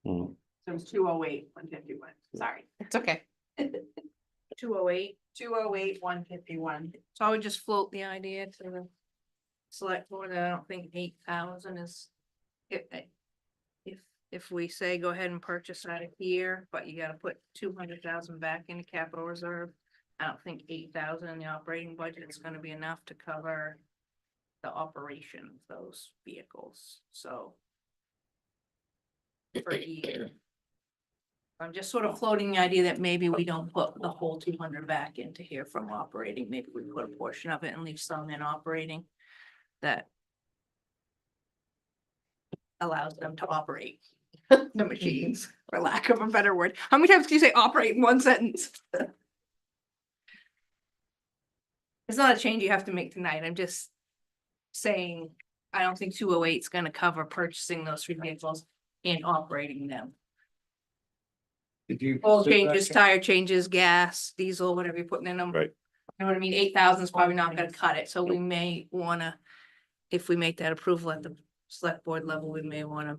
Speaker 12: Hmm.
Speaker 11: So it's 208, 151, sorry.
Speaker 8: It's okay.
Speaker 9: 208.
Speaker 11: 208, 151.
Speaker 9: So I would just float the idea to the select board. I don't think 8,000 is. If we say go ahead and purchase out of here, but you gotta put 200,000 back into capital reserve. I don't think 8,000 in the operating budget is gonna be enough to cover the operation of those vehicles, so. For a year. I'm just sort of floating the idea that maybe we don't put the whole 200 back into here from operating, maybe we put a portion of it and leave some in operating. That. Allows them to operate the machines, for lack of a better word. How many times can you say operate in one sentence? It's not a change you have to make tonight, I'm just saying, I don't think 208 is gonna cover purchasing those three vehicles and operating them.
Speaker 1: Did you?
Speaker 9: Oil changes, tire changes, gas, diesel, whatever you're putting in them.
Speaker 12: Right.
Speaker 9: You know what I mean? 8,000 is probably not gonna cut it, so we may wanna, if we make that approval at the select board level, we may wanna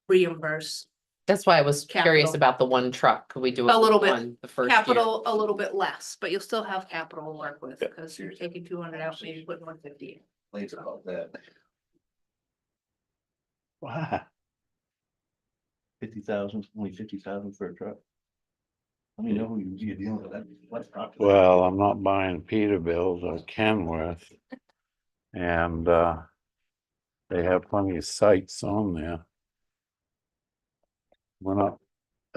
Speaker 9: reimburse
Speaker 8: That's why I was curious
Speaker 9: Capital.
Speaker 8: about the one truck. Could we do it
Speaker 9: A little
Speaker 8: with
Speaker 9: bit.
Speaker 8: one the first year?
Speaker 9: capital a little bit less, but you'll still have capital to work with,
Speaker 12: Yeah.
Speaker 9: because you're taking 200 out, maybe putting 150 in.
Speaker 1: Later about that.
Speaker 12: Wow.
Speaker 6: 50,000, only 50,000 for a truck. Let me know who you're dealing with. What's up?
Speaker 12: Well, I'm not buying Peterbilt's or Kenworth. And they have plenty of sites on there. We're not,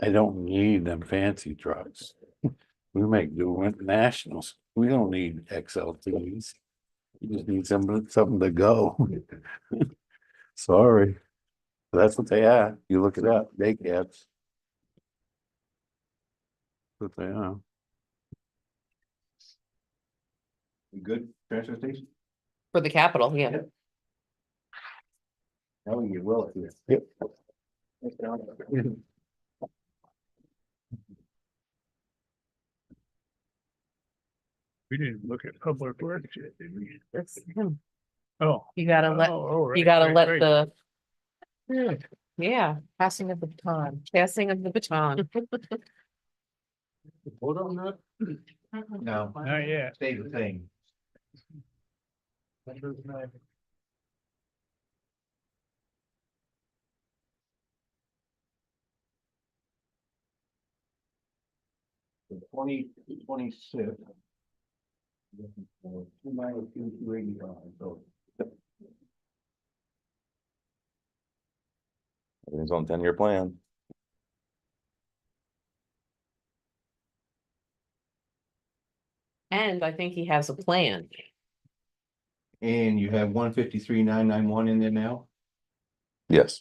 Speaker 12: they don't need them fancy trucks. We make do with nationals. We don't need XLTs. We just need something to go. Sorry. That's what they are. You look it up, day cabs. What they are.
Speaker 1: You good, transfer station?
Speaker 8: For the capital, yeah.
Speaker 1: Oh, you will.
Speaker 12: Yep.
Speaker 3: We didn't look at public works yet, did we?
Speaker 8: That's him.
Speaker 3: Oh.
Speaker 8: You gotta let,
Speaker 3: Oh,
Speaker 8: you
Speaker 3: right,
Speaker 8: gotta
Speaker 3: right,
Speaker 8: let
Speaker 3: right.
Speaker 8: the,
Speaker 3: Yeah.
Speaker 8: yeah,
Speaker 2: Passing of the baton.
Speaker 8: passing of the baton.
Speaker 1: Vote on that? No.
Speaker 3: Not yet.
Speaker 1: Stay the same. The 2026. Two minus two, 285, so.
Speaker 12: Everything's on 10-year plan.
Speaker 8: And I think he has a plan.
Speaker 1: And you have 153,991 in there now?
Speaker 12: Yes.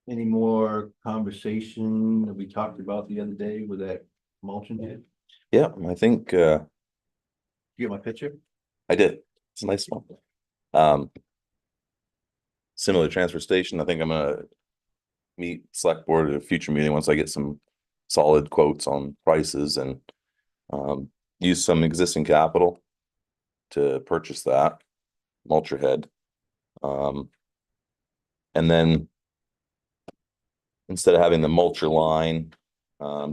Speaker 1: Any more conversation that we talked about the other day with that mulching head?
Speaker 12: Yeah, I think,
Speaker 1: You get my picture?
Speaker 12: I did. It's a nice one. Similar to transfer station, I think I'm gonna meet select board at a future meeting once I get some solid quotes on prices and use some existing capital to purchase that mulcher head. And then instead of having the mulcher line,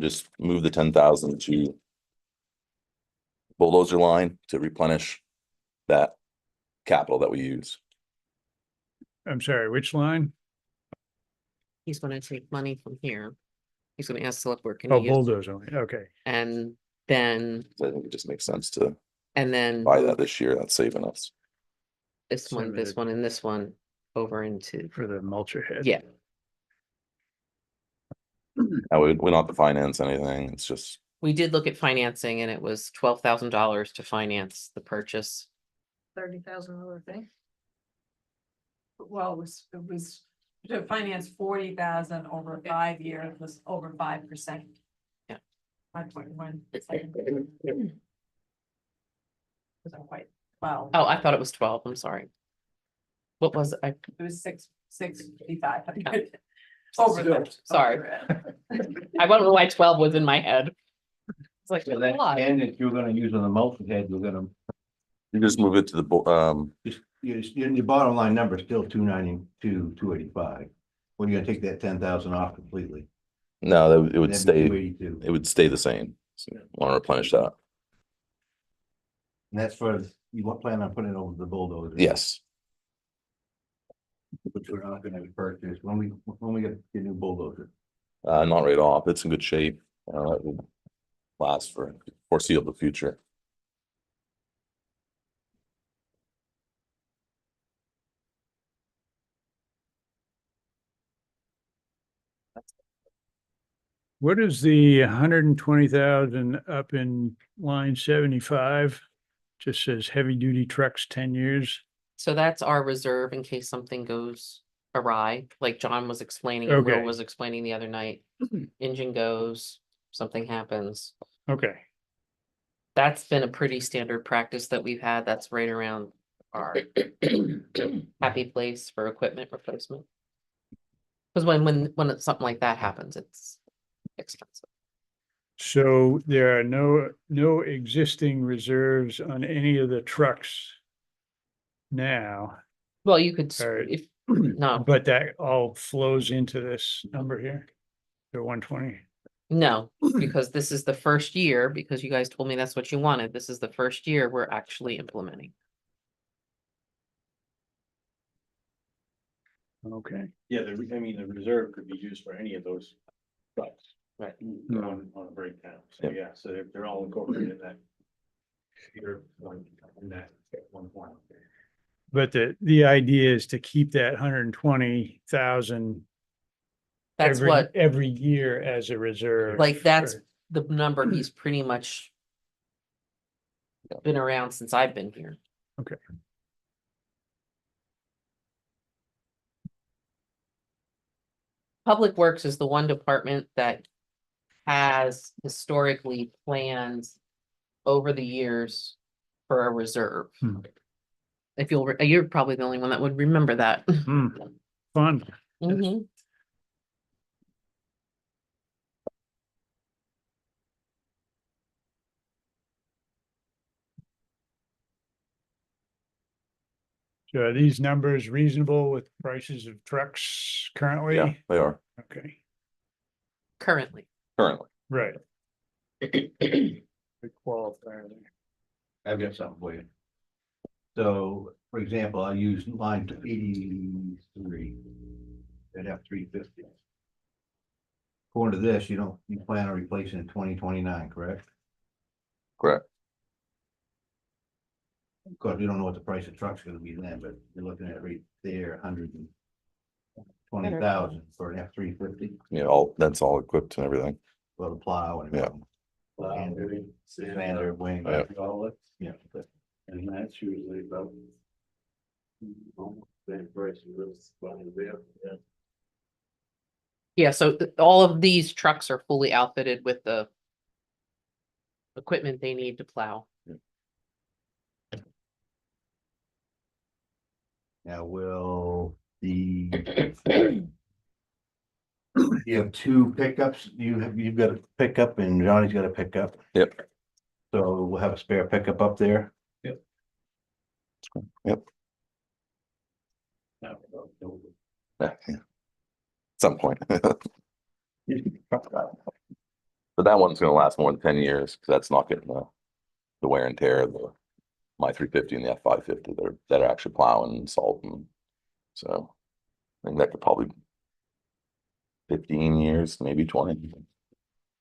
Speaker 12: just move the 10,000 to bulldozer line to replenish that capital that we use.
Speaker 3: I'm sorry, which line?
Speaker 8: He's gonna take money from here. He's gonna ask select board, can
Speaker 3: Oh,
Speaker 8: you use,
Speaker 3: bulldozer, okay.
Speaker 8: and then,
Speaker 12: So I think it just makes sense to
Speaker 8: and then
Speaker 12: buy that this year. That's saving us.
Speaker 8: this one, this one, and this one over into,
Speaker 3: For the mulcher head.
Speaker 8: yeah.
Speaker 12: Now we don't have to finance anything. It's just,
Speaker 8: We did look at financing and it was $12,000 to finance the purchase.
Speaker 9: $30,000 thing.
Speaker 11: Well, it was to finance 40,000 over 5 years, it was over 5%.
Speaker 8: Yeah.
Speaker 11: 5.1. Wasn't quite 12.
Speaker 8: Oh, I thought it was 12, I'm sorry. What was it?
Speaker 11: It was 665. Over the.
Speaker 8: Sorry.
Speaker 11: over it.
Speaker 8: I don't know why 12 was in my head. It's like,
Speaker 1: So
Speaker 8: a
Speaker 1: that
Speaker 8: lot.
Speaker 1: end that you're gonna use on the mulching head, you're gonna,
Speaker 12: you just move it to the,
Speaker 1: just, your bottom line number is still 292, 285. When you're gonna take that 10,000 off completely.
Speaker 12: no, it would
Speaker 1: That'd be
Speaker 12: stay,
Speaker 1: 282.
Speaker 12: it would stay the same. So want to replenish that.
Speaker 1: And that's for, you want plan on putting it over the bulldozer?
Speaker 12: Yes.
Speaker 1: Which we're not gonna purchase when we get the new bulldozer.
Speaker 12: Not right off. It's in good shape. It will last for foreseeable future.
Speaker 3: What is the 120,000 up in line 75? Just says heavy duty trucks 10 years.
Speaker 8: So that's our reserve in case something goes awry, like John was explaining, and Will
Speaker 3: Okay.
Speaker 8: was explaining the other night. Engine goes, something happens.
Speaker 3: Okay,
Speaker 8: That's been a pretty standard practice that we've had. That's right around our happy place for equipment replacement. Because when it's something like that happens, it's expensive.
Speaker 3: so there are no existing reserves on any of the trucks now,
Speaker 8: Well, you could,
Speaker 3: All right.
Speaker 8: if, no,
Speaker 3: but that all flows into this number here, the 120.
Speaker 8: no, because this is the first year, because you guys told me that's what you wanted. This is the first year we're actually implementing.
Speaker 3: Okay,
Speaker 6: Yeah, I mean, the reserve could be used for any of those trucks.
Speaker 8: Right.
Speaker 6: On a breakdown, so yeah, so they're all incorporated in that. Either one, in that one point.
Speaker 3: but the idea is to keep that 120,000
Speaker 8: That's what,
Speaker 3: every year as a reserve.
Speaker 8: like, that's
Speaker 3: for-
Speaker 8: the number he's pretty much been around since I've been here.
Speaker 3: Okay.
Speaker 8: Public Works is the one department that has historically planned over the years for a reserve.
Speaker 3: Hmm.
Speaker 8: If you're probably the only one that would remember that.
Speaker 3: Fun.
Speaker 8: Mhm.
Speaker 3: So are these numbers reasonable with prices of trucks currently?
Speaker 1: Yeah, they are
Speaker 3: Okay,
Speaker 8: Currently.
Speaker 1: currently.
Speaker 3: right. Good qualifier there.
Speaker 1: I've got something for you. So, for example, I use line 83. At F-350. According to this, you plan on replacing in 2029, correct? Correct. Of course, we don't know what the price of truck's gonna be then, but you're looking at right there, 120,000 for an F-350.
Speaker 18: Yeah, that's all equipped and everything.
Speaker 1: For the plow and.
Speaker 18: Yeah.
Speaker 1: Sander, wing.
Speaker 18: Yeah.
Speaker 1: Yeah.
Speaker 12: And that's usually about. Same price as there.
Speaker 8: Yeah, so all of these trucks are fully outfitted with the equipment they need to plow.
Speaker 1: Now, will the. You have two pickups, you've got a pickup and Johnny's got a pickup.
Speaker 18: Yep.
Speaker 1: So we'll have a spare pickup up there.
Speaker 18: Yep. Yeah, yeah. Some point. But that one's gonna last more than 10 years, because that's not getting the wear and tear of the my 350 and the F550 that are actually plowing and salting. So I think that could probably 15 years, maybe 20.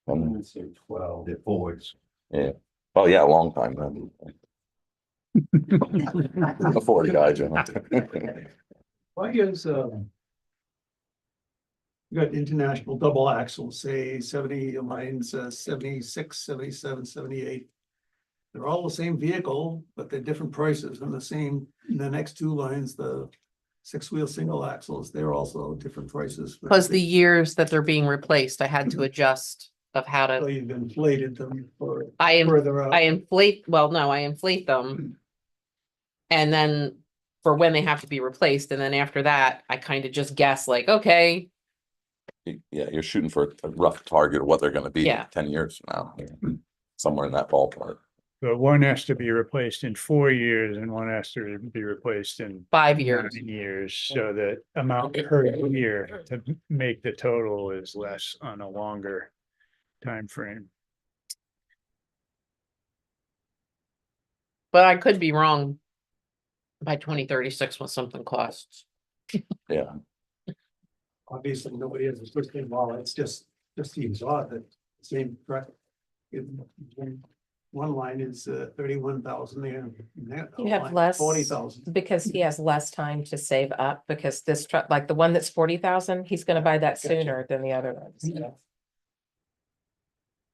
Speaker 1: I'm gonna say 12, the Fords.
Speaker 18: Yeah. Oh yeah, a long time then. A 40 guy, Jim.
Speaker 14: Why is, you got international double axles, say 70, mine's 76, 77, 78. They're all the same vehicle, but they're different prices, and the next two lines, the 6-wheel single axles, they're also different prices.
Speaker 8: Because the years that they're being replaced, I had to adjust of how
Speaker 14: So
Speaker 8: to,
Speaker 14: you've inflated them for
Speaker 8: I
Speaker 14: further out.
Speaker 8: inflate them. And then for when they have to be replaced, and then after that, I kind of just guess like, okay,
Speaker 18: Yeah, you're shooting for a rough target of what they're gonna be
Speaker 8: Yeah.
Speaker 18: 10 years from now. Somewhere in that ballpark.
Speaker 3: But one has to be replaced in 4 years and one has to be replaced in
Speaker 8: 5 years.
Speaker 3: 9 years, so that amount per year to make the total is less on a longer time frame.
Speaker 8: But I could be wrong by 2036 when something costs.
Speaker 18: Yeah.
Speaker 14: Obviously, nobody has a switch in wall, it's just seems odd that same truck. One line is 31,000 there. and that
Speaker 2: You have
Speaker 14: line,
Speaker 2: less
Speaker 14: 40,000.
Speaker 2: because he has less time to save up because this truck, like the one that's 40,000, he's gonna buy that
Speaker 14: Gotcha.
Speaker 2: sooner than the other ones.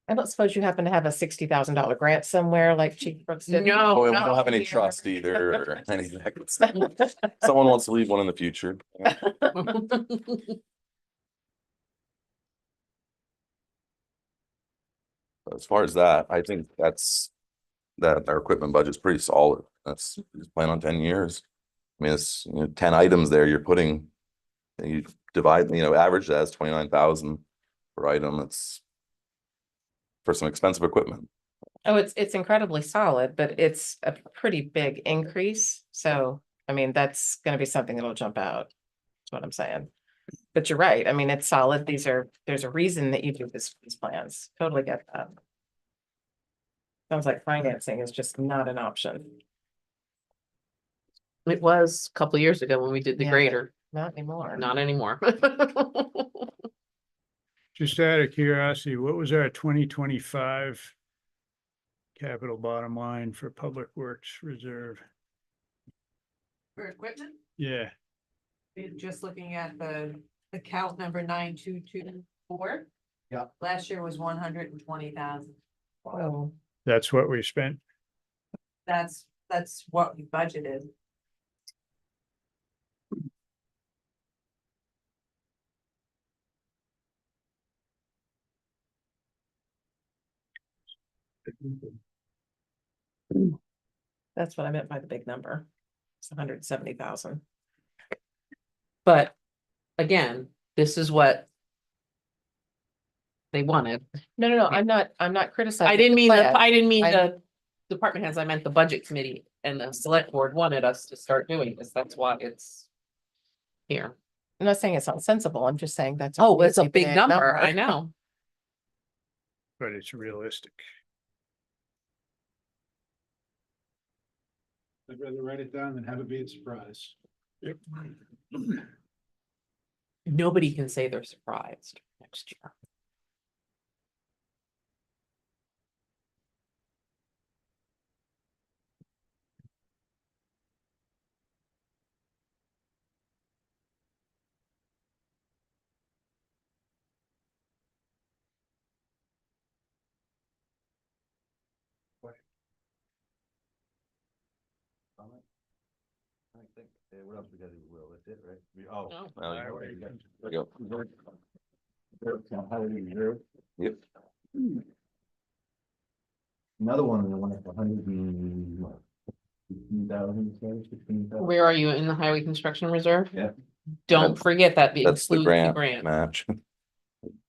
Speaker 2: I don't suppose you happen to have a $60,000 grant somewhere like Chief Brooks did?
Speaker 8: No.
Speaker 18: Oh, we don't have any trust either or anything. Someone wants to leave one in the future. As far as that, I think that our equipment budget's pretty solid. That's just plan on 10 years. I mean, it's 10 items there you're putting. And you divide, average that as 29,000 per item. It's for some expensive equipment.
Speaker 2: Oh, it's incredibly solid, but it's a pretty big increase. So, I mean, that's gonna be something that'll jump out. That's what I'm saying. But you're right. I mean, it's solid. There's a reason that you do these plans. Totally get that. Sounds like financing is just not an option.
Speaker 8: It was a couple years ago when we did the
Speaker 2: Yeah,
Speaker 8: grader,
Speaker 2: Not anymore.
Speaker 8: not anymore.
Speaker 3: Just out of curiosity, what was our 2025 capital bottom line for Public Works Reserve?
Speaker 11: For equipment,
Speaker 3: Yeah,
Speaker 11: we're just looking at the account number 9224.
Speaker 1: Yeah.
Speaker 11: Last year was 120,000.
Speaker 2: Oh,
Speaker 3: that's what we spent.
Speaker 11: That's what we budgeted.
Speaker 8: That's what I meant by the big number. It's 170,000. But again, this is what they wanted.
Speaker 2: No, I'm not criticizing.
Speaker 8: I didn't mean
Speaker 2: plan.
Speaker 8: I didn't mean
Speaker 2: I'm-
Speaker 8: the department heads, I meant the budget committee and the select board wanted us to start doing this. That's why it's here.
Speaker 2: I'm not saying it's not sensible. I'm just saying that's.
Speaker 8: Oh, it's a
Speaker 2: really
Speaker 8: big number. I know.
Speaker 3: But it's realistic.
Speaker 14: I'd rather write it down than have it be a surprise.
Speaker 3: Yep.
Speaker 8: Nobody can say they're surprised next year.
Speaker 18: I think, what else we gotta do, Will, that's it, right? Oh.
Speaker 8: No.
Speaker 18: Well, you go. Yep.
Speaker 1: Another one, the one at 115,000,
Speaker 8: Where are you in the highway construction reserve?
Speaker 18: Yeah.
Speaker 8: Don't forget that
Speaker 18: That's the
Speaker 8: includes the
Speaker 18: grant
Speaker 8: grant
Speaker 18: match.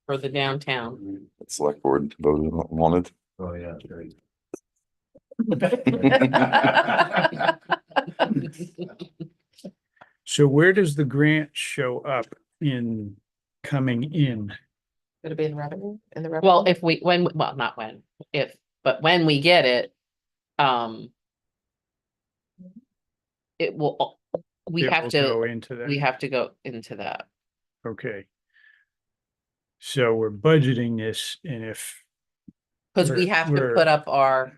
Speaker 8: for the downtown.
Speaker 18: The select board voted, wanted.
Speaker 1: Oh, yeah, great.
Speaker 3: So where does the grant show up in coming in?
Speaker 2: Would it be in revenue, in the revenue?
Speaker 8: Well, if we, when, well, not when, if, but when we get it, it will, we
Speaker 3: It
Speaker 8: have
Speaker 3: will go
Speaker 8: to,
Speaker 3: into that.
Speaker 8: we have to go into that.
Speaker 3: Okay. So we're budgeting this and if.
Speaker 8: Cause we
Speaker 3: We're-
Speaker 8: have to
Speaker 3: we're-
Speaker 8: put up our,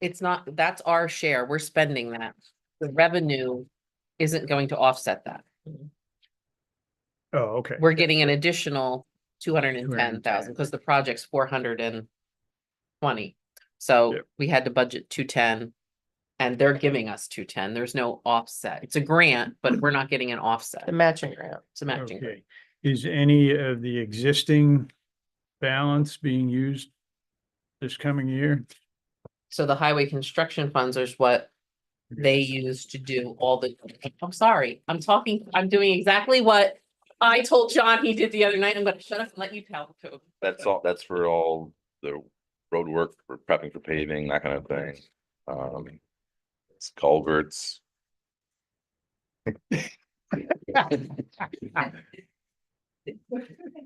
Speaker 8: it's not, that's our share, we're spending that. The revenue isn't going to offset that.
Speaker 3: Oh, okay.
Speaker 8: We're getting an additional 210,000 because the project's 420. So
Speaker 3: Yep.
Speaker 8: we had to budget 210 and they're giving us 210. There's no offset. It's a grant, but we're not getting an offset.
Speaker 2: The matching grant.
Speaker 8: It's a matching grant.
Speaker 3: Okay. Is any of the existing balance being used this coming year?
Speaker 8: So the highway construction funds is what they use to do all the, I'm sorry, I'm doing exactly what I told John he did the other night. I'm gonna shut up and let you tell the code.
Speaker 18: That's all, that's for all the road work, for prepping for paving, that kind of thing. It's culverts.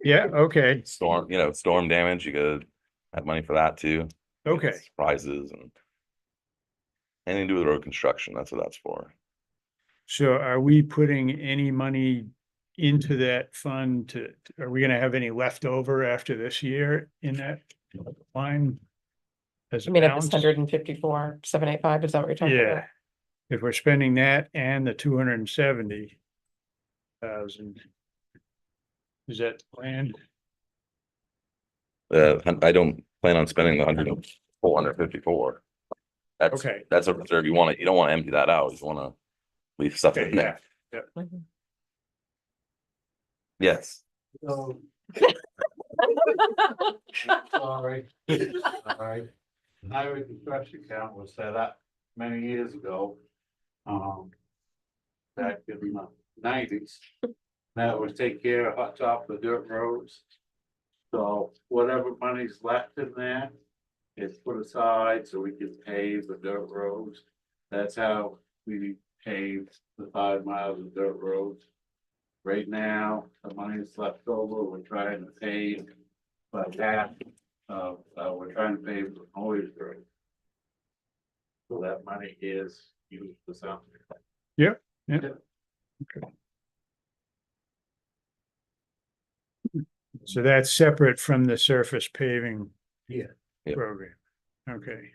Speaker 3: Yeah, okay,
Speaker 18: Storm, storm damage, you gotta have money for that too.
Speaker 3: okay.
Speaker 18: Prizes and anything to do with road construction, that's what that's for.
Speaker 3: So are we putting any money into that fund are we gonna have any left over after this year in that line? As
Speaker 2: I
Speaker 3: a
Speaker 2: mean, if
Speaker 3: balance?
Speaker 2: it's 154,785, is that what you're talking about?
Speaker 3: Yeah, if we're spending that and the 270,000. Is that planned?
Speaker 18: I don't plan on spending the 454. That's,
Speaker 3: Okay.
Speaker 18: that's a reserve, you don't wanna empty that out, you wanna leave stuff in there. Yes.
Speaker 1: So. Sorry. Alright. Highway construction account was set up many years ago. Back in the 90s. That would take care of hot top of the dirt roads. So whatever money's left in there is put aside so we can pave the dirt roads. That's how we paved the 5 miles of dirt roads. Right now, the money is left over, we're trying to pave, but half of, we're trying to pave the Noyes Road. So that money is used for something.
Speaker 3: Yeah. So that's separate from the surface paving.
Speaker 1: Yeah.
Speaker 18: Yep.
Speaker 3: Program. Okay.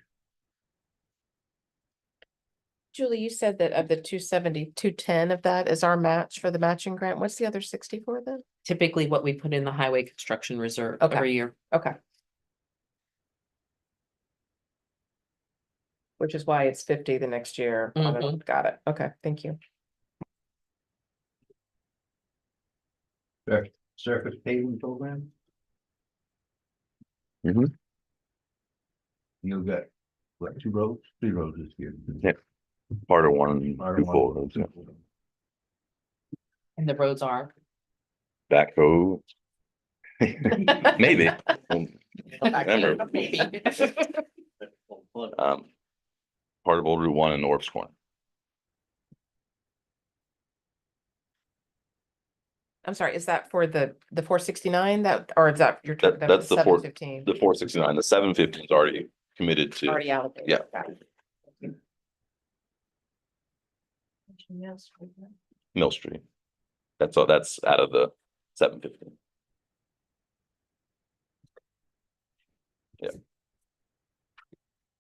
Speaker 2: Julie, you said that of the 270, 210 of that is our match for the matching grant. What's the other 64 then?
Speaker 8: Typically what we put in the highway construction reserve
Speaker 2: Okay.
Speaker 8: every year.
Speaker 2: Okay. Which is why it's 50 the next year. Got it. Okay, thank you.
Speaker 1: Surface paving program?
Speaker 18: Mhm.
Speaker 1: You got, what, 2 roads, 3 roads this year?
Speaker 18: Yeah. Part of one,
Speaker 1: Part
Speaker 18: two
Speaker 1: of one,
Speaker 18: full roads, yeah.
Speaker 8: And the roads are.
Speaker 18: Backhoe. Maybe. Remember,
Speaker 8: Maybe.
Speaker 18: part of Old Route 1 and Orf's Corner.
Speaker 2: I'm sorry, is that for the 469 that, or is that you're talking about
Speaker 18: That's
Speaker 2: the
Speaker 18: the
Speaker 2: 715?
Speaker 18: 469, the 715 is already committed to,
Speaker 2: Already allocated.
Speaker 18: yeah.
Speaker 2: Got it.
Speaker 18: Mill Street. That's all, that's out of the 715.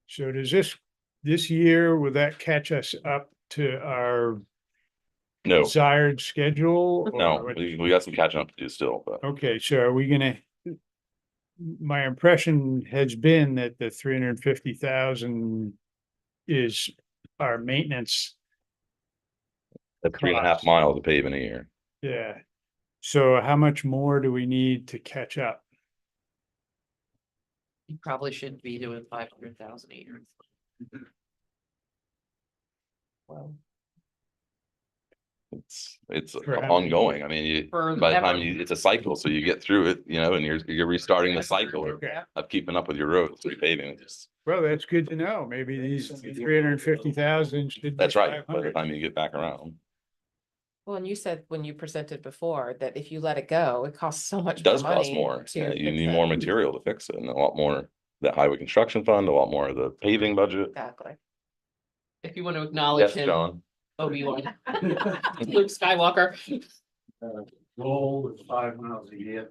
Speaker 3: So does this year, will that catch us up to our
Speaker 18: No,
Speaker 3: desired schedule? or
Speaker 18: no,
Speaker 3: what?
Speaker 18: we got some catching up to do still, but
Speaker 3: Okay, so are we gonna? My impression has been that the 350,000 is our maintenance.
Speaker 18: that's 3.5
Speaker 3: cost.
Speaker 18: miles of paving a year.
Speaker 3: Yeah. So how much more do we need to catch up?
Speaker 8: You probably should be doing 500,000 a year. Well,
Speaker 18: It's
Speaker 3: For how many
Speaker 18: ongoing. I mean,
Speaker 8: For
Speaker 18: by the time
Speaker 8: ever.
Speaker 18: it's a cycle, so you get through it, and you're restarting the cycle
Speaker 3: Okay.
Speaker 18: of keeping up with your roads, repaving.
Speaker 3: Well, that's good to know. Maybe these 350,000 should. be
Speaker 18: That's right, by the
Speaker 3: 500.
Speaker 18: time you get back around.
Speaker 2: Well, and you said when you presented before that if you let it go, it costs so much
Speaker 18: It does
Speaker 2: more
Speaker 18: cost
Speaker 2: money
Speaker 18: more.
Speaker 2: to
Speaker 18: Yeah, you
Speaker 2: fix
Speaker 18: need
Speaker 2: it.
Speaker 18: more material to fix it and a lot more, that highway construction fund, a lot more of the paving budget.
Speaker 2: Exactly.
Speaker 8: If you want to acknowledge
Speaker 18: Yes,
Speaker 8: him,
Speaker 18: John.
Speaker 8: Obi-Wan. Luke Skywalker.
Speaker 5: Goal is 5 miles a year.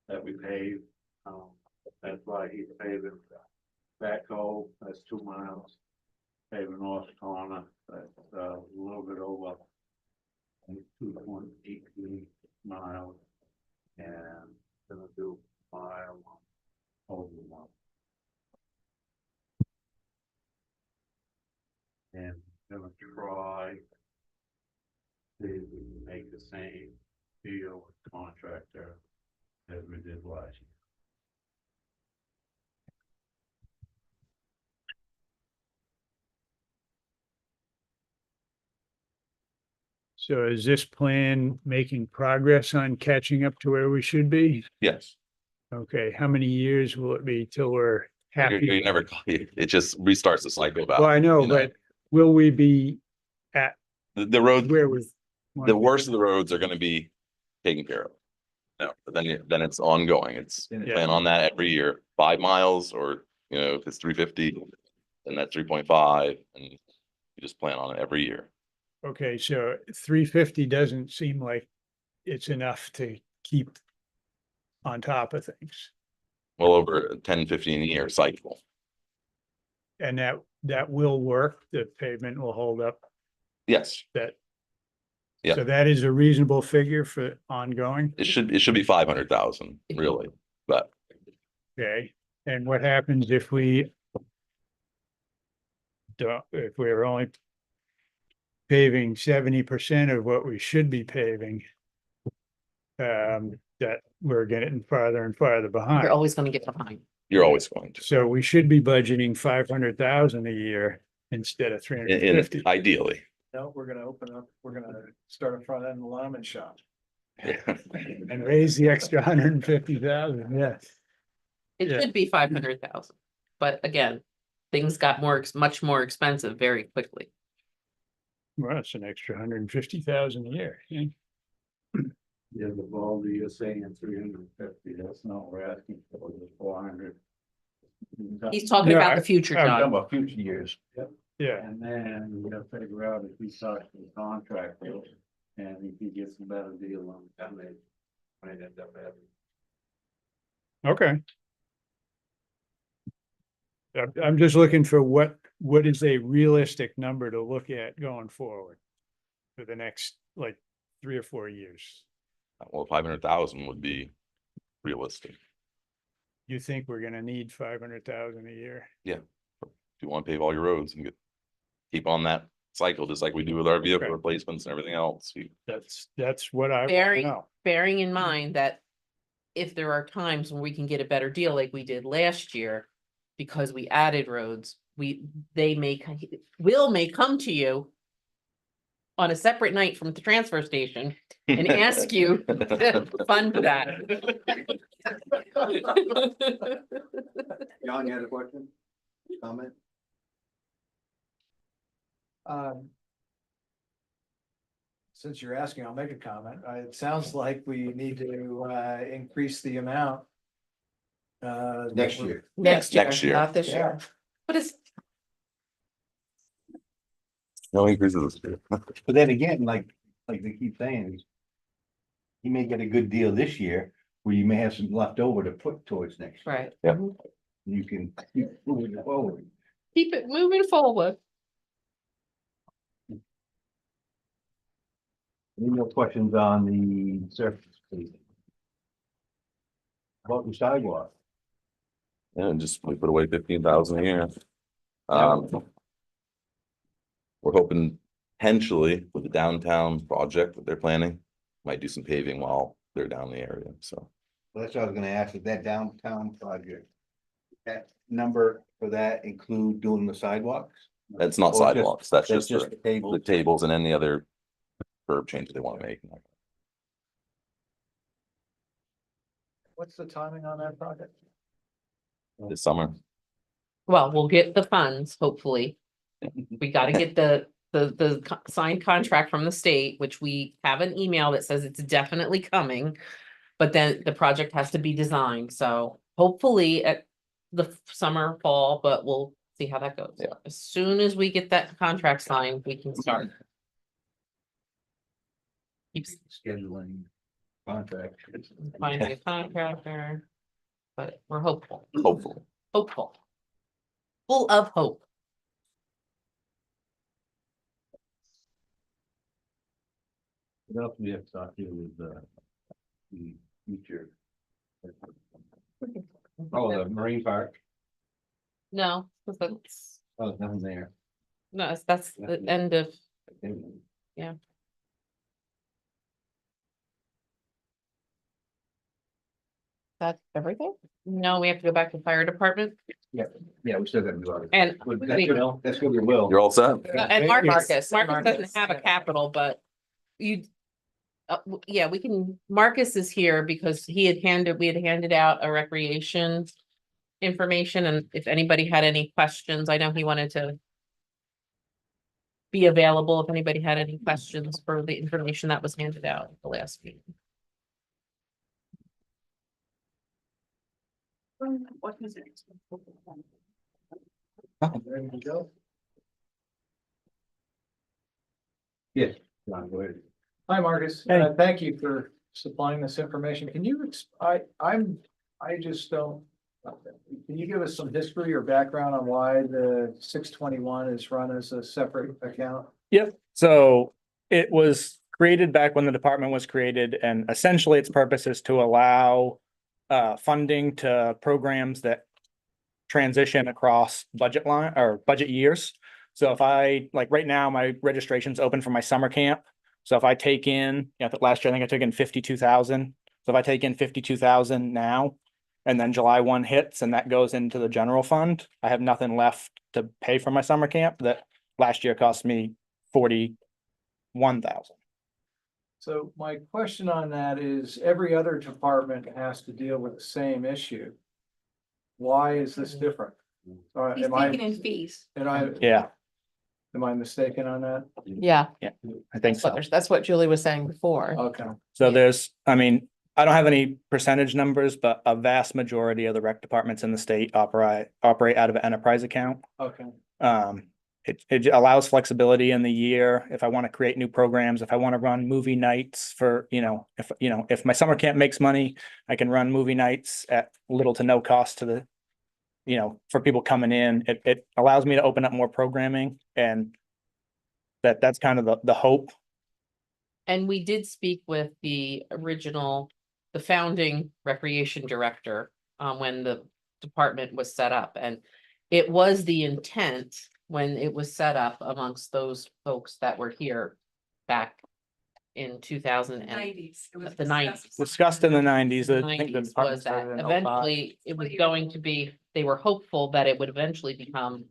Speaker 5: That we pave, that's why he's paving Backhoe, that's 2 miles. Paving North Corner, that's a little bit over. 2.83 miles. And gonna do mile over 1. And gonna try. See if we can make the same deal with contractor as we did last year.
Speaker 3: So is this plan making progress on catching up to where we should be?
Speaker 18: Yes.
Speaker 3: Okay, how many years will it be till we're
Speaker 18: You
Speaker 3: happy?
Speaker 18: never, it just restarts the cycle about.
Speaker 3: Well, I know,
Speaker 18: you
Speaker 3: but will we be at
Speaker 18: The road,
Speaker 3: where we?
Speaker 18: the worst of the roads are gonna be taken care of. No, but then it's ongoing. It's
Speaker 3: Yeah.
Speaker 18: plan on that every year, 5 miles or, if it's 350, then that's 3.5 and you just plan on it every year.
Speaker 3: Okay, so 350 doesn't seem like it's enough to keep on top of things.
Speaker 18: Well, over a 10, 15 year cycle.
Speaker 3: And that will work. The pavement will hold up
Speaker 18: Yes,
Speaker 3: that.
Speaker 18: Yeah.
Speaker 3: So that is a reasonable figure for ongoing.
Speaker 18: it should be 500,000 really, but
Speaker 3: Okay, and what happens if we don't, if we're only paving 70% of what we should be paving? That we're getting farther and farther
Speaker 8: You're
Speaker 3: behind.
Speaker 8: always going to get behind.
Speaker 18: you're always going to.
Speaker 3: So we should be budgeting 500,000 a year instead of
Speaker 18: In
Speaker 3: 350.
Speaker 18: ideally.
Speaker 4: No, we're gonna start a front end alignment shop.
Speaker 3: And raise the extra 150,000, yes.
Speaker 8: It
Speaker 3: Yeah.
Speaker 8: should be 500,000. But again, things got much more expensive very quickly.
Speaker 3: Well, it's an extra 150,000 a year. Yeah.
Speaker 5: Yeah, the Baldy is saying 350, that's not what we're asking for, the 400.
Speaker 8: He's talking
Speaker 3: No,
Speaker 8: about the future,
Speaker 3: I'm
Speaker 5: Talking
Speaker 8: John.
Speaker 5: about future years.
Speaker 3: Yeah,
Speaker 5: And then we gotta figure out if he talks to the contractor and if he gets a better deal on that, may might end up having.
Speaker 3: okay. I'm just looking for what is a realistic number to look at going forward for the next, like, 3 or 4 years.
Speaker 18: Well, 500,000 would be realistic.
Speaker 3: You think we're gonna need 500,000 a year?
Speaker 18: If you want to pave all your roads and keep on that cycle, just like we do with our vehicle
Speaker 3: Okay.
Speaker 18: replacements and everything else.
Speaker 3: That's what I want to
Speaker 8: Bearing,
Speaker 3: know.
Speaker 8: bearing in mind that if there are times when we can get a better deal like we did last year, because we added roads, they may come to you on a separate night from the transfer station and ask you to fund that.
Speaker 4: John, you had a question? Comment? Since you're asking, I'll make a comment. It sounds like we need to increase the amount.
Speaker 1: Next year.
Speaker 2: Next year,
Speaker 18: Next year.
Speaker 2: not this year.
Speaker 8: But it's,
Speaker 18: No increases this year.
Speaker 1: But then again, like they keep saying, is you may get a good deal this year, where you may have some left over to put towards next. year.
Speaker 2: Right.
Speaker 18: Yeah.
Speaker 1: You can keep moving forward.
Speaker 8: keep it moving forward.
Speaker 1: Any more questions on the surface, please? About the sidewalk?
Speaker 18: Yeah, just we put away 15,000 a year. We're hoping potentially with the downtown project that they're planning, might do some paving while they're down the area, so.
Speaker 1: Well, that's what I was gonna ask, is that downtown project? That number for that include doing the sidewalks?
Speaker 18: It's not
Speaker 1: Or just-
Speaker 18: sidewalks, that's just
Speaker 1: the
Speaker 18: the
Speaker 1: table.
Speaker 18: tables and any other curb changes they want to make.
Speaker 4: What's the timing on that project?
Speaker 18: This summer.
Speaker 8: Well, we'll get the funds, hopefully. We gotta get the signed contract from the state, which we have an email that says it's definitely coming. But then the project has to be designed, so hopefully at the summer, fall, but we'll see how that goes.
Speaker 18: Yeah.
Speaker 8: As soon as we get that contract signed, we can start. Keeps
Speaker 1: Scheduling contract.
Speaker 8: finding a contractor, but we're hopeful,
Speaker 18: Hopefully.
Speaker 8: hopeful. Full of hope.
Speaker 1: What else we have to talk to with the future? Oh, the marine park,
Speaker 8: No, 'cause that's,
Speaker 1: oh, nothing there.
Speaker 8: no, that's the end of,
Speaker 2: That's everything?
Speaker 8: no, we have to go back to fire department.
Speaker 1: Yeah, we still gotta do it.
Speaker 8: And
Speaker 1: That's
Speaker 8: we-
Speaker 1: good, that's good, we will.
Speaker 18: You're all set?
Speaker 8: And Marcus
Speaker 2: Marcus
Speaker 8: doesn't have a capital, but you. Yeah, we can, Marcus is here because we had handed out a recreation. Information, and if anybody had any questions, I know he wanted to. Be available if anybody had any questions for the information that was handed out at the last meeting.
Speaker 15: What is it?
Speaker 4: There you go.
Speaker 1: Yes, John, go ahead.
Speaker 4: Hi, Marcus.
Speaker 3: Hey.
Speaker 4: Thank you for supplying this information. Can you, I just don't. Can you give us some history or background on why the 621 is run as a separate account?
Speaker 19: Yep, so it was created back when the department was created, and essentially its purpose is to allow funding to programs that transition across budget line or budget years. So if I, like right now, my registration's open for my summer camp. So if I take in, last year I think I took in 52,000. So if I take in 52,000 now, and then July 1 hits and that goes into the general fund, I have nothing left to pay for my summer camp that last year cost me 41,000.
Speaker 4: So my question on that is, every other department has to deal with the same issue. Why is this different?
Speaker 15: He's taking in fees.
Speaker 19: Yeah,
Speaker 4: Am I mistaken on that?
Speaker 2: Yeah,
Speaker 19: I think so.
Speaker 2: that's what Julie was saying before.
Speaker 4: Okay.
Speaker 19: So there's, I mean, I don't have any percentage numbers, but a vast majority of the rec departments in the state operate out of an enterprise account.
Speaker 4: Okay.
Speaker 19: It allows flexibility in the year. If I want to create new programs, if I want to run movie nights for, if my summer camp makes money, I can run movie nights at little to no cost to the, for people coming in. It allows me to open up more programming, and that's kind of the hope.
Speaker 8: And we did speak with the founding recreation director, when the department was set up, and it was the intent when it was set up amongst those folks that were here back in 2000 and
Speaker 11: 90s. It was
Speaker 8: the 90s.
Speaker 19: Discussed in the 90s. I think the
Speaker 8: 90s
Speaker 19: department
Speaker 8: was that
Speaker 19: started in 05.
Speaker 8: eventually it was going to be they were hopeful that it would eventually become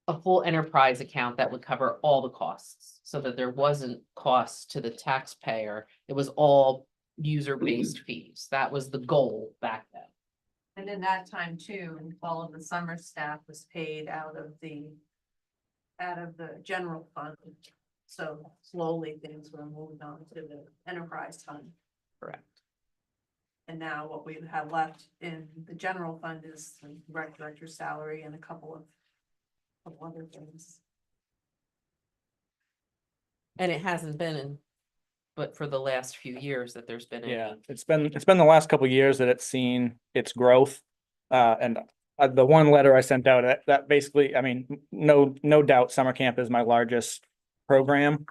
Speaker 8: a full enterprise account that would cover all the costs, so that there wasn't cost to the taxpayer. It was all user-based fees. That was the goal back then.
Speaker 11: And in that time too, all of the summer staff was paid out of the general fund. So slowly things were moved on to the enterprise fund.
Speaker 8: Correct.
Speaker 11: And now what we have left in the general fund is the rec director's salary and a couple of other things.
Speaker 8: And it hasn't been but for the last few years that there's been.
Speaker 19: Yeah, it's been the last couple of years that it's seen its growth. And the one letter I sent out, that basically, I mean, no doubt summer camp is my largest program.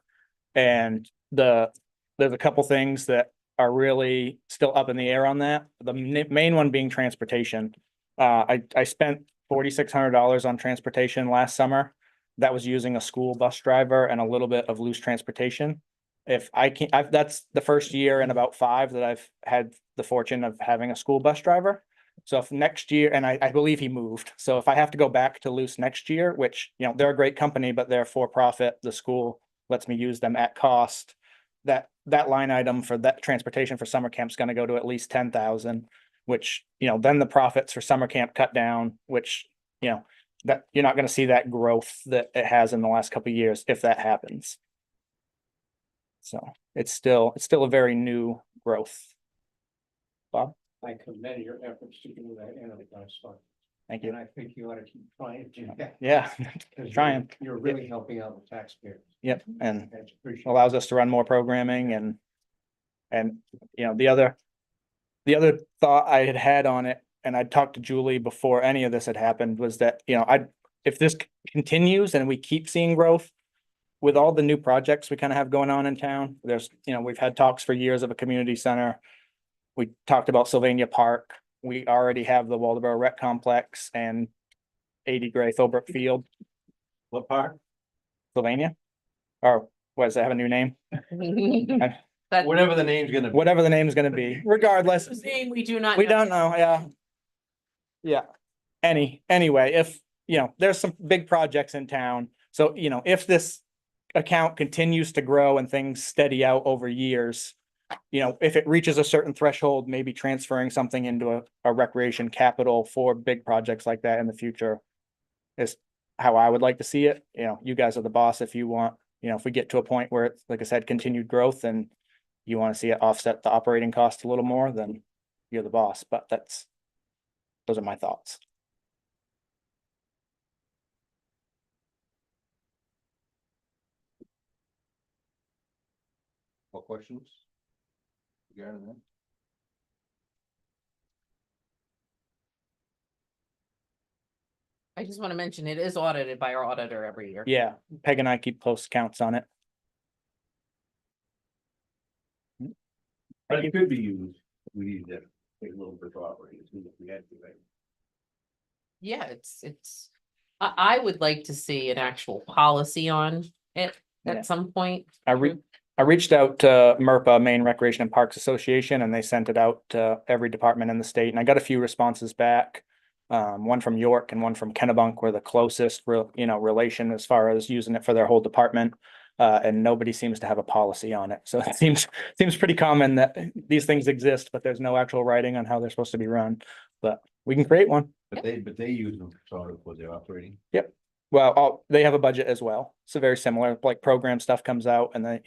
Speaker 19: And there's a couple things that are really still up in the air on that. The main one being transportation. I spent $4,600 on transportation last summer. That was using a school bus driver and a little bit of loose transportation. If I can, that's the first year in about 5 that I've had the fortune of having a school bus driver. So if next year, and I believe he moved, so if I have to go back to loose next year, which, you know, they're a great company, but they're for profit, the school lets me use them at cost. That line item for that transportation for summer camp is going to go to at least 10,000, which, you know, then the profits for summer camp cut down, which, you know, that you're not going to see that growth that it has in the last couple of years if that happens. So it's still a very new growth. Bob?
Speaker 5: I commend your efforts to do that enterprise fund.
Speaker 19: Thank you.
Speaker 5: And I think you ought to keep trying to do that.
Speaker 19: Yeah,
Speaker 5: 'Cause
Speaker 19: trying.
Speaker 5: You're really helping out the taxpayers.
Speaker 19: Yep, and
Speaker 5: That's appreciated.
Speaker 19: allows us to run more programming and you know, the other thought I had on it, and I talked to Julie before any of this had happened, was that, you know, if this continues and we keep seeing growth with all the new projects we kind of have going on in town, there's, you know, we've had talks for years of a community center. We talked about Sylvania Park. We already have the Waldeboro Rec Complex and 80 Gray Philbrook Field.
Speaker 6: What park?
Speaker 19: Sylvania? Or what, does it have a new name?
Speaker 8: That
Speaker 6: Whatever the name's gonna be.
Speaker 19: Whatever the name's gonna be, regardless.
Speaker 8: name we do not.
Speaker 19: We don't know, yeah. Yeah, anyway, if, you know, there's some big projects in town, so, you know, if this account continues to grow and things steady out over years, you know, if it reaches a certain threshold, maybe transferring something into a recreation capital for big projects like that in the future is how I would like to see it. You know, you guys are the boss if you want, you know, if we get to a point where it's, like I said, continued growth and you want to see it offset the operating cost a little more, then you're the boss, but those are my thoughts.
Speaker 1: More questions? Regarding that?
Speaker 8: I just want to mention it is audited by our auditor every year.
Speaker 19: Yeah, Peg and I keep close counts on it.
Speaker 6: But it could be used. We need to take a little bit of operating. If we had to, right?
Speaker 8: Yeah, I would like to see an actual policy on it
Speaker 19: Yeah.
Speaker 8: at some point.
Speaker 19: I reached out to MERPA, Maine Recreation and Parks Association, and they sent it out to every department in the state, and I got a few responses back. One from York and one from Kennebunk were the closest relation as far as using it for their whole department. And nobody seems to have a policy on it. So it seems pretty common that these things exist, but there's no actual writing on how they're supposed to be run. But we can create one.
Speaker 6: But they use them sort of for their operating.
Speaker 19: Yep. Well, they have a budget as well. So very similar, like program stuff comes out and they,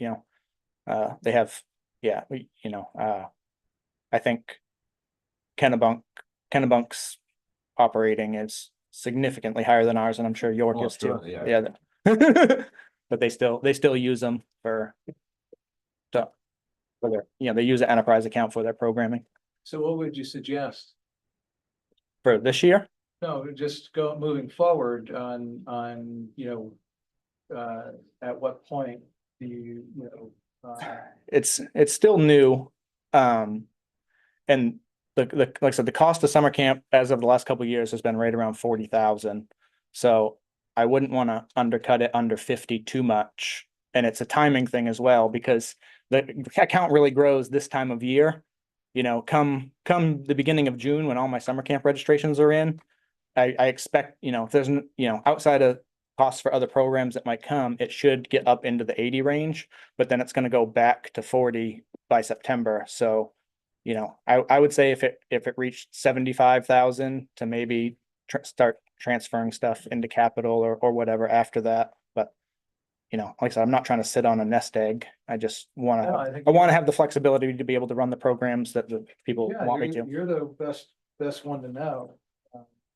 Speaker 19: they have, I think Kennebunk's operating is significantly higher than ours, and I'm sure York is too.
Speaker 6: Sure, yeah.
Speaker 19: Yeah. But they still use them for their, they use an enterprise account for their programming
Speaker 4: So what would you suggest?
Speaker 19: for this year.
Speaker 4: No, just moving forward on, at what point do
Speaker 19: It's still new. And like I said, the cost of summer camp as of the last couple of years has been right around 40,000. So I wouldn't want to undercut it under 50 too much. And it's a timing thing as well, because the account really grows this time of year. Come the beginning of June when all my summer camp registrations are in. I expect, if there's, outside of costs for other programs that might come, it should get up into the 80 range, but then it's gonna go back to 40 by September, so. I would say if it reached 75,000 to maybe start transferring stuff into capital or whatever after that, but. Like I said, I'm not trying to sit on a nest egg. I just
Speaker 4: No, I think
Speaker 19: I wanna have the flexibility to be able to run the programs that the people
Speaker 4: Yeah,
Speaker 19: want me to.
Speaker 4: you're the best one to know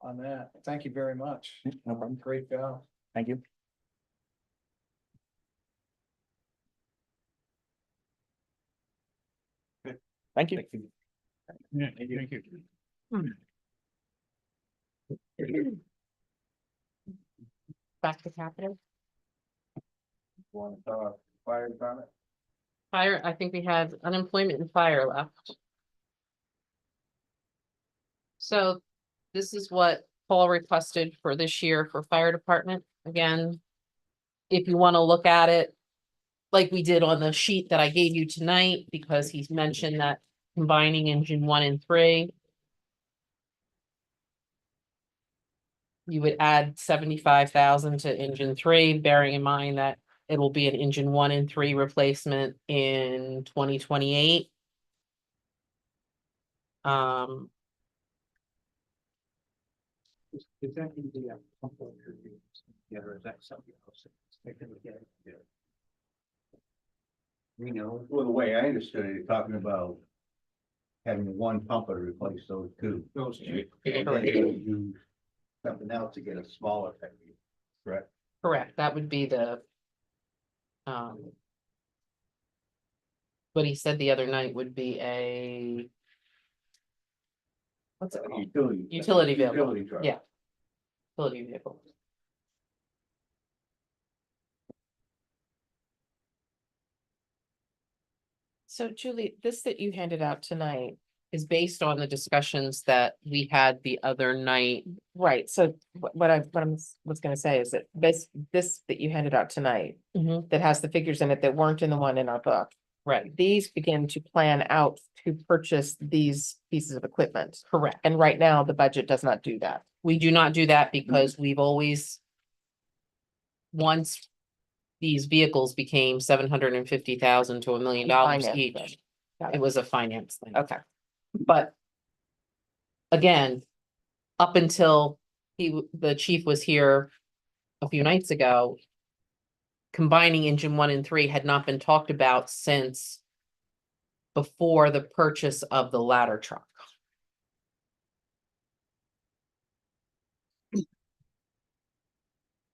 Speaker 4: on that. Thank you very much.
Speaker 19: No problem.
Speaker 4: Great job.
Speaker 19: Thank you. Thank you.
Speaker 3: Yeah, thank you.
Speaker 8: Back to capital.
Speaker 4: Want to talk fire department?
Speaker 8: Fire, I think we had unemployment and fire left. So this is what Paul requested for this year for fire department. Again, if you want to look at it like we did on the sheet that I gave you tonight, because he's mentioned that combining engine 1 and 3. You would add 75,000 to engine 3, bearing in mind that it will be an engine 1 and 3 replacement in 2028.
Speaker 5: Is that in the pump order together, is that something else? Taken again?
Speaker 1: You know, well, the way I understood it, you're talking about having one pumper to replace those two.
Speaker 5: Those two.
Speaker 1: And then you do something else to get a smaller technique, correct?
Speaker 8: Correct, that would be the. What he said the other night would be a. What's it called? Utility vehicle.
Speaker 1: Utility truck.
Speaker 8: Yeah. Utility vehicle. So Julie, this that you handed out tonight is based on the discussions that we had the other night. Right, so what I was gonna say is that this that you handed out tonight. That has the figures in it that weren't in the one in our book. Right, these begin to plan out to purchase these pieces of equipment. Correct. And right now, the budget does not do that. We do not do that because we've always. Once these vehicles became 750,000 to $1 million each, it was a finance thing. Okay. But again, up until the chief was here a few nights ago, combining engine 1 and 3 had not been talked about since before the purchase of the ladder truck.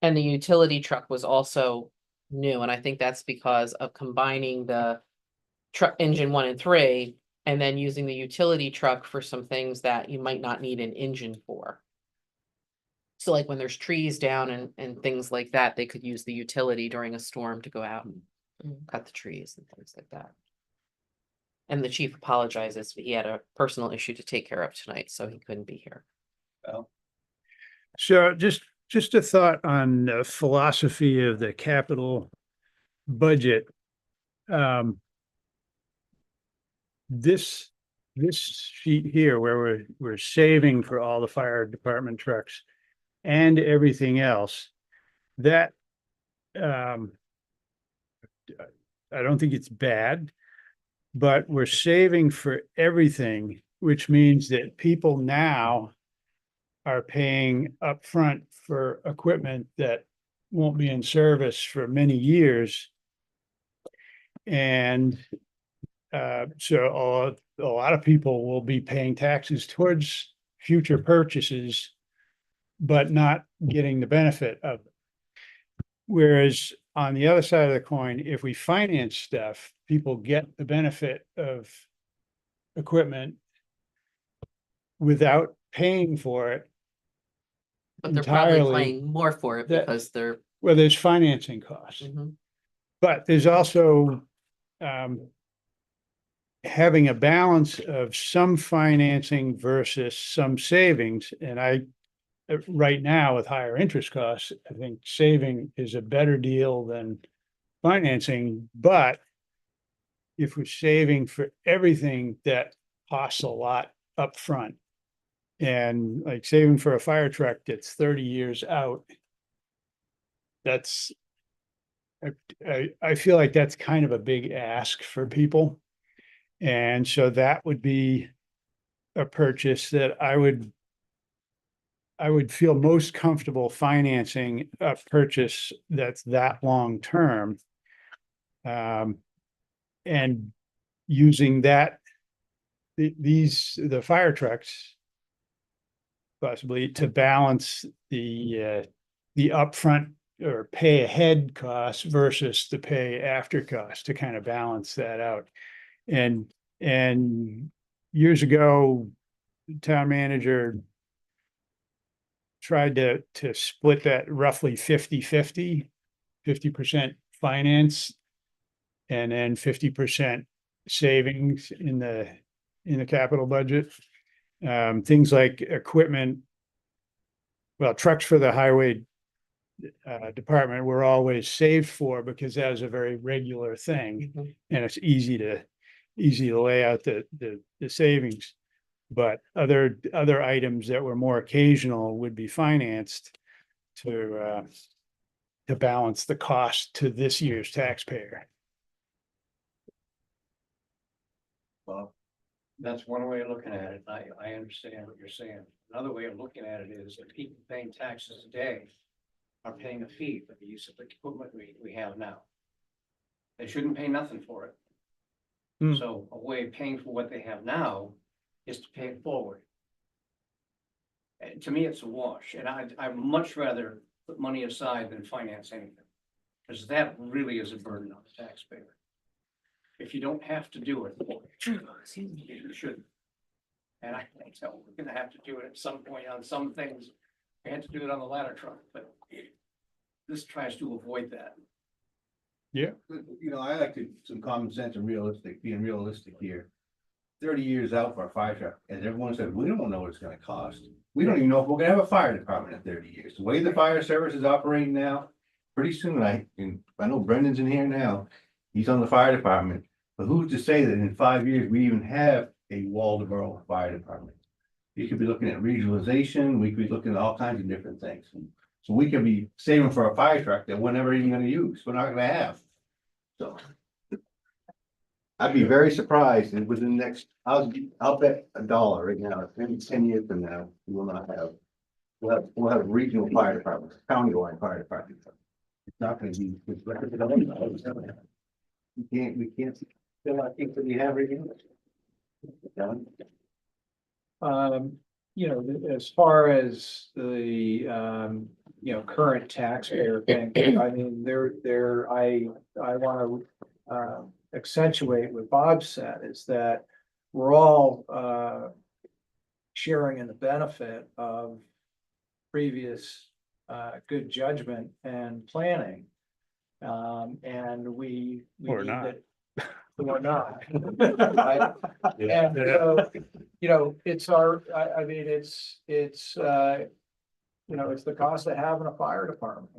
Speaker 8: And the utility truck was also new, and I think that's because of combining the truck engine 1 and 3 and then using the utility truck for some things that you might not need an engine for. So like when there's trees down and things like that, they could use the utility during a storm to go out and cut the trees and things like that. And the chief apologizes, but he had a personal issue to take care of tonight, so he couldn't be here.
Speaker 3: So just a thought on the philosophy of the capital budget. This sheet here where we're saving for all the fire department trucks and everything else, that I don't think it's bad, but we're saving for everything, which means that people now are paying upfront for equipment that won't be in service for many years. And so a lot of people will be paying taxes towards future purchases, but not getting the benefit of it. Whereas on the other side of the coin, if we finance stuff, people get the benefit of equipment without paying for it.
Speaker 8: But they're probably
Speaker 3: entirely.
Speaker 8: paying more for it
Speaker 3: That-
Speaker 8: because they're.
Speaker 3: Well, there's financing costs, but there's also having a balance of some financing versus some savings. And right now with higher interest costs, I think saving is a better deal than financing. But if we're saving for everything that costs a lot upfront, And like saving for a fire truck that's 30 years out. That's. I feel like that's kind of a big ask for people. And so that would be a purchase that I would feel most comfortable financing a purchase that's that long term. And using that, the fire trucks possibly to balance the upfront or pay ahead costs versus the pay after cost to kind of balance that out. And years ago, the town manager tried to split that roughly 50-50, 50% finance and then 50% savings in the capital budget. Things like equipment, well, trucks for the highway department were always saved for because that was a very regular thing. And it's easy to lay out the savings. But other items that were more occasional would be financed to balance the cost to this year's taxpayer.
Speaker 5: Well, that's one way of looking at it. I understand what you're saying. Another way of looking at it is that people paying taxes today are paying a fee for the use of the equipment we have now. They shouldn't pay nothing for it. So a way of paying for what they have now is to pay it forward. And to me, it's a wash, and I'd much rather put money aside than finance anything. Because that really is a burden on the taxpayer. If you don't have to do it, you shouldn't. And I think so, we're gonna have to do it at some point on some things. We had to do it on the ladder truck, but this tries to avoid that.
Speaker 3: Yeah.
Speaker 1: You know, I like to, some common sense and being realistic here. 30 years out for a fire truck, as everyone said, we don't know what it's gonna cost. We don't even know if we're gonna have a fire department in 30 years. The way the fire service is operating now, pretty soon, I know Brendan's in here now, he's on the fire department. But who's to say that in 5 years, we even have a Waldeboro fire department? You could be looking at regionalization, we could be looking at all kinds of different things. So we could be saving for a fire truck that we're never even gonna use, we're not gonna have. So. I'd be very surprised if within the next, I'll bet $1 right now, maybe 10 years from now, we will not have. We'll have regional fire departments, county-wide fire departments. It's not gonna be. We can't fill out things that we have right now.
Speaker 4: You know, as far as the, current taxpayer thing, I mean, I want to, accentuate what Bob said is that we're all, sharing in the benefit of previous, good judgment and planning. And we.
Speaker 3: Or
Speaker 4: need
Speaker 3: not.
Speaker 4: that- Or not. Right? And so, it's our, I mean, it's it's the cost of having a fire department.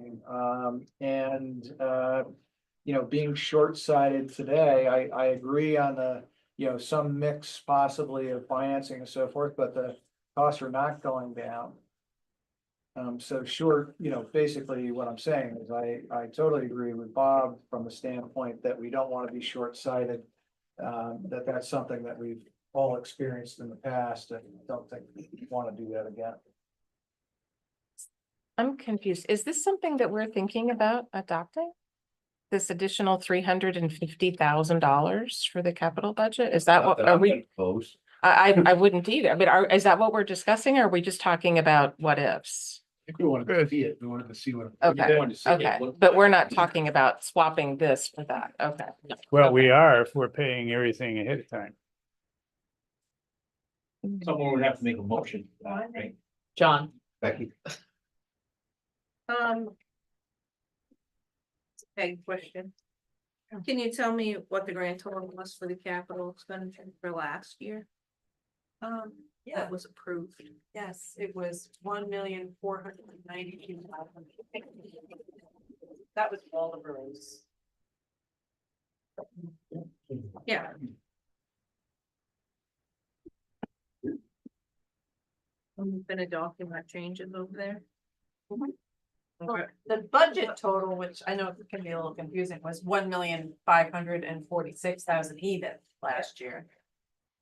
Speaker 4: Being short-sighted today, I agree on the, some mix possibly of financing and so forth, but the costs are not going down. So sure, basically what I'm saying is I totally agree with Bob from the standpoint that we don't want to be short-sighted. That's something that we've all experienced in the past and don't think we want to do that again.
Speaker 2: I'm confused. Is this something that we're thinking about adopting? This additional $350,000 for the capital budget? Is that what are we?
Speaker 1: Close.
Speaker 2: I wouldn't either. I mean, is that what we're discussing? Or are we just talking about what ifs?
Speaker 1: I think we wanted to see it, we wanted to see what.
Speaker 2: Okay, okay, but we're not talking about swapping this for that. Okay.
Speaker 3: Well, we are if we're paying everything ahead of time.
Speaker 6: Someone would have to make a motion, right?
Speaker 8: John,
Speaker 1: Becky.
Speaker 9: Okay, question. Can you tell me what the grand total was for the capital expenditure for last year?
Speaker 11: Yeah,
Speaker 9: That was approved.
Speaker 11: yes, it was 1,492,000. That was Waldeboro's.
Speaker 9: Yeah. Gonna document changes over there.
Speaker 11: Well, the budget total, which I know can be a little confusing, was 1,546,000 even last year.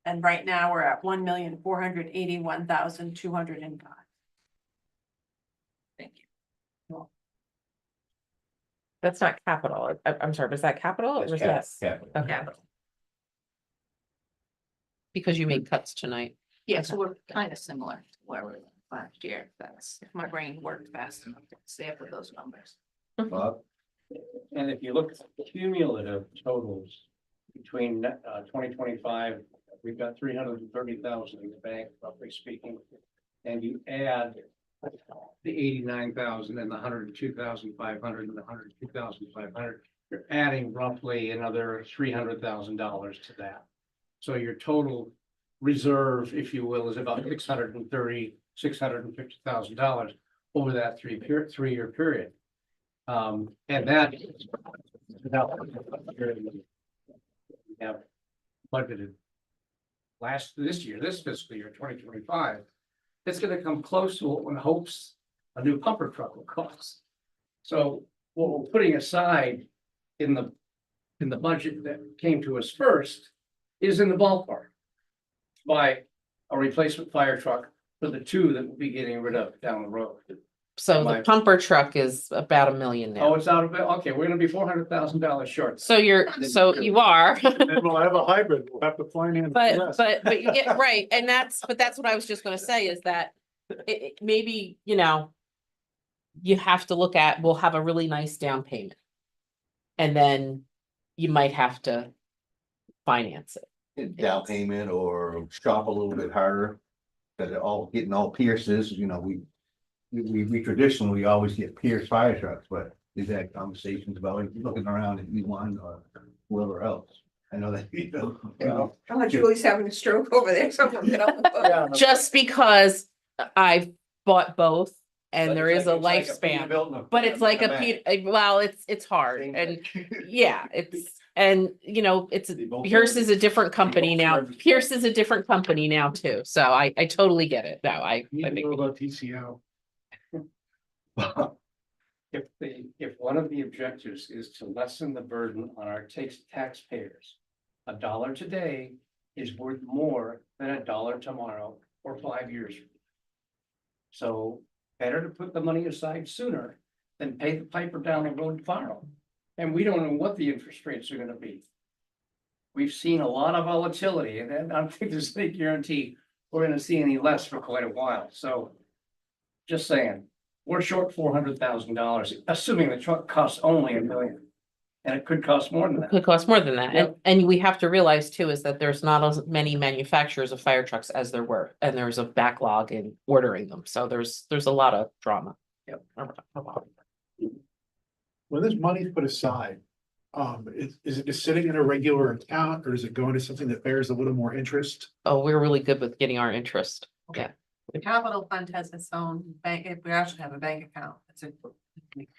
Speaker 11: And right now, we're at 1,481,205. Thank you.
Speaker 2: That's not capital. I'm sorry, was that capital or was that?
Speaker 6: Capital.
Speaker 2: Okay.
Speaker 11: Capital.
Speaker 8: Because you made cuts tonight.
Speaker 15: Yeah, so we're kind of similar to where we were last year. That's, if my brain worked fast enough to stay up with those numbers.
Speaker 6: Bob? And if you look at the cumulative totals between 2025, we've got 330,000 in the bank, roughly speaking. And you add the 89,000 and the 102,500 and the 102,500, you're adding roughly another $300,000 to that. So your total reserve, if you will, is about $650,000 over that three-year period. And that we have budgeted this fiscal year, 2025, it's gonna come close to what one hopes a new pumper truck will cost. So what we're putting aside in the budget that came to us first is in the ballpark. By a replacement fire truck for the two that we'll be getting rid of down the road.
Speaker 8: So the pumper truck is about $1 million
Speaker 6: Oh,
Speaker 8: now.
Speaker 6: it's out of it, okay, we're gonna be $400,000 short.
Speaker 8: So you are.
Speaker 14: And we'll have a hybrid, we'll have to finance. the rest.
Speaker 8: But you get, right, and that's what I was just gonna say is that maybe, you have to look at, we'll have a really nice down payment. And then you might have to finance it.
Speaker 1: Down payment or shop a little bit harder. That it all getting all Pierces, we traditionally always get Pierce fire trucks, but we've had conversations about looking around at E1 or whoever else. I know that,
Speaker 9: I thought Julie's having a stroke over there. Someone get on the phone.
Speaker 8: Just because I've bought both and
Speaker 6: But
Speaker 8: there
Speaker 6: it's
Speaker 8: is a
Speaker 6: like a
Speaker 8: lifespan,
Speaker 6: Peterbilt
Speaker 8: but it's like a
Speaker 6: Mac.
Speaker 8: well, it's hard
Speaker 6: Same
Speaker 8: and yeah, Pierce is a different company now.
Speaker 6: both-
Speaker 8: Pierce is a different company now too. So I totally get it. No, I think
Speaker 14: about TCO.
Speaker 6: If one of the objectives is to lessen the burden on our taxpayers, $1 today is worth more than $1 tomorrow or 5 years. So better to put the money aside sooner than pay the piper down the road tomorrow. And we don't know what the interest rates are gonna be. We've seen a lot of volatility and I don't think there's any guarantee we're gonna see any less for quite a while. So just saying, we're short $400,000, assuming the truck costs only $1 million. And it could cost more than that.
Speaker 8: could cost more than that.
Speaker 6: Yep.
Speaker 8: And we have to realize too, is that there's not as many manufacturers of fire trucks as there were, and there's a backlog in ordering them. So there's a lot of drama.
Speaker 6: Yep.
Speaker 10: When this money's put aside, is it just sitting in a regular account or is it going to something that bears a little more interest?
Speaker 8: Oh, we're really good with getting our interest. Yeah.
Speaker 11: The capital fund has its own bank, we actually have a bank account, it's a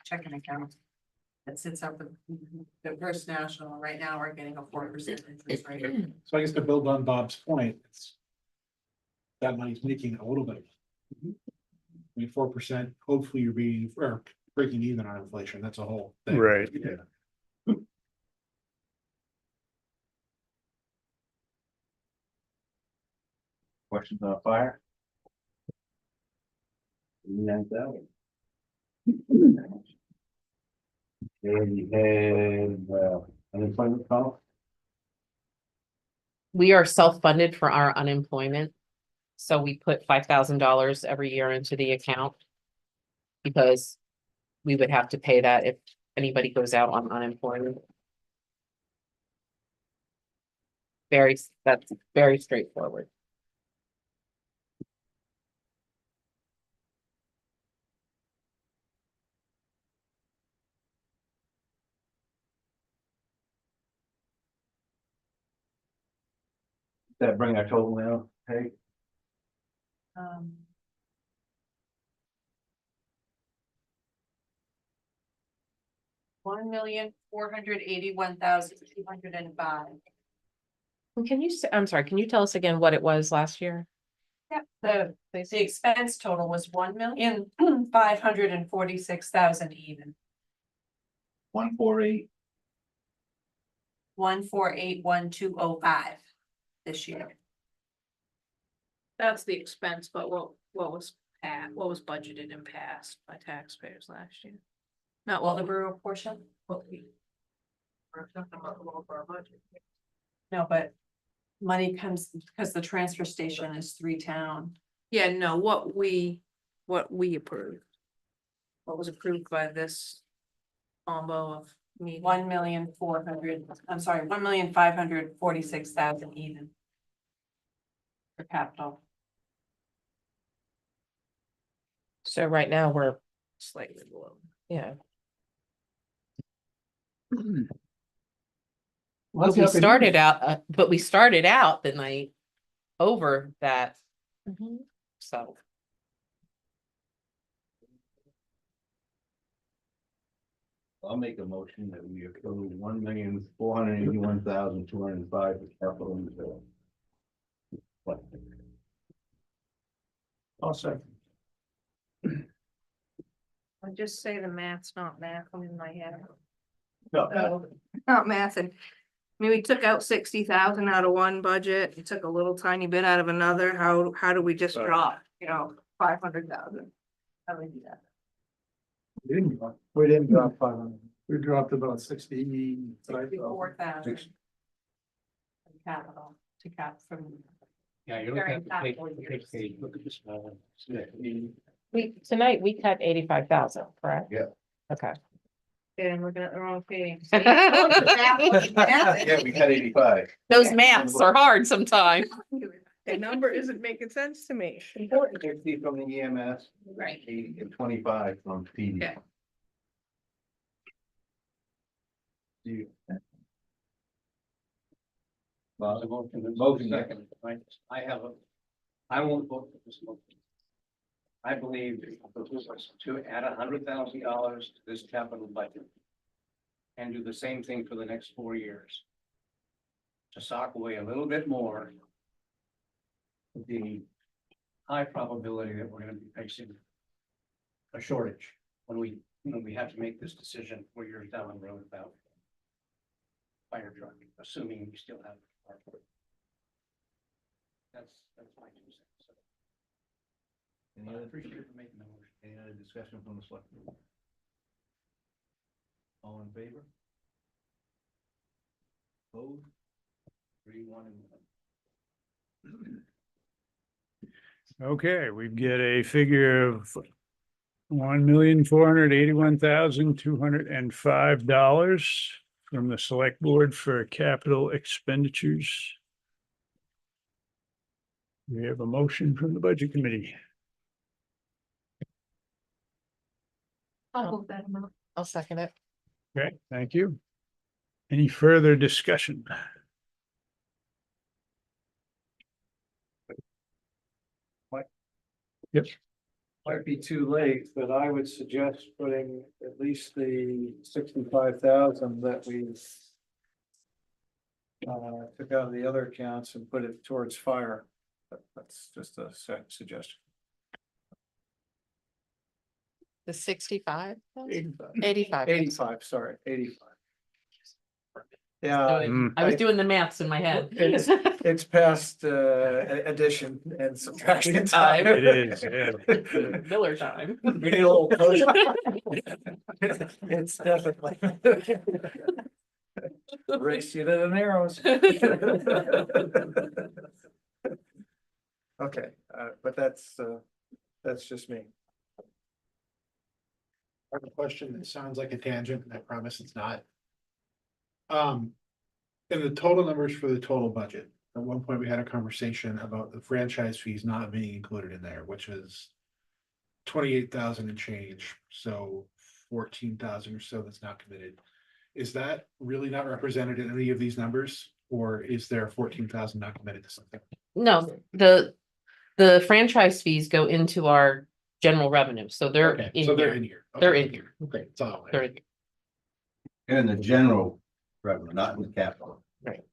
Speaker 11: checking account. That sits up with the First National, right now we're getting a 4% interest rate.
Speaker 10: So I guess to build on Bob's point, it's that money's making a little bit. I mean, 4%, hopefully you're breaking even on inflation, that's a whole thing.
Speaker 3: Right.
Speaker 10: Yeah.
Speaker 6: Questions on fire? 89,000. And you had, unemployment call?
Speaker 8: We are self-funded for our unemployment. So we put $5,000 every year into the account. Because we would have to pay that if anybody goes out on unemployment. That's very straightforward.
Speaker 6: That bring our total now, hey?
Speaker 11: $1,481,205.
Speaker 2: I'm sorry, can you tell us again what it was last year?
Speaker 11: The expense total was 1,546,000 even.
Speaker 1: 148.
Speaker 11: 148,1205 this year.
Speaker 9: That's the expense, but what was budgeted and passed by taxpayers last year? Not
Speaker 11: Well,
Speaker 9: what
Speaker 11: the
Speaker 9: we
Speaker 11: rural portion,
Speaker 9: were talking about the local budget.
Speaker 11: no, but money comes, because the transfer station is 3 town.
Speaker 9: Yeah, no, what we approved. What was approved by this combo of meeting.
Speaker 11: 1,546,000 even. For capital.
Speaker 2: So right now we're,
Speaker 9: Slightly below.
Speaker 2: yeah.
Speaker 8: But we started out the night over that, so.
Speaker 1: I'll make a motion that we approve 1,481,205 for capital reserve.
Speaker 4: I'll second.
Speaker 9: I just say the math's not math in my head.
Speaker 4: No.
Speaker 9: Not math, and I mean, we took out 60,000 out of one budget, we took a little tiny bit out of another, how do we just drop, 500,000? How do we do that?
Speaker 4: We didn't drop 500.
Speaker 14: We dropped about 60.
Speaker 11: 64,000. Capital to cap from.
Speaker 5: Yeah, you look
Speaker 11: During
Speaker 5: at the
Speaker 11: capital
Speaker 5: page,
Speaker 11: years.
Speaker 5: look at this.
Speaker 2: Tonight we cut 85,000, correct?
Speaker 1: Yeah.
Speaker 2: Okay.
Speaker 9: Yeah, I'm looking at the wrong page.
Speaker 1: Yeah, we cut 85.
Speaker 8: Those maths are hard sometimes.
Speaker 9: The number isn't making sense to me.
Speaker 1: 60 from the EMS.
Speaker 9: Right.
Speaker 1: 80 and 25 from PD.
Speaker 9: Yeah.
Speaker 1: You-
Speaker 5: The motion, second, right? I won't vote for this motion. I believe it behooves us to add $100,000 to this capital budget. And do the same thing for the next 4 years. To sock away a little bit more. The high probability that we're gonna be facing. A shortage when we have to make this decision 4 years down the road about. Fire truck, assuming we still have. That's my 2 cents.
Speaker 1: Any other,
Speaker 5: Appreciate you making the motion.
Speaker 1: any other discussion from the select board? All in favor? Opposed? 3-1 and 1.
Speaker 3: Okay, we get a figure of $1,481,205 from the select board for capital expenditures. We have a motion from the budget committee.
Speaker 15: I'll hold that amount.
Speaker 2: I'll second it.
Speaker 3: Okay, thank you. Any further discussion? Yep.
Speaker 4: Might be too late, but I would suggest putting at least the 65,000 that we. Took out of the other accounts and put it towards fire. That's just a suggestion.
Speaker 2: The 65?
Speaker 4: 85.
Speaker 2: 85.
Speaker 4: 85, sorry, 85. Yeah.
Speaker 8: I was doing the maths in my head.
Speaker 4: It's past addition and subtraction time.
Speaker 3: It is, yeah.
Speaker 8: Miller time.
Speaker 4: We need a little closure. It's definitely. Race you to the narrows. Okay, but that's just me.
Speaker 10: I have a question that sounds like a tangent, and I promise it's not. In the total numbers for the total budget, at one point we had a conversation about the franchise fees not being included in there, which is 28,000 and change, so 14,000 or so that's not committed. Is that really not represented in any of these numbers, or is there 14,000 not committed to something?
Speaker 8: No, the franchise fees go into our general revenue, so they're
Speaker 10: Okay,
Speaker 8: in
Speaker 10: so they're
Speaker 8: here.
Speaker 10: in here.
Speaker 8: They're
Speaker 10: Okay.
Speaker 8: in here.
Speaker 10: Okay, it's all.
Speaker 8: They're in here.
Speaker 1: And the general revenue, not in the capital.
Speaker 10: Right.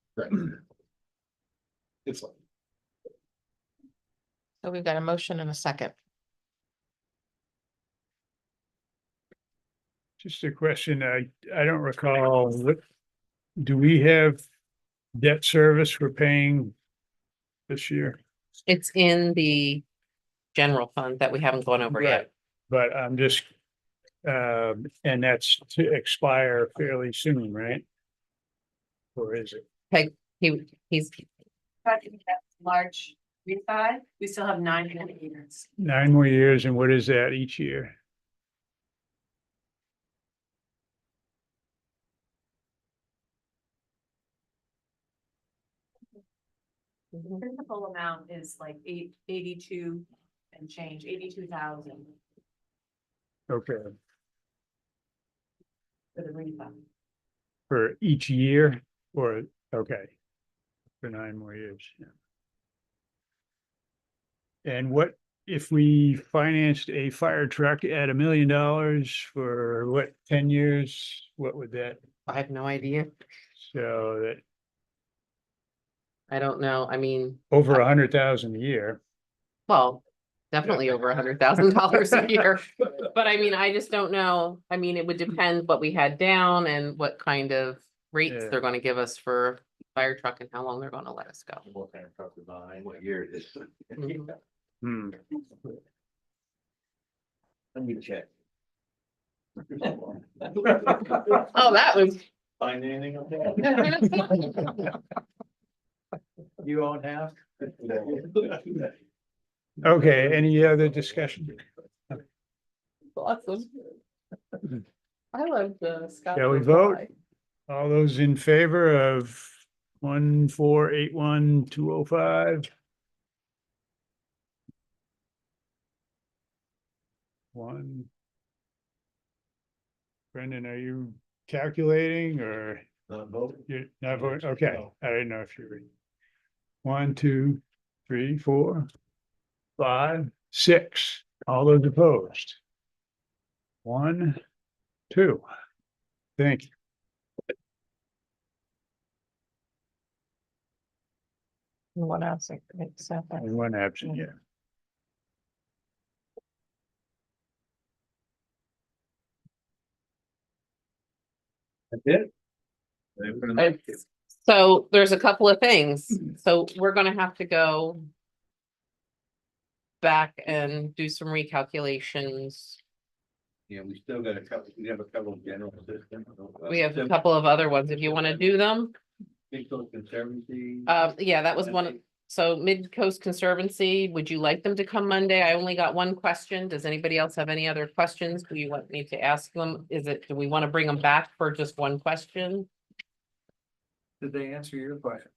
Speaker 10: It's like.
Speaker 2: So we've got a motion and a second.
Speaker 3: Just a question, I don't recall, what, do we have debt service we're paying this year?
Speaker 8: It's in the general fund that we haven't gone over yet.
Speaker 3: But I'm just, and that's to expire fairly soon, right? Or is it?
Speaker 8: Peg, he's,
Speaker 11: Large refi, we still have 9 more years.
Speaker 3: 9 more years, and what is that each year?
Speaker 11: Principal amount is like 82 and change, 82,000
Speaker 3: Okay,
Speaker 11: for the refi.
Speaker 3: for each year, or, okay. For 9 more years, yeah. And what, if we financed a fire truck at $1 million for what, 10 years, what would that,
Speaker 8: I have no idea.
Speaker 3: so that
Speaker 8: I don't know. I mean,
Speaker 3: over 100,000 a year?
Speaker 8: well, definitely over $100,000 a year. But I mean, I just don't know. I mean, it would depend what we had down and what kind of rates
Speaker 3: Yeah.
Speaker 8: they're gonna give us for fire truck and how long they're gonna let us go.
Speaker 6: What kind of truck we're buying, what year it is.
Speaker 8: Mhm.
Speaker 3: Hmm.
Speaker 6: Let me check.
Speaker 8: Oh, that was.
Speaker 6: Find anything up there?
Speaker 4: You own half?
Speaker 3: Okay, any other discussion?
Speaker 8: Awesome. I love the Scott.
Speaker 3: Shall we vote? All those in favor of 1481205? 1. Brendan, are you calculating or you're not voting? Okay, I didn't know if you were. 1, 2, 3, 4, 5, 6. All those opposed? 1, 2. Thank you.
Speaker 2: One absent.
Speaker 3: And 1 absent, yeah.
Speaker 6: That's it.
Speaker 8: So there's a couple of things. So we're gonna have to go back and do some recalculations.
Speaker 6: Yeah, we still got a couple, we have a couple of general systems.
Speaker 8: We have a couple of other ones if you want to do them.
Speaker 6: Big Conservancy.
Speaker 8: Yeah, that was one. So Mid-Coast Conservancy, would you like them to come Monday? I only got one question. Does anybody else have any other questions? Do you want me to ask them? Do we want to bring them back for just one question?
Speaker 4: Did they answer your question?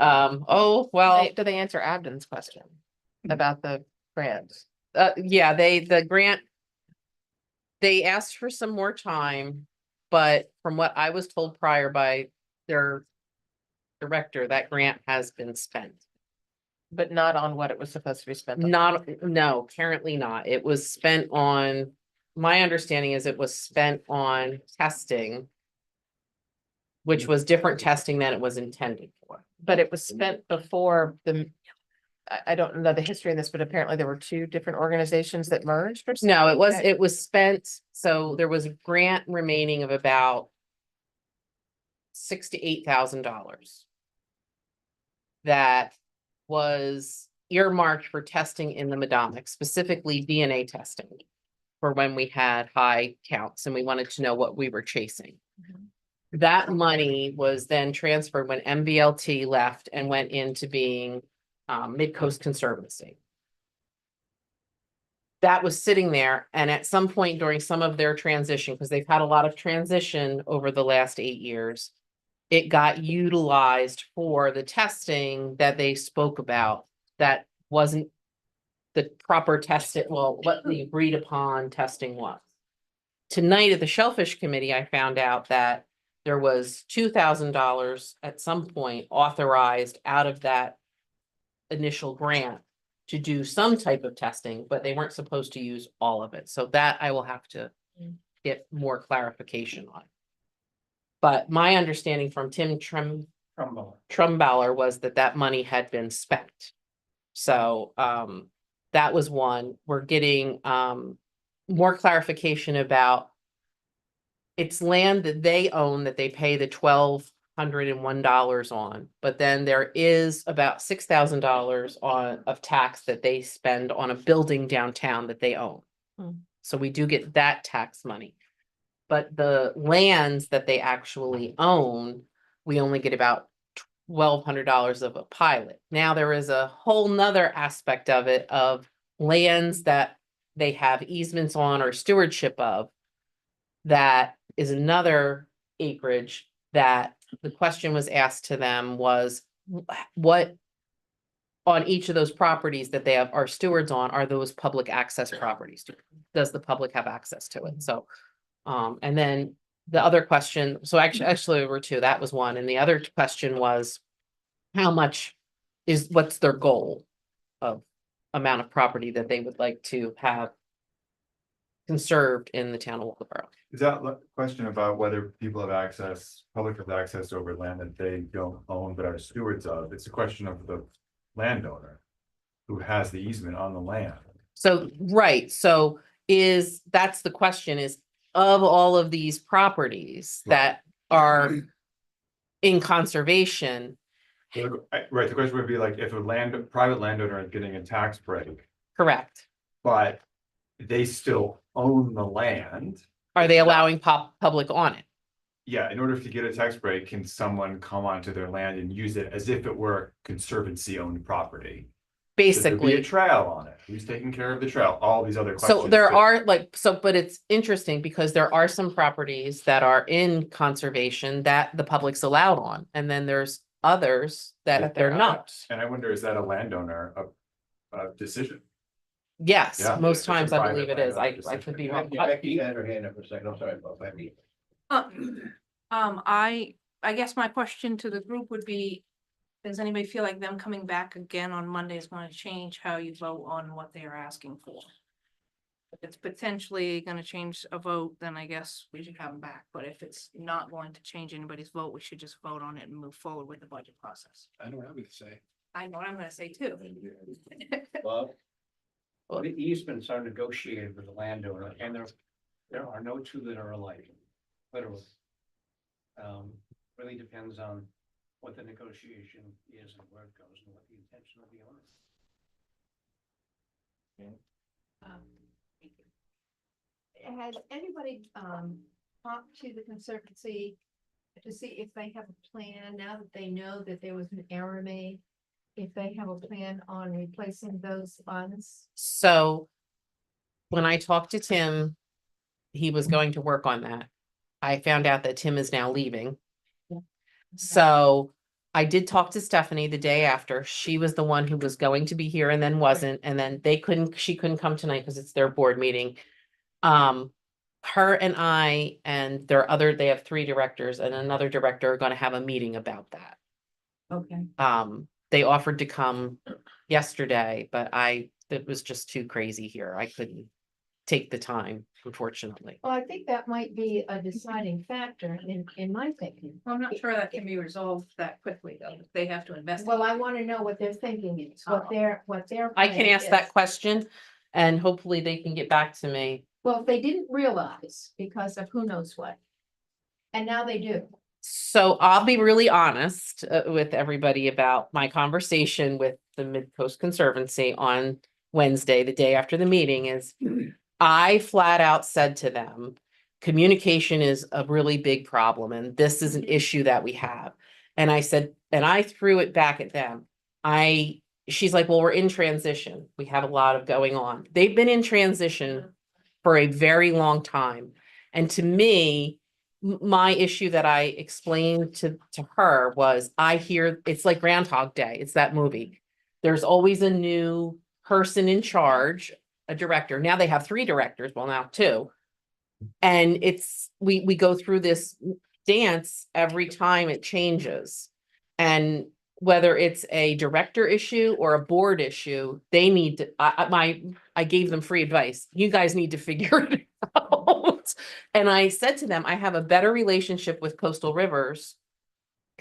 Speaker 8: Oh, well,
Speaker 2: Do they answer Abden's question about the grants?
Speaker 8: yeah, the grant. They asked for some more time, but from what I was told prior by their director, that grant has been spent.
Speaker 2: But not on what it was supposed to be spent on.
Speaker 8: No, apparently not. It was spent on, my understanding is it was spent on testing, which was different testing than it was intended for.
Speaker 2: But it was spent before I don't know the history of this, but apparently there were 2 different organizations that merged or something.
Speaker 8: No, it was spent, so there was a grant remaining of about $6,000 to $8,000. That was earmarked for testing in the Madomic, specifically DNA testing. For when we had high counts and we wanted to know what we were chasing. That money was then transferred when MBLT left and went into being Mid-Coast Conservancy. That was sitting there, and at some point during some of their transition, because they've had a lot of transition over the last 8 years, it got utilized for the testing that they spoke about that wasn't the proper testing, well, what the agreed upon testing was. Tonight at the Shellfish Committee, I found out that there was $2,000 at some point authorized out of that initial grant to do some type of testing, but they weren't supposed to use all of it. So that I will have to get more clarification on. But my understanding from Tim Trumbauer was that money had been spent. So, that was one. We're getting, more clarification about it's land that they own that they pay the $1,201 on, but then there is about $6,000 of tax that they spend on a building downtown that they own.
Speaker 2: Hmm.
Speaker 8: So we do get that tax money. But the lands that they actually own, we only get about $1,200 of a pilot. Now there is a whole nother aspect of it of lands that they have easements on or stewardship of. That is another acreage that the question was asked to them was what on each of those properties that they are stewards on, are those public access properties? Does the public have access to it? So, and then the other question, so actually there were two, that was one. And the other question was how much what's their goal of amount of property that they would like to have conserved in the town of Waldeboro?
Speaker 1: Is that question about whether people have access, public has access over land that they don't own but are stewards of? It's a question of the landowner who has the easement on the land.
Speaker 8: So, right, so that's the question is, of all of these properties that are in conservation.
Speaker 1: Right, the question would be like, if a private landowner is getting a tax break,
Speaker 8: Correct.
Speaker 1: but they still own the land.
Speaker 8: Are they allowing public on it?
Speaker 1: Yeah, in order to get a tax break, can someone come onto their land and use it as if it were conservancy owned property? Should there be a
Speaker 8: Basically,
Speaker 1: trail on it? Who's taking care of the trail? All these other questions.
Speaker 8: so there
Speaker 1: that-
Speaker 8: are but it's interesting because there are some properties that are in conservation that the public's allowed on. And then there's others that they're not.
Speaker 1: And I wonder, is that a landowner decision?
Speaker 8: Yes,
Speaker 1: Yeah,
Speaker 8: most
Speaker 1: it's a
Speaker 8: times I
Speaker 1: private
Speaker 8: believe it is. I
Speaker 1: landowner
Speaker 8: could be.
Speaker 5: Becky had her hand up for a second. I'm sorry about Becky.
Speaker 9: I guess my question to the group would be, does anybody feel like them coming back again on Monday is gonna change how you vote on what they are asking for? If it's potentially gonna change a vote, then I guess we should have them back, but if it's not going to change anybody's vote, we should just vote on it and move forward with the budget process.
Speaker 14: I don't have anything to say.
Speaker 9: I know what I'm gonna say too.
Speaker 5: Bob? Well, the easements are negotiated with the landowner, and there are no two that are alike, literally. Really depends on what the negotiation is and where it goes and what the intention of the owner.
Speaker 15: Has anybody talked to the Conservancy to see if they have a plan now that they know that there was an error made? If they have a plan on replacing those funds?
Speaker 8: So when I talked to Tim, he was going to work on that. I found out that Tim is now leaving. So I did talk to Stephanie the day after. She was the one who was going to be here and then wasn't, and then she couldn't come tonight because it's their board meeting. Her and I and they have 3 directors and another director are gonna have a meeting about that.
Speaker 15: Okay.
Speaker 8: They offered to come yesterday, but it was just too crazy here. I couldn't take the time, unfortunately.
Speaker 15: Well, I think that might be a deciding factor in my thinking.
Speaker 9: Well, I'm not sure that can be resolved that quickly though. They have to invest.
Speaker 15: Well, I want to know what their thinking is, what their.
Speaker 8: I can
Speaker 15: plan
Speaker 8: ask that
Speaker 15: is.
Speaker 8: question and hopefully they can get back to me.
Speaker 15: Well, if they didn't realize because of who knows what. And now they do.
Speaker 8: So I'll be really honest with everybody about my conversation with the Mid-Coast Conservancy on Wednesday, the day after the meeting is I flat out said to them, communication is a really big problem and this is an issue that we have. And I said, and I threw it back at them. She's like, well, we're in transition. We have a lot of going on. They've been in transition for a very long time. And to me, my issue that I explained to her was I hear it's like Groundhog Day. It's that movie. There's always a new person in charge, a director. Now they have 3 directors. Well, now 2. And we go through this dance every time it changes. And whether it's a director issue or a board issue, they need to, I gave them free advice. You guys need to figure it out. And I said to them, I have a better relationship with Coastal Rivers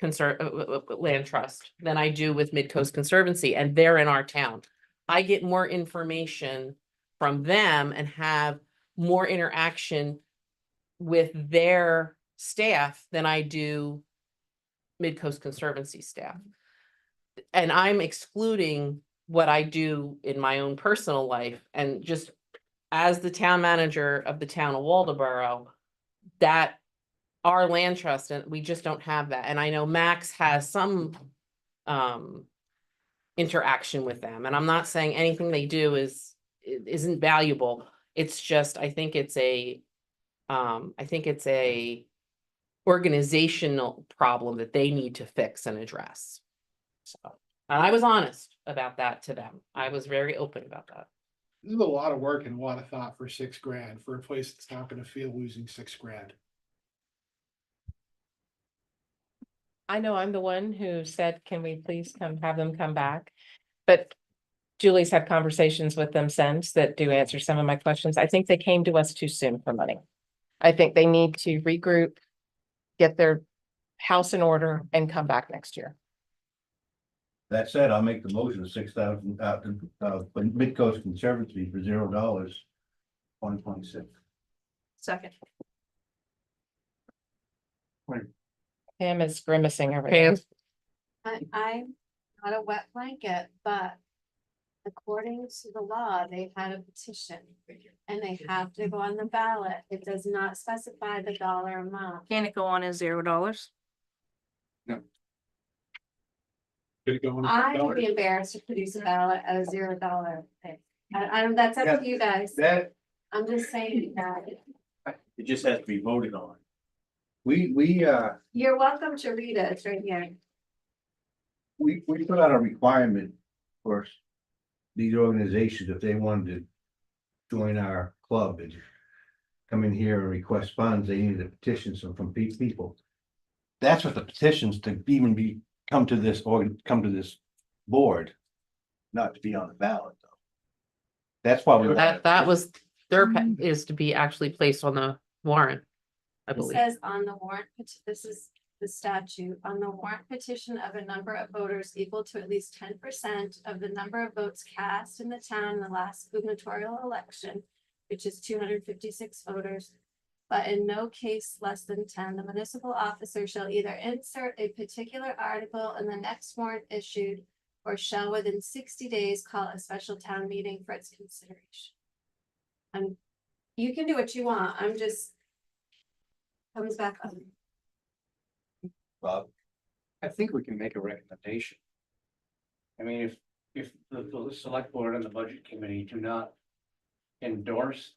Speaker 8: Land Trust than I do with Midcoast Conservancy, and they're in our town. I get more information from them and have more interaction with their staff than I do Midcoast Conservancy staff. And I'm excluding what I do in my own personal life, and just as the town manager of the town of Waldeboro, that our land trust, and we just don't have that. And I know Max has some interaction with them, and I'm not saying anything they do isn't valuable. It's just, I think it's a organizational problem that they need to fix and address. So, and I was honest about that to them. I was very open about that.
Speaker 10: This is a lot of work and a lot of thought for $6,000 for a place that's not gonna feel losing $6,000.
Speaker 2: I know I'm the one who said, can we please have them come back? But Julie's had conversations with them since that do answer some of my questions. I think they came to us too soon for money. I think they need to regroup, get their house in order, and come back next year.
Speaker 1: That said, I'll make the motion of 6,000, for Midcoast Conservancy for $0, 2026.
Speaker 9: Second.
Speaker 2: Pam is grimacing over
Speaker 8: Pam?
Speaker 2: there.
Speaker 7: I'm not a wet blanket, but according to the law, they've had a petition and they have to go on the ballot. It does not specify the dollar amount.
Speaker 9: Can it go on as $0?
Speaker 7: I would be embarrassed to produce a ballot at a $0 thing. That's up to you guys.
Speaker 1: That,
Speaker 7: I'm just saying that.
Speaker 6: It just has to be voted on.
Speaker 1: we
Speaker 7: You're welcome to read it. It's right here.
Speaker 1: we put out a requirement for these organizations, if they wanted to join our club and come in here and request funds, they needed a petition from people. That's what the petitions to even come to this board, not to be on the ballot though. That's why we.
Speaker 8: That was is to be actually placed on the warrant, I
Speaker 7: It
Speaker 8: believe.
Speaker 7: says on the warrant, this is the statute, on the warrant petition of a number of voters equal to at least 10% of the number of votes cast in the town in the last gubernatorial election, which is 256 voters. But in no case less than 10, the municipal officer shall either insert a particular article in the next warrant issued or shall within 60 days call a special town meeting for its consideration. And you can do what you want. I'm just comes back on.
Speaker 1: Bob,
Speaker 5: I think we can make a recommendation. I mean, if the select board and the budget committee do not endorse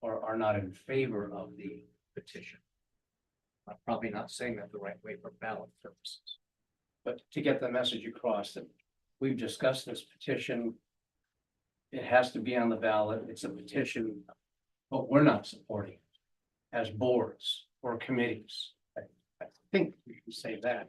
Speaker 5: or are not in favor of the petition, I'm probably not saying that the right way for ballot purposes. But to get the message across that we've discussed this petition, it has to be on the ballot. It's a petition, but we're not supporting it as boards or committees. I think we can say that.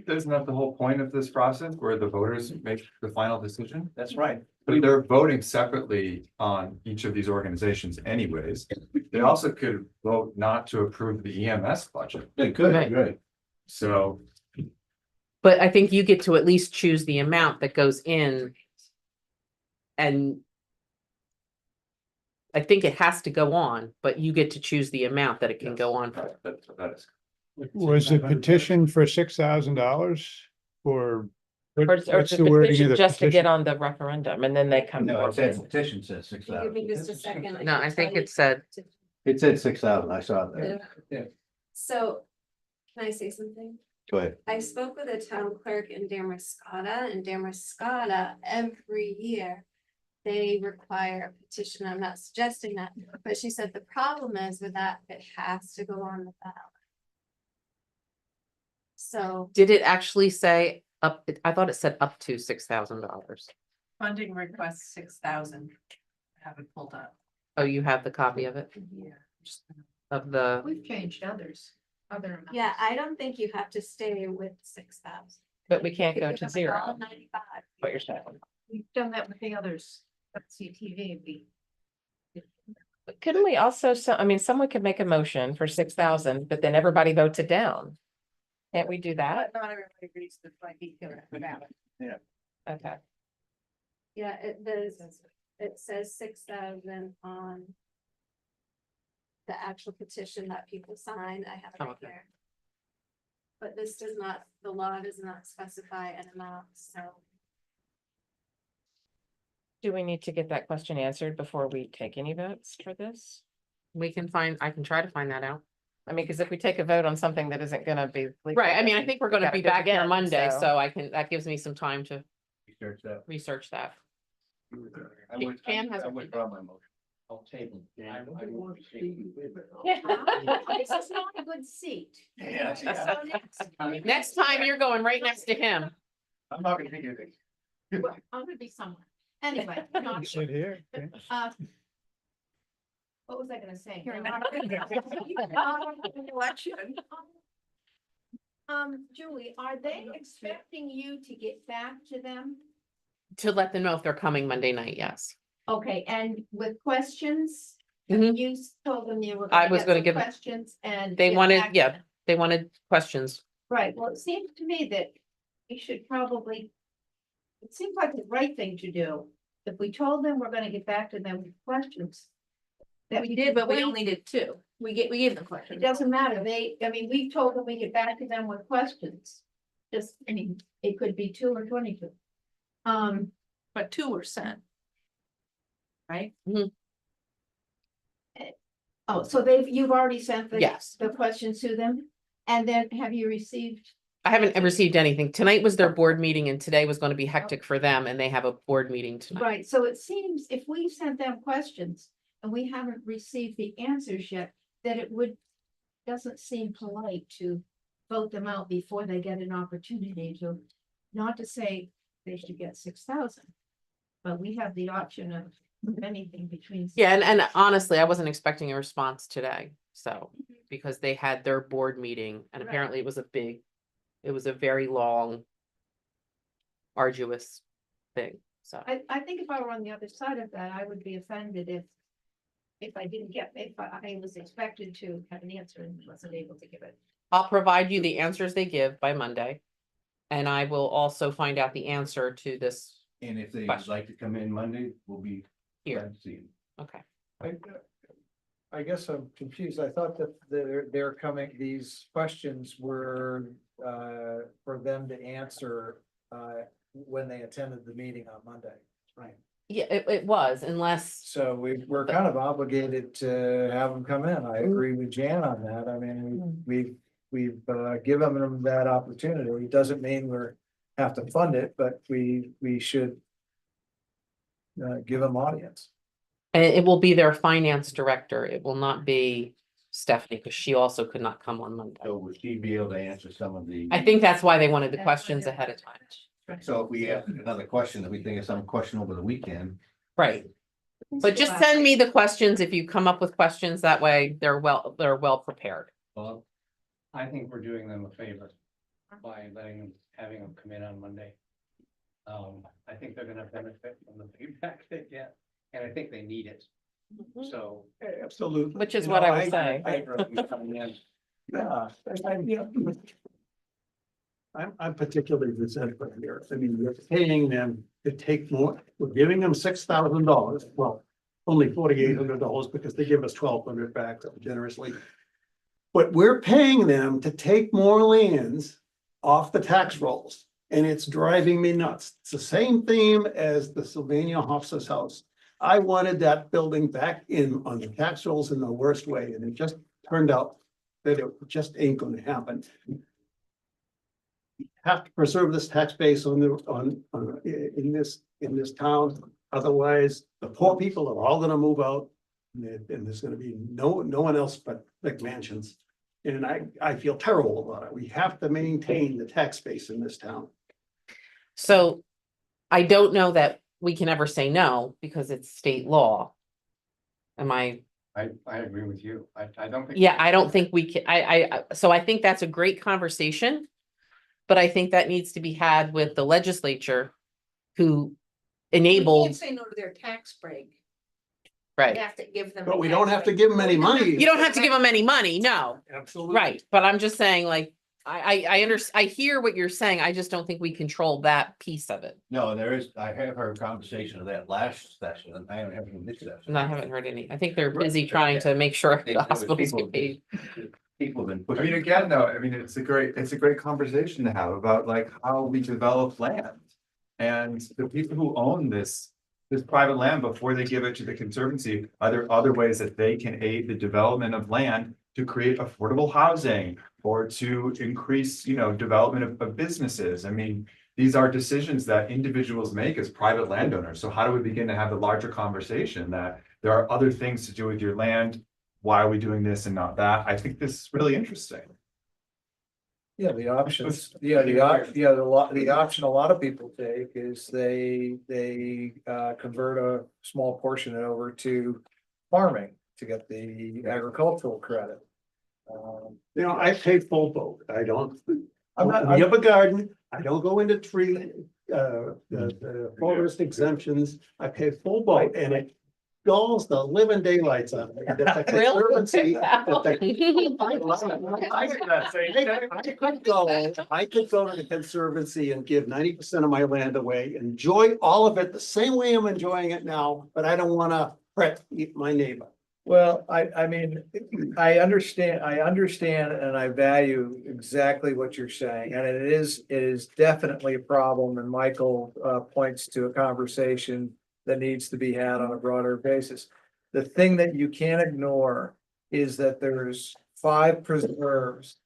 Speaker 17: Isn't that the whole point of this process where the voters make the final decision?
Speaker 5: That's right.
Speaker 17: But they're voting separately on each of these organizations anyways. They also could vote not to approve the EMS budget.
Speaker 1: they could,
Speaker 8: Right.
Speaker 1: right?
Speaker 17: So
Speaker 8: But I think you get to at least choose the amount that goes in. And I think it has to go on, but you get to choose the amount that it can go on for.
Speaker 17: that is.
Speaker 3: Was the petition for $6,000 or?
Speaker 2: Or
Speaker 3: what's
Speaker 2: the
Speaker 3: the wording of
Speaker 2: petition
Speaker 3: the
Speaker 2: just to get
Speaker 3: petition?
Speaker 2: on the referendum and then they come.
Speaker 1: No, it
Speaker 2: forward.
Speaker 1: said petition says
Speaker 7: Give
Speaker 1: 6,000.
Speaker 7: me just a second.
Speaker 8: No, I
Speaker 7: can
Speaker 8: think
Speaker 7: tell you.
Speaker 8: it said,
Speaker 1: It said 6,000. I saw it there.
Speaker 7: So, can I say something?
Speaker 1: Go ahead.
Speaker 7: I spoke with a town clerk in Damascotta, and Damascotta, every year, they require a petition. I'm not suggesting that, but she said the problem is with that, it has to go on the ballot. So,
Speaker 8: did it actually say up, I thought it said up to $6,000.
Speaker 11: Funding request 6,000. Have it pulled up.
Speaker 8: Oh, you have the copy of it?
Speaker 11: Yeah.
Speaker 8: Of the,
Speaker 15: We've changed other amounts.
Speaker 7: yeah, I don't think you have to stay with 6,000.
Speaker 2: But we can't go to
Speaker 7: $95.
Speaker 2: zero, what you're saying.
Speaker 15: We've done that with the others, CTV,
Speaker 2: But couldn't we also, I mean, someone could make a motion for 6,000, but then everybody votes it down. Can't we do that?
Speaker 9: Not everybody agrees that might be good for that.
Speaker 2: Okay.
Speaker 7: Yeah, it says 6,000 on the actual petition that people sign. I have it right
Speaker 8: Okay.
Speaker 7: here. But this does not, the law does not specify an amount, so.
Speaker 2: Do we need to get that question answered before we take any votes for this?
Speaker 8: We can find, I can try to find that out.
Speaker 2: I mean, because if we take a vote on something that isn't gonna be. legal,
Speaker 8: Right, I mean, I
Speaker 2: then
Speaker 8: think we're
Speaker 2: we
Speaker 8: gonna
Speaker 2: gotta
Speaker 8: be
Speaker 2: do it
Speaker 8: back here
Speaker 2: again,
Speaker 8: Monday, so I can, that gives me some time to
Speaker 1: Research that.
Speaker 8: research that.
Speaker 2: Jan has
Speaker 1: I
Speaker 2: a-
Speaker 1: withdraw my motion. I'll table.
Speaker 15: This is not a good seat.
Speaker 1: Yeah.
Speaker 15: So
Speaker 8: Next time you're going right next to him.
Speaker 1: I'm not gonna take anything.
Speaker 15: well, I'm gonna be somewhere. Anyway, not,
Speaker 3: Sit here. Okay.
Speaker 15: what was I gonna say?
Speaker 9: You're not election.
Speaker 15: Julie, are they expecting you to get back to them?
Speaker 8: To let them know if they're coming Monday night, yes.
Speaker 15: Okay, and with questions?
Speaker 8: Mhm.
Speaker 15: You told them you were.
Speaker 8: I was gonna
Speaker 15: get some
Speaker 8: give-
Speaker 15: Questions and.
Speaker 8: They
Speaker 15: get
Speaker 8: wanted,
Speaker 15: back to
Speaker 8: yeah,
Speaker 15: them.
Speaker 8: they wanted questions.
Speaker 15: Right, well, it seems to me that we should probably. It seems like the right thing to do, if we told them we're gonna get back to them with questions. That
Speaker 9: We did, but we
Speaker 15: wait.
Speaker 9: only did two. We gave them
Speaker 15: It
Speaker 9: questions.
Speaker 15: doesn't matter, we told them we get back to them with questions. Just, it could be 2 or 22.
Speaker 9: But two were sent.
Speaker 15: Right?
Speaker 8: Mhm.
Speaker 15: Oh, so you've already sent the.
Speaker 8: Yes.
Speaker 15: The questions to them, and then have you received?
Speaker 8: I haven't received anything. Tonight was their board meeting and today was gonna be hectic for them and they have a board meeting tonight.
Speaker 15: Right, so it seems if we sent them questions and we haven't received the answers yet, that it doesn't seem polite to vote them out before they get an opportunity to, not to say they should get 6,000. But we have the option of anything between.
Speaker 8: Yeah, and honestly, I wasn't expecting a response today, so, because they had their board meeting and
Speaker 15: Right.
Speaker 8: apparently it was a very long, arduous thing, so.
Speaker 15: I think if I were on the other side of that, I would be offended if I didn't get, if I was expected to have an answer and wasn't able to give it.
Speaker 8: I'll provide you the answers they give by Monday. And I will also find out the answer to this
Speaker 1: And if they'd
Speaker 8: Question.
Speaker 1: like to come in Monday, we'll be
Speaker 8: here.
Speaker 1: glad to see them.
Speaker 8: Okay.
Speaker 4: I guess I'm confused. I thought that they're coming, these questions were for them to answer when they attended the meeting on Monday. Right.
Speaker 8: Yeah, it was, unless,
Speaker 4: So we're kind of obligated to have them come in. I agree with Jan on that. I mean, we've given them that opportunity. It doesn't mean have to fund it, but we should give them audience.
Speaker 8: and it will be their finance director. It will not be Stephanie, because she also could not come on Monday.
Speaker 1: So would she be able to answer some of the?
Speaker 8: I think that's why they wanted the
Speaker 15: That's
Speaker 8: questions
Speaker 15: what it-
Speaker 8: ahead of time.
Speaker 1: So if we have another question that we think is some question over the weekend.
Speaker 8: Right, but just send me the questions if you come up with questions, that way they're well prepared.
Speaker 5: Well, I think we're doing them a favor by having them come in on Monday. I think they're gonna benefit from the feedback they get, and I think they need it. So.
Speaker 14: Absolutely.
Speaker 2: Which is
Speaker 14: You
Speaker 2: what
Speaker 14: know,
Speaker 2: I was saying.
Speaker 14: I'm particularly resentful here. I mean, we're paying them to take more, we're giving them $6,000. Well, only $4,800 because they give us $1,200 back generously. But we're paying them to take more lands off the tax rolls, and it's driving me nuts. It's the same theme as the Sylvania Hofsa's house. I wanted that building back in on the tax rolls in the worst way, and it just turned out that it just ain't gonna happen. Have to preserve this tax base in this town, otherwise the poor people are all gonna move out. And there's gonna be no one else but big mansions. And I feel terrible about it. We have to maintain the tax base in this town.
Speaker 8: So I don't know that we can ever say no, because it's state law. Am I?
Speaker 5: I agree with you. I don't think.
Speaker 8: Yeah, I don't think we can, so I think that's a great conversation. But I think that needs to be had with the legislature who
Speaker 9: We
Speaker 8: enabled,
Speaker 9: can't say no to their tax break.
Speaker 8: right?
Speaker 9: We have to give them.
Speaker 14: But
Speaker 9: a
Speaker 14: we
Speaker 9: tax
Speaker 14: don't have to
Speaker 9: break.
Speaker 14: give them any money.
Speaker 8: You don't have to give them any money, no,
Speaker 14: Absolutely.
Speaker 8: right, but I'm just saying, like, I hear what you're saying. I just don't think we control that piece of it.
Speaker 1: No, there is, I have heard a conversation of that last session, and I haven't had any this session.
Speaker 8: And I haven't heard any. I think they're busy trying to make sure
Speaker 1: There
Speaker 8: the
Speaker 1: was
Speaker 8: hospitals
Speaker 1: people-
Speaker 8: get paid.
Speaker 1: People have been
Speaker 17: I mean,
Speaker 1: pushing.
Speaker 17: again, though, I mean, it's a great conversation to have about like how we develop land. And the people who own this private land before they give it to the conservancy, are there other ways that they can aid the development of land to create affordable housing? Or to increase, development of businesses? I mean, these are decisions that individuals make as private landowners. So how do we begin to have the larger conversation that there are other things to do with your land? Why are we doing this and not that? I think this is really interesting.
Speaker 4: Yeah, the options, the option a lot of people take is they convert a small portion over to farming to get the agricultural credit.
Speaker 14: I pay full boat. I don't,
Speaker 4: I'm not-
Speaker 14: we have a garden. I don't go into tree, forest exemptions. I pay full boat and it galls the living daylights on me. that the Conservancy- that the- I could go to the Conservancy and give 90% of my land away, enjoy all of it the same way I'm enjoying it now, but I don't wanna fret my neighbor.
Speaker 4: Well, I mean, I understand and I value exactly what you're saying, and it is definitely a problem, and Michael points to a conversation that needs to be had on a broader basis. The thing that you can't ignore is that there's 5 preserves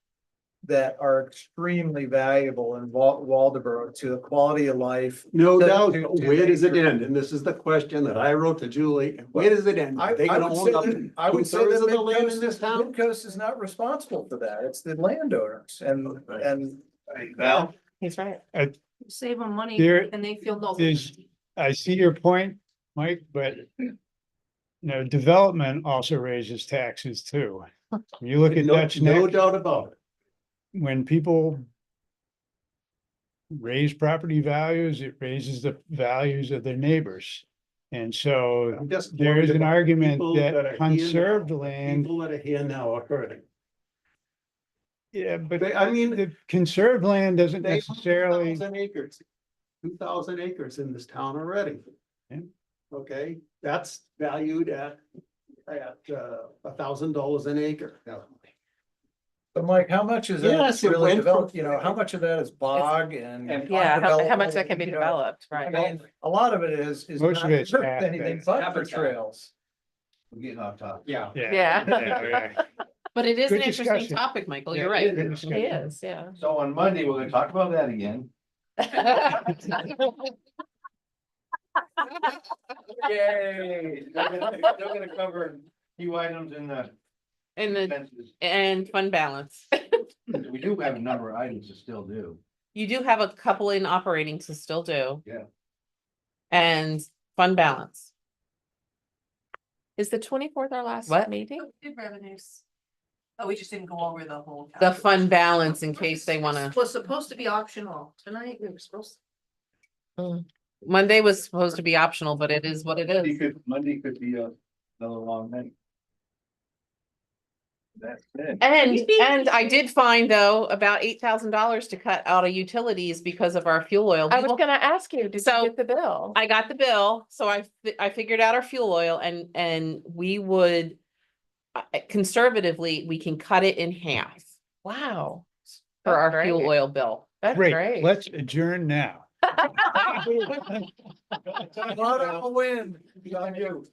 Speaker 4: that are extremely valuable in Waldeboro to the quality of life.
Speaker 14: No
Speaker 4: to-
Speaker 14: doubt,
Speaker 4: to
Speaker 14: where does it
Speaker 4: nature.
Speaker 14: end? And this is the question that I wrote to Julie, where does it end?
Speaker 4: I
Speaker 14: They gonna
Speaker 4: would
Speaker 14: own
Speaker 4: say
Speaker 14: up
Speaker 4: that, I would say
Speaker 14: 2/3
Speaker 4: that
Speaker 14: of the land in this town?
Speaker 4: Midcoast is not responsible for that. It's the landowners and.
Speaker 1: Val?
Speaker 2: He's right.
Speaker 9: Save them money
Speaker 3: There-
Speaker 9: and they feel no.
Speaker 3: There's, I see your point, Mike, but development also raises taxes too. You look at
Speaker 14: No,
Speaker 3: Dutch
Speaker 14: no
Speaker 3: Neck,
Speaker 14: doubt about it.
Speaker 3: when people raise property values, it raises the values of their neighbors. And so
Speaker 14: I'm just
Speaker 3: there
Speaker 14: worried
Speaker 3: is an
Speaker 14: about
Speaker 3: argument
Speaker 14: people that are
Speaker 3: that
Speaker 14: here
Speaker 3: conserved
Speaker 14: now.
Speaker 3: land,
Speaker 14: People that are here now are hurting.
Speaker 3: yeah, but
Speaker 14: I mean,
Speaker 3: the conserved land doesn't
Speaker 14: they own
Speaker 3: necessarily,
Speaker 14: 2,000 acres in this town already.
Speaker 3: Yeah.
Speaker 14: Okay, that's valued at $1,000 an acre.
Speaker 4: But Mike, how much is
Speaker 14: Yes,
Speaker 4: that
Speaker 14: it
Speaker 4: really
Speaker 14: went from-
Speaker 4: developed, how much of that is bog and?
Speaker 2: Yeah, how much that can be developed,
Speaker 4: I
Speaker 2: right?
Speaker 4: mean, a lot of it is
Speaker 3: Most
Speaker 4: not
Speaker 3: of it's
Speaker 4: for
Speaker 3: half
Speaker 4: anything
Speaker 3: baked.
Speaker 4: but for
Speaker 5: Habitat.
Speaker 4: trails.
Speaker 1: We're getting off topic.
Speaker 5: Yeah.
Speaker 2: Yeah.
Speaker 8: But it is
Speaker 3: Good
Speaker 8: an interesting
Speaker 3: discussion.
Speaker 8: topic, Michael.
Speaker 3: Yeah,
Speaker 8: You're right.
Speaker 3: good discussion.
Speaker 2: He is, yeah.
Speaker 1: So on Monday, we're gonna talk about that again. Yay. They're gonna cover few items in the
Speaker 8: And the,
Speaker 1: expenses.
Speaker 8: and fund balance.
Speaker 1: We do have a number of items to still do.
Speaker 8: You do have a couple in operating to still do.
Speaker 1: Yeah.
Speaker 8: And fund balance.
Speaker 2: Is the 24th our last
Speaker 8: What?
Speaker 2: meeting?
Speaker 11: Good revenues. Oh, we just didn't go over the whole.
Speaker 8: The fund balance in case they wanna,
Speaker 9: Was supposed to be optional. Tonight we were supposed.
Speaker 8: Monday was supposed to be optional, but it is what it is.
Speaker 1: Monday could be another long night. That's it.
Speaker 8: And I did find though, about $8,000 to cut out of utilities because of our fuel oil.
Speaker 2: I was
Speaker 8: People-
Speaker 2: gonna ask you, did you
Speaker 8: So,
Speaker 2: get the bill?
Speaker 8: I got the bill, so I figured out our fuel oil and we would. Conservatively, we can cut it in half
Speaker 2: Wow.
Speaker 8: for our
Speaker 2: That's
Speaker 8: fuel
Speaker 2: great.
Speaker 8: oil bill.
Speaker 2: That's
Speaker 3: great,
Speaker 2: great.
Speaker 3: let's adjourn now.
Speaker 4: Not a win, beyond you.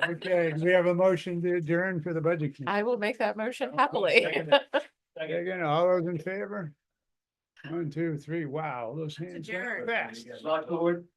Speaker 3: Okay, we have a motion to adjourn for the budget. committee.
Speaker 2: I will make that motion happily.
Speaker 3: Second, all those in favor? 1, 2, 3, wow, those hands. went
Speaker 9: adjourn.
Speaker 3: fast.
Speaker 1: Select board?